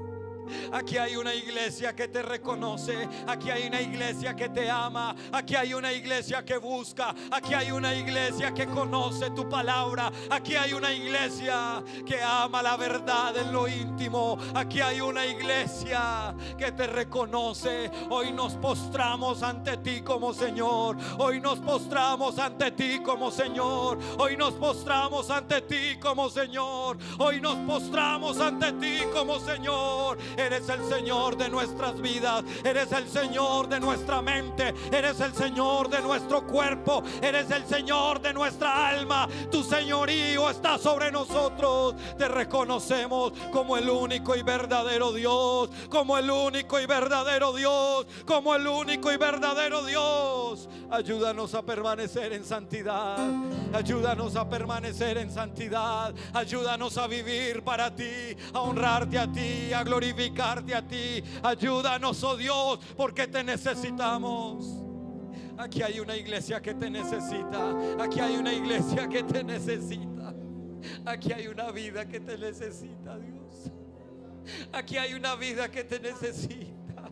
aquí hay una iglesia que te reconoce. Aquí hay una iglesia que te ama. Aquí hay una iglesia que busca. Aquí hay una iglesia que conoce tu palabra. Aquí hay una iglesia que ama la verdad en lo íntimo. Aquí hay una iglesia que te reconoce. Hoy nos postramos ante ti como Señor. Hoy nos postramos ante ti como Señor. Hoy nos postramos ante ti como Señor. Hoy nos postramos ante ti como Señor. Eres el Señor de nuestras vidas, eres el Señor de nuestra mente, eres el Señor de nuestro cuerpo, eres el Señor de nuestra alma. Tu señorío está sobre nosotros. Te reconocemos como el único y verdadero Dios, como el único y verdadero Dios, como el único y verdadero Dios. Ayúdanos a permanecer en santidad, ayúdanos a permanecer en santidad, ayúdanos a vivir para ti, a honrarte a ti, a glorificarte a ti. Ayúdanos, oh Dios, porque te necesitamos. Aquí hay una iglesia que te necesita. Aquí hay una iglesia que te necesita. Aquí hay una vida que te necesita, Dios. Aquí hay una vida que te necesita.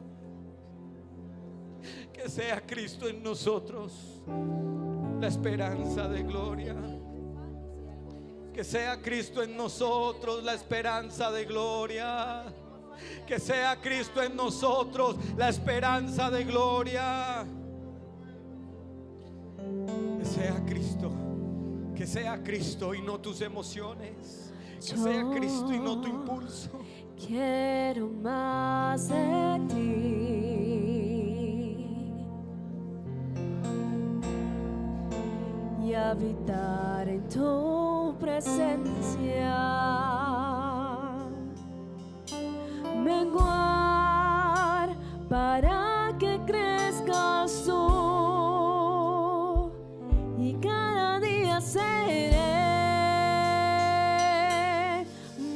Que sea Cristo en nosotros la esperanza de gloria. Que sea Cristo en nosotros la esperanza de gloria. Que sea Cristo en nosotros la esperanza de gloria. Que sea Cristo y no tus emociones. Que sea Cristo y no tu impulso. Quiero más de ti. y habitar en tu presencia. Menguar para que crezcas tú y cada día seré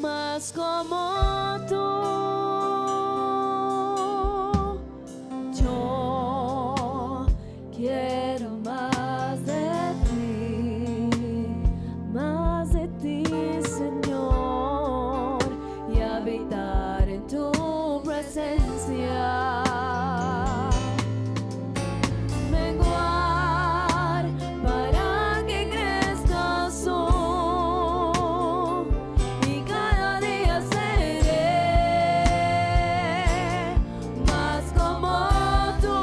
más como tú. Yo quiero más de ti, Señor, y habitar en tu presencia. Menguar para que crezcas tú y cada día seré más como tú.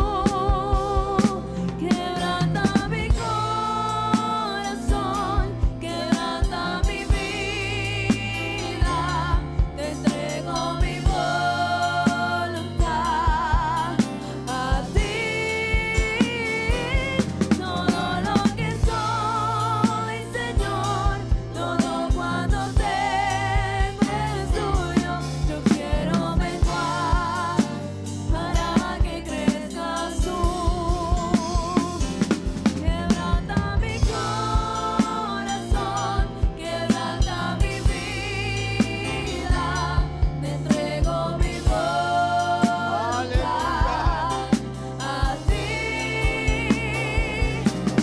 Quebranta mi corazón, quebranta mi vida, te entrego mi voluntad a ti. Todo lo que soy, Señor, todo cuanto tengo es tuyo. Yo quiero menguar para que crezcas tú. Quebranta mi corazón, quebranta mi vida, te entrego mi voluntad a ti.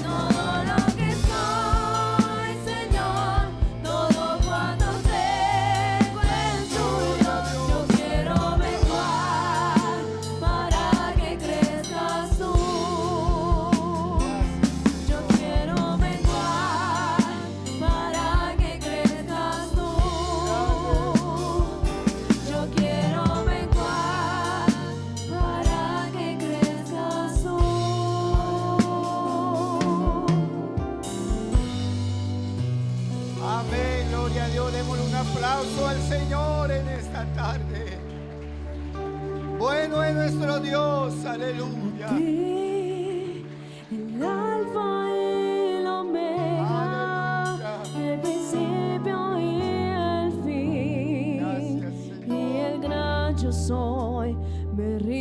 Todo lo que soy, Señor, todo cuanto tengo es tuyo. Yo quiero menguar para que crezcas tú. Yo quiero menguar para que crezcas tú. Yo quiero menguar para que crezcas tú. Amén, gloria a Dios. Démosle un aplauso al Señor en esta tarde. Bueno es nuestro Dios, aleluya. Sí, el alfa y el omega, Aleluya. el principio y el fin, Gracias, Señor. y el gran yo soy, me rindo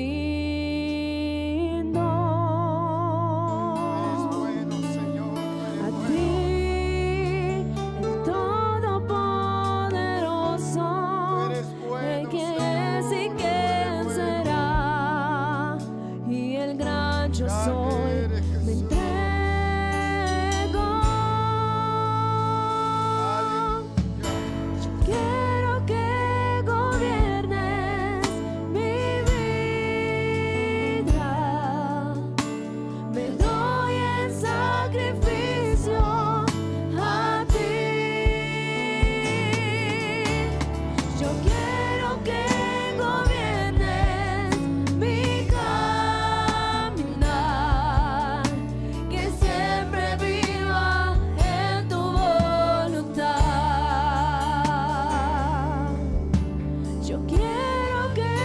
Eres bueno, Señor, a eres bueno. ti, el todopoderoso, Tú eres bueno, el que Señor, es y tú que eres bueno. será, y el gran yo Grande soy, eres, me Jesús. entrego. Aleluya. Quiero que gobiernes mi vida. Me doy en sacrificio a ti. Yo quiero que gobiernes mi caminar, que siempre viva en tu voluntad. Yo quiero que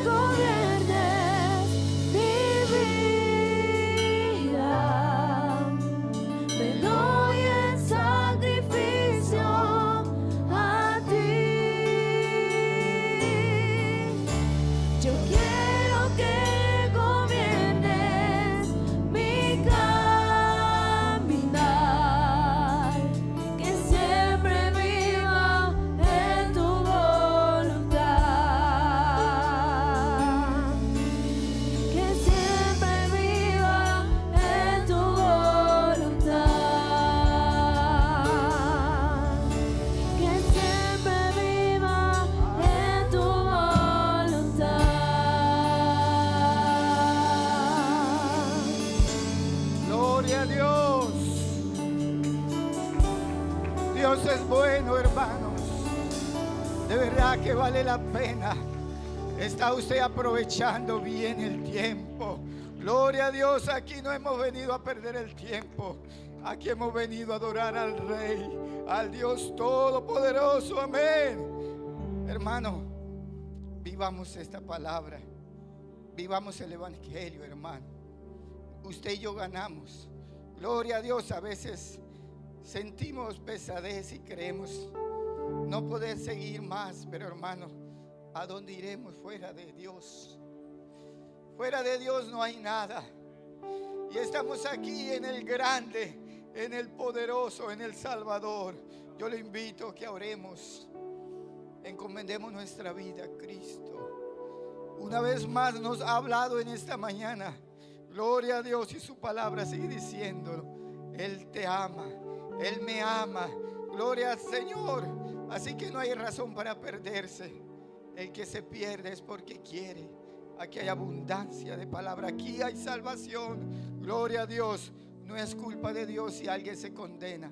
gobiernes mi vida. Me doy en sacrificio a ti. Yo quiero que gobiernes mi caminar, que siempre viva en tu voluntad, que siempre viva en tu voluntad, que siempre viva en tu voluntad. Gloria a Dios. Dios es bueno, hermanos. De verdad que vale la pena. Está usted aprovechando bien el tiempo. Gloria a Dios, aquí no hemos venido a perder el tiempo. Aquí hemos venido a adorar al Rey, al Dios Todopoderoso. Amén. Hermano, vivamos esta palabra. Vivamos el Evangelio, hermano. Usted y yo ganamos. Gloria a Dios. A veces sentimos pesadez y creemos no poder seguir más, pero hermano, ¿a dónde iremos fuera de Dios? Fuera de Dios no hay nada. Y estamos aquí en el grande, en el poderoso, en el Salvador. Yo le invito a que oremos, encomendemos nuestra vida a Cristo. Una vez más nos ha hablado en esta mañana. Gloria a Dios, y su palabra sigue diciendo: Él te ama, Él me ama. Gloria al Señor. Así que no hay razón para perderse. El que se pierde es porque quiere. Aquí hay abundancia de palabra, aquí hay salvación. Gloria a Dios. No es culpa de Dios si alguien se condena,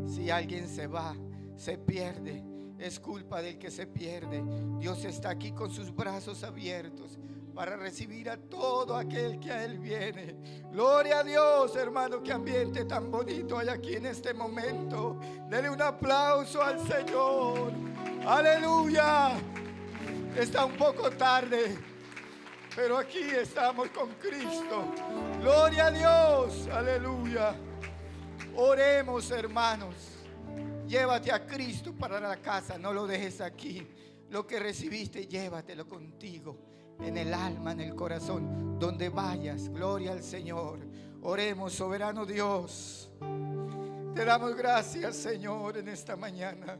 si alguien se va, se pierde. Es culpa del que se pierde. Dios está aquí con sus brazos abiertos para recibir a todo aquel que a Él viene. Gloria a Dios, hermano. Qué ambiente tan bonito hay aquí en este momento. Dele un aplauso al Señor. Aleluya. Está un poco tarde, pero aquí estamos con Cristo. Gloria a Dios. Aleluya. Oremos, hermanos. Llévate a Cristo para la casa, no lo dejes aquí. Lo que recibiste, llévatelo contigo, en el alma, en el corazón, donde vayas. Gloria al Señor. Oremos, soberano Dios. Te damos gracias, Señor, en esta mañana.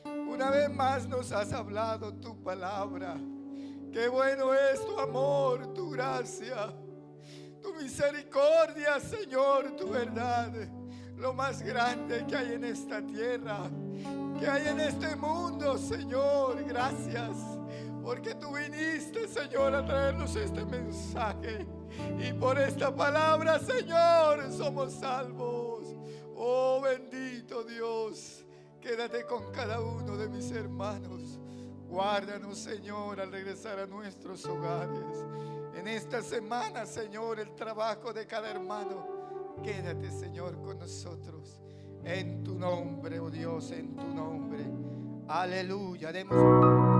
Una vez más nos has hablado tu palabra. Qué bueno es tu amor, tu gracia, tu misericordia, Señor, tu verdad. Lo más grande que hay en esta tierra, que hay en este mundo, Señor. Gracias, porque tú viniste, Señor, a traernos este mensaje. Y por esta palabra, Señor, somos salvos. Oh, bendito Dios. Quédate con cada uno de mis hermanos. Guárdanos, Señor, al regresar a nuestros hogares. En esta semana, Señor, el trabajo de cada hermano. Quédate, Señor, con nosotros. En tu nombre, oh Dios, en tu nombre. Aleluya. Demos